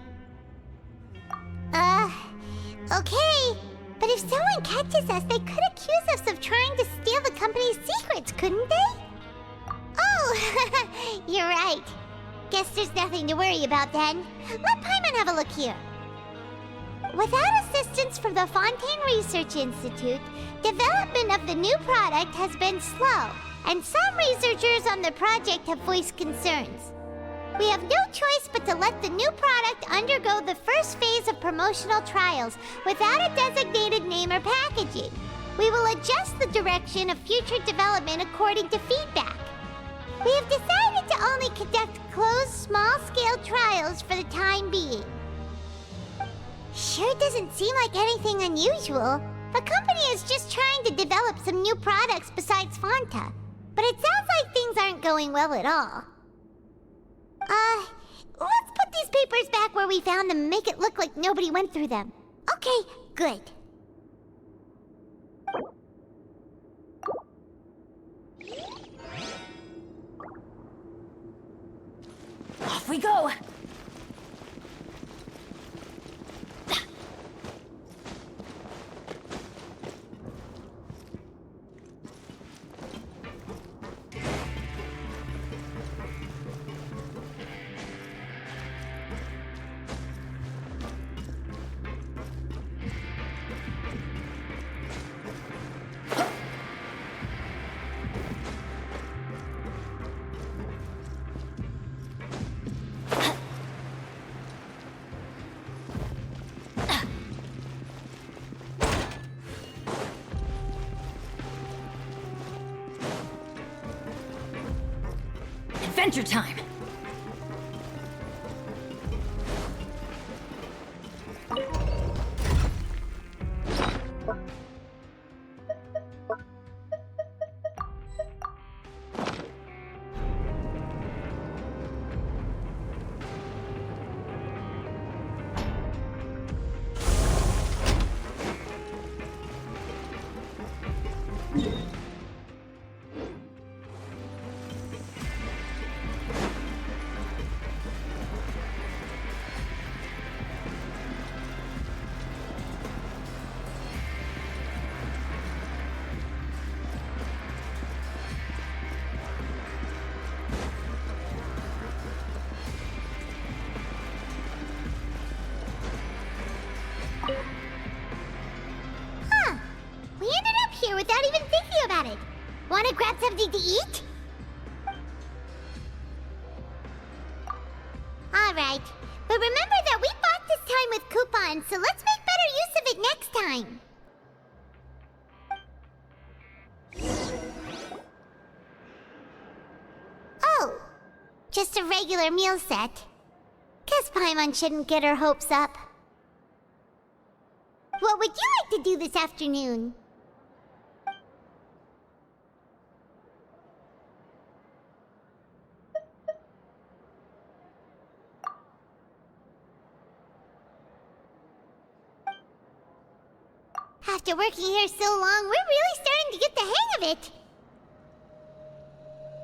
Okay. But if someone catches us, they could accuse us of trying to steal the company's secrets, couldn't they? Oh, you're right. Guess there's nothing to worry about then. Let Paimon have a look here. Without assistance from the Fontaine Research Institute, development of the new product has been slow, and some researchers on the project have voiced concerns. We have no choice but to let the new product undergo the first phase of promotional trials without a designated name or packaging. we will adjust the direction of future development according to feedback. We have decided to only conduct closed, small-scale trials for the time being. Sure doesn't seem like anything unusual. The company is just trying to develop some new products besides Fanta. But it sounds like things aren't going well at all. Let's put these papers back where we found them and make it look like nobody went through them. Okay, good. Off we go! Adventure time! Without even thinking about it. Wanna grab something to eat? Alright, but remember that we bought this time with coupons, so let's make better use of it next time. Oh, just a regular meal set. Guess Paimon shouldn't get her hopes up. What would you like to do this afternoon? After working here so long, we're really starting to get the hang of it.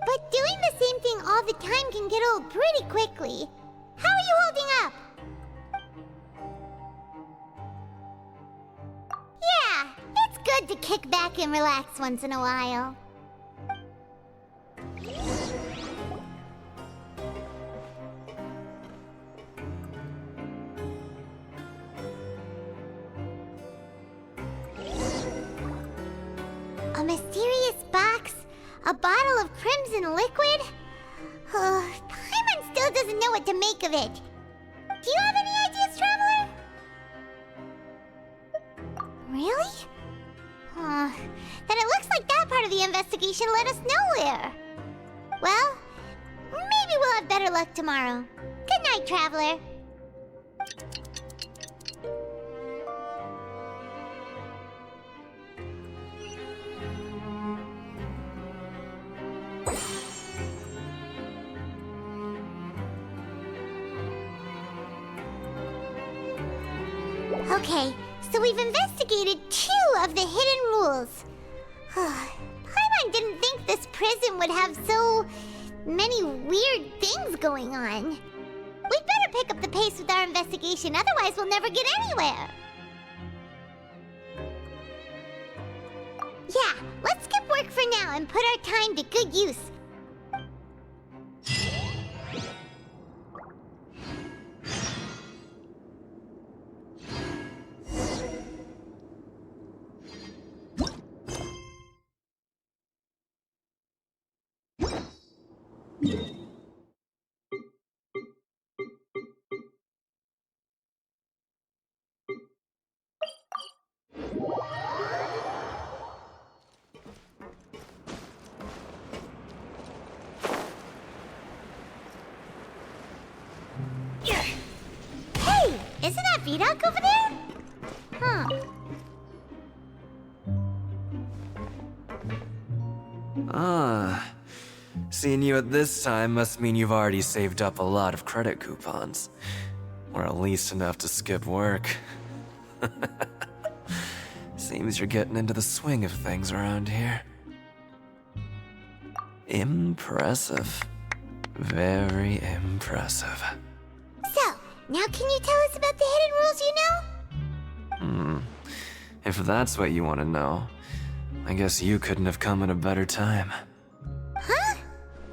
But doing the same thing all the time can get old pretty quickly. How are you holding up? Yeah, it's good to kick back and relax once in a while. A mysterious box? A bottle of crimson liquid? Paimon still doesn't know what to make of it. Do you have any ideas, Traveler? Really? Then it looks like that part of the investigation led us nowhere. Well, maybe we'll have better luck tomorrow. Good night, Traveler. Okay, so we've investigated 2 of the hidden rules. Paimon didn't think this prison would have so many weird things going on. We'd better pick up the pace with our investigation, otherwise we'll never get anywhere. Yeah, let's skip work for now and put our time to good use. Vidoc over there? Huh. Ah. Seeing you at this time must mean you've already saved up a lot of credit coupons. Or at least enough to skip work. Seems you're getting into the swing of things around here. Impressive. Very impressive. So, now can you tell us about the hidden rules you know? If that's what you want to know, I guess you couldn't have come at a better time. Huh?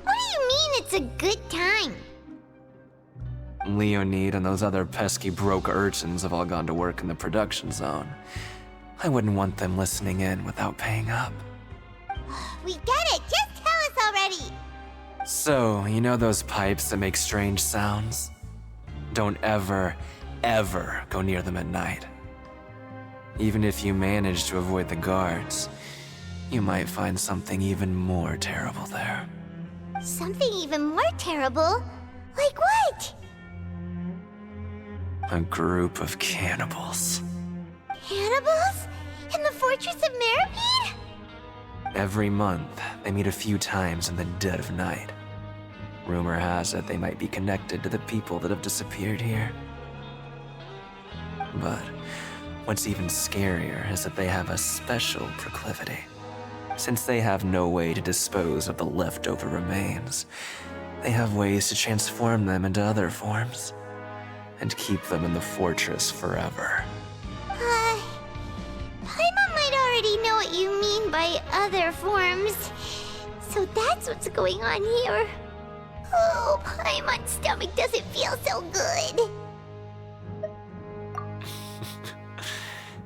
What do you mean it's a good time? Leonid and those other pesky broke urchins have all gone to work in the production zone. I wouldn't want them listening in without paying up. We get it! Just tell us already! So, you know those pipes that make strange sounds? Don't ever, ever go near them at night. Even if you manage to avoid the guards, you might find something even more terrible there. Something even more terrible? Like what? A group of cannibals. Cannibals? In the Fortress of Meripede? Every month, they meet a few times in the dead of night. Rumor has it they might be connected to the people that have disappeared here. But what's even scarier is that they have a special proclivity. Since they have no way to dispose of the leftover remains, they have ways to transform them into other forms and keep them in the fortress forever. Paimon might already know what you mean by other forms. So that's what's going on here. Oh, Paimon's stomach doesn't feel so good.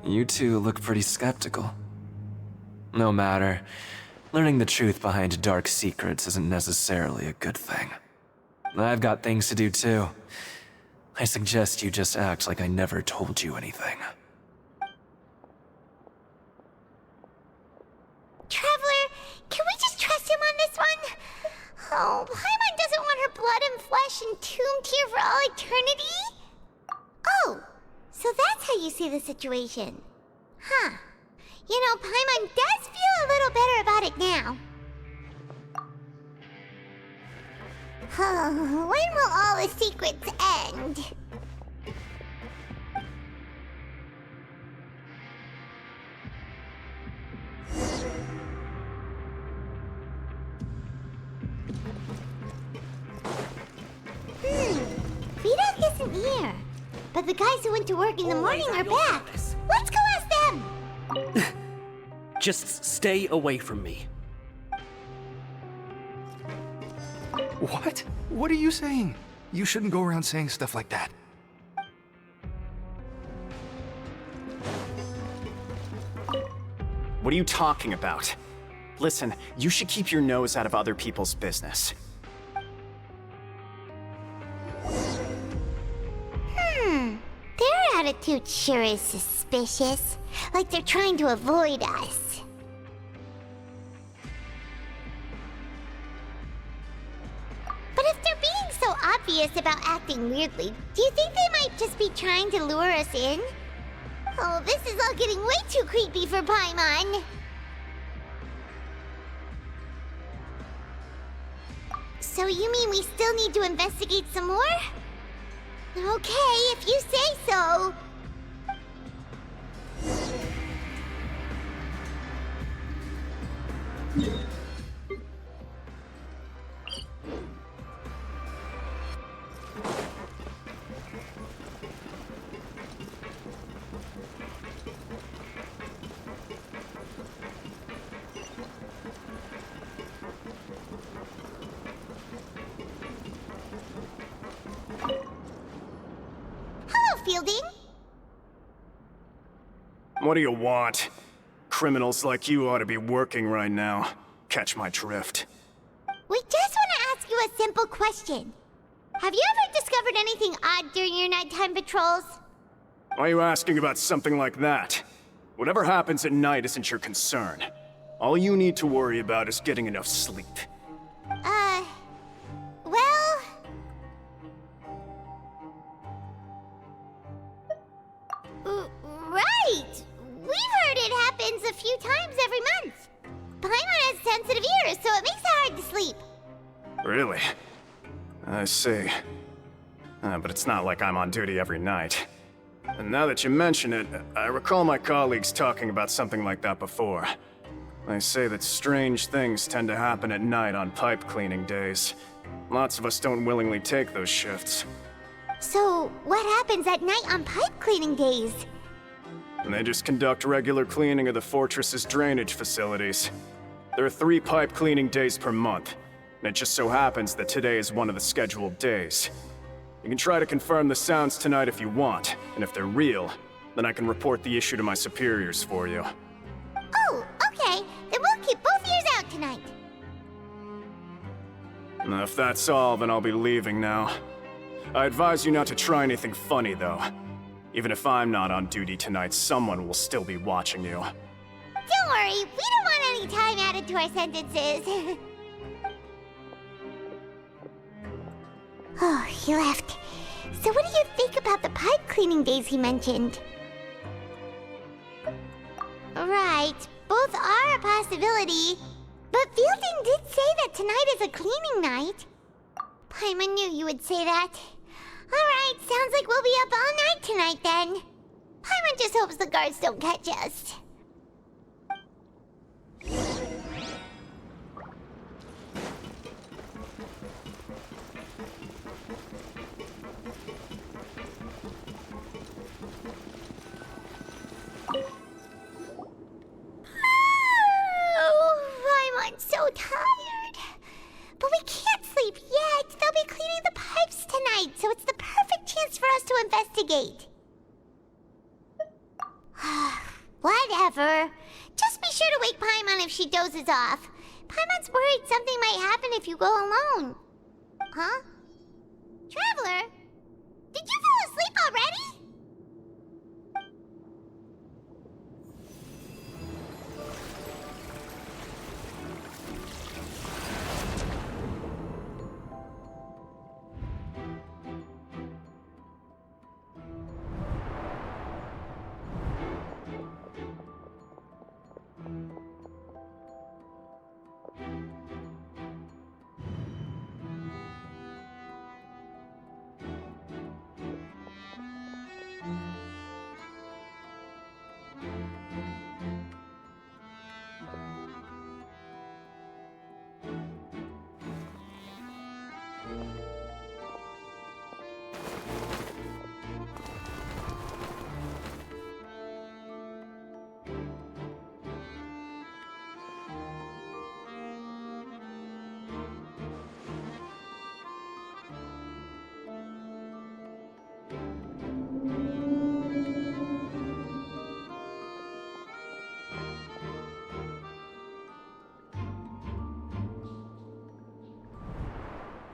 You two look pretty skeptical. No matter, learning the truth behind dark secrets isn't necessarily a good thing. I've got things to do too. I suggest you just act like I never told you anything. Traveler, can we just trust him on this one? Oh, Paimon doesn't want her blood and flesh entombed here for all eternity? Oh, so that's how you see the situation. Huh. You know, Paimon does feel a little better about it now. When will all the secrets end? Vidoc isn't here. But the guys who went to work in the morning are back. Let's go ask them! Just stay away from me. What? What are you saying? You shouldn't go around saying stuff like that. What are you talking about? Listen, you should keep your nose out of other people's business. Their attitude sure is suspicious. Like they're trying to avoid us. But if they're being so obvious about acting weirdly, do you think they might just be trying to lure us in? Oh, this is all getting way too creepy for Paimon. So you mean we still need to investigate some more? Okay, if you say so. Fielding? What do you want? Criminals like you ought to be working right now. Catch my drift. We just want to ask you a simple question. Have you ever discovered anything odd during your nighttime patrols? Why are you asking about something like that? Whatever happens at night isn't your concern. All you need to worry about is getting enough sleep. Well... Really? I see. But it's not like I'm on duty every night. And now that you mention it, I recall my colleagues talking about something like that before. They say that strange things tend to happen at night on pipe cleaning days. Lots of us don't willingly take those shifts. So, what happens at night on pipe cleaning days? And they just conduct regular cleaning of the fortress's drainage facilities. There are 3 pipe cleaning days per month, and it just so happens that today is one of the scheduled days. You can try to confirm the sounds tonight if you want, and if they're real, then I can report the issue to my superiors for you. Oh, okay. Then we'll keep both ears out tonight. If that's all, then I'll be leaving now. I advise you not to try anything funny, though. Even if I'm not on duty tonight, someone will still be watching you. Don't worry, we don't want any time added to our sentences. Oh, he left. So what do you think about the pipe cleaning days he mentioned? Right, both are a possibility. But Fielding did say that tonight is a cleaning night. Paimon knew you would say that. Alright, sounds like we'll be up all night tonight then. Paimon just hopes the guards don't catch us. I'm so tired. But we can't sleep yet. They'll be cleaning the pipes tonight, so it's the perfect chance for us to investigate. Whatever. Just be sure to wake Paimon if she dozes off. Paimon's worried something might happen if you go alone. Huh? Traveler? Did you fall asleep already?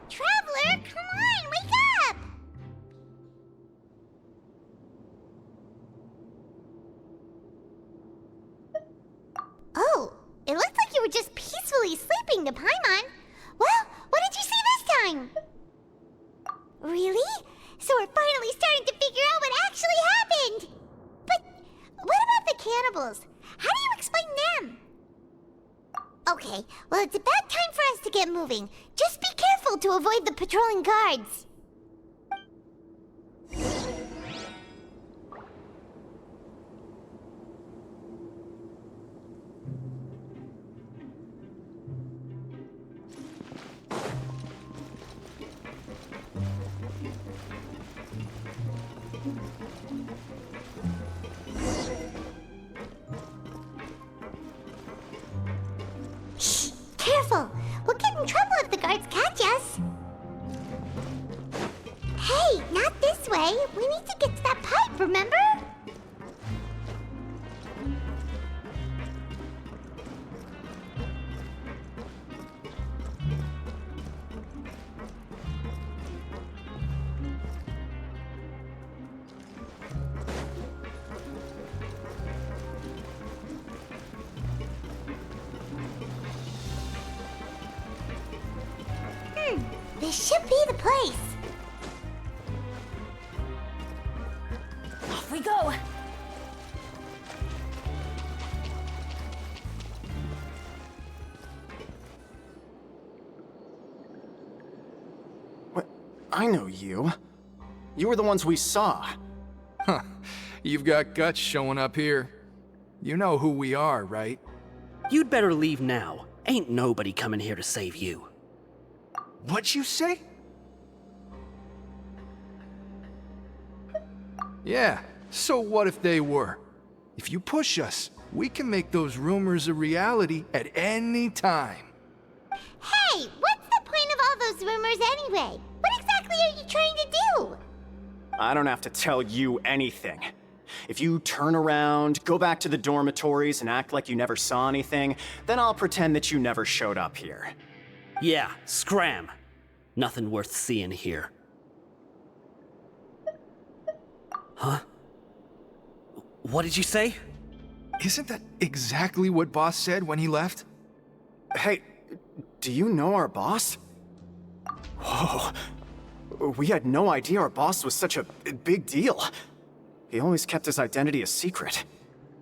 Traveler, come on, wake up! Oh, it looks like you were just peacefully sleeping to Paimon. Well, what did you see this time? Really? So we're finally starting to figure out what actually happened! But what about the cannibals? How do you explain them? Okay, well it's about time for us to get moving. Just be careful to avoid the patrolling guards. Shh! Careful! We'll get in trouble if the guards catch us. Hey, not this way. We need to get to that pipe, remember? This should be the place. Off we go! I know you. You were the ones we saw. Huh. You've got guts showing up here. You know who we are, right? You'd better leave now. Ain't nobody coming here to save you. What'd you say? Yeah, so what if they were? If you push us, we can make those rumors a reality at any time. Hey, what's the point of all those rumors anyway? What exactly are you trying to do? I don't have to tell you anything. If you turn around, go back to the dormitories, and act like you never saw anything, then I'll pretend that you never showed up here. Yeah, scram. Nothing worth seeing here. Huh? What did you say? Isn't that exactly what Boss said when he left? Hey, do you know our boss? Whoa. We had no idea our boss was such a big deal. He always kept his identity a secret.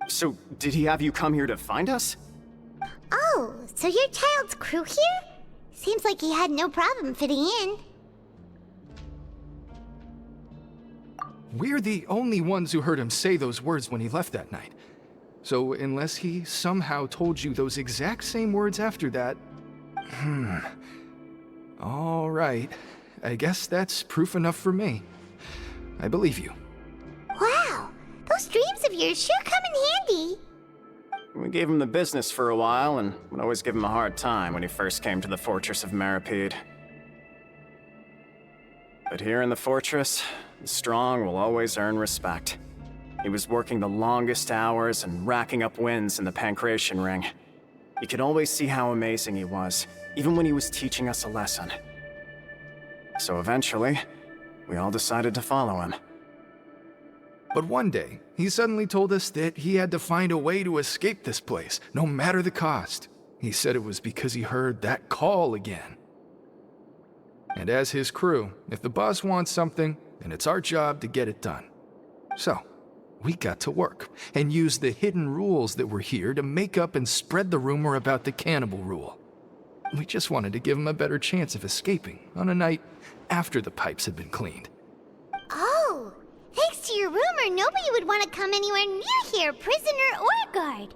So, did he have you come here to find us? Oh, so your child's crew here? Seems like he had no problem fitting in. We're the only ones who heard him say those words when he left that night. So unless he somehow told you those exact same words after that... All right. I guess that's proof enough for me. I believe you. Wow, those dreams of yours sure come in handy. We gave him the business for a while, and would always give him a hard time when he first came to the Fortress of Maripede. But here in the fortress, the strong will always earn respect. He was working the longest hours and racking up wins in the Pancration Ring. You could always see how amazing he was, even when he was teaching us a lesson. So eventually, we all decided to follow him. But one day, he suddenly told us that he had to find a way to escape this place, no matter the cost. He said it was because he heard that call again. And as his crew, if the boss wants something, then it's our job to get it done. So, we got to work, and used the hidden rules that were here to make up and spread the rumor about the cannibal rule. We just wanted to give him a better chance of escaping on a night after the pipes had been cleaned. Oh, thanks to your rumor, nobody would want to come anywhere near here, prisoner or guard.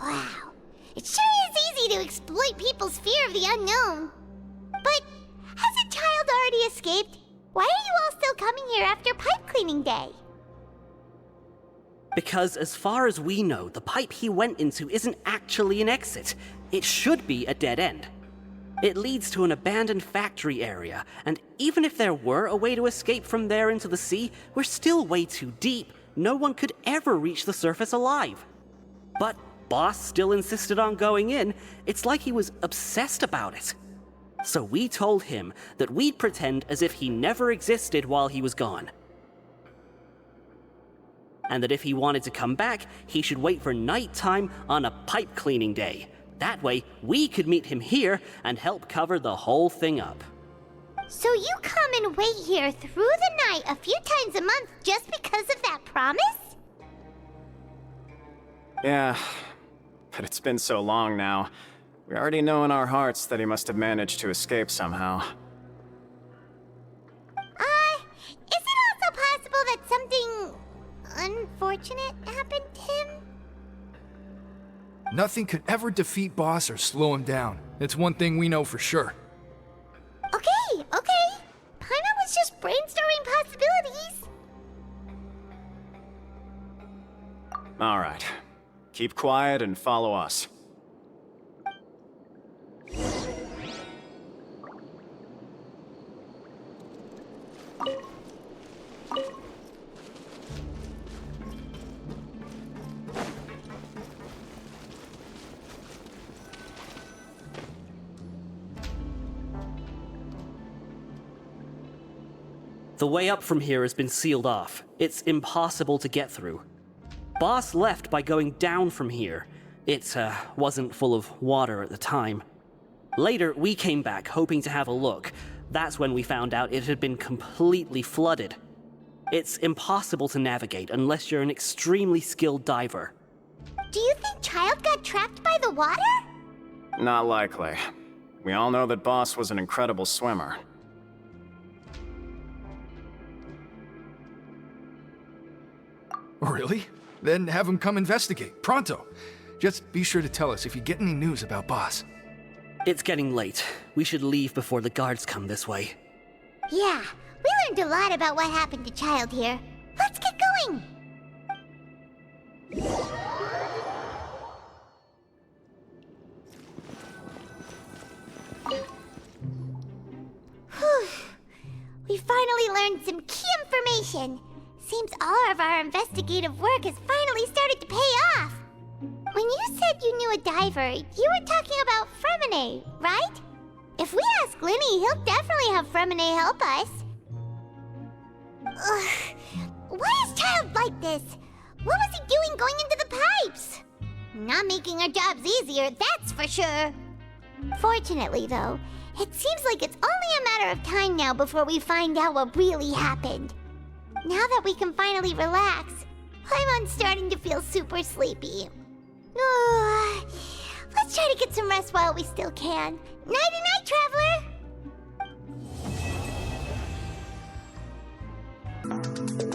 Wow, it sure is easy to exploit people's fear of the unknown. But has a child already escaped? Why are you all still coming here after pipe cleaning day? Because as far as we know, the pipe he went into isn't actually an exit. It should be a dead end. It leads to an abandoned factory area, and even if there were a way to escape from there into the sea, we're still way too deep. No one could ever reach the surface alive. But Boss still insisted on going in. It's like he was obsessed about it. So we told him that we'd pretend as if he never existed while he was gone. And that if he wanted to come back, he should wait for nighttime on a pipe cleaning day. That way, we could meet him here and help cover the whole thing up. So you come and wait here through the night a few times a month just because of that promise? Yeah, but it's been so long now. We already know in our hearts that he must have managed to escape somehow. Is it also possible that something unfortunate happened to him? Nothing could ever defeat Boss or slow him down. It's one thing we know for sure. Okay. Paimon was just brainstorming possibilities. All right. Keep quiet and follow us. The way up from here has been sealed off. It's impossible to get through. Boss left by going down from here. It wasn't full of water at the time. Later, we came back hoping to have a look. That's when we found out it had been completely flooded. It's impossible to navigate unless you're an extremely skilled diver. Do you think Child got trapped by the water? Not likely. We all know that Boss was an incredible swimmer. Really? Then have him come investigate, pronto. Just be sure to tell us if you get any news about Boss. It's getting late. We should leave before the guards come this way. Yeah, we learned a lot about what happened to Child here. Let's get going! Whew. We finally learned some key information. Seems all of our investigative work has finally started to pay off. When you said you knew a diver, you were talking about Fremine, right? If we ask Linny, he'll definitely have Fremine help us. Ugh. Why is Child like this? What was he doing going into the pipes? Not making our jobs easier, that's for sure. Fortunately, though, it seems like it's only a matter of time now before we find out what really happened. Now that we can finally relax, I'm starting to feel super sleepy. Let's try to get some rest while we still can. Nighty-night, traveler!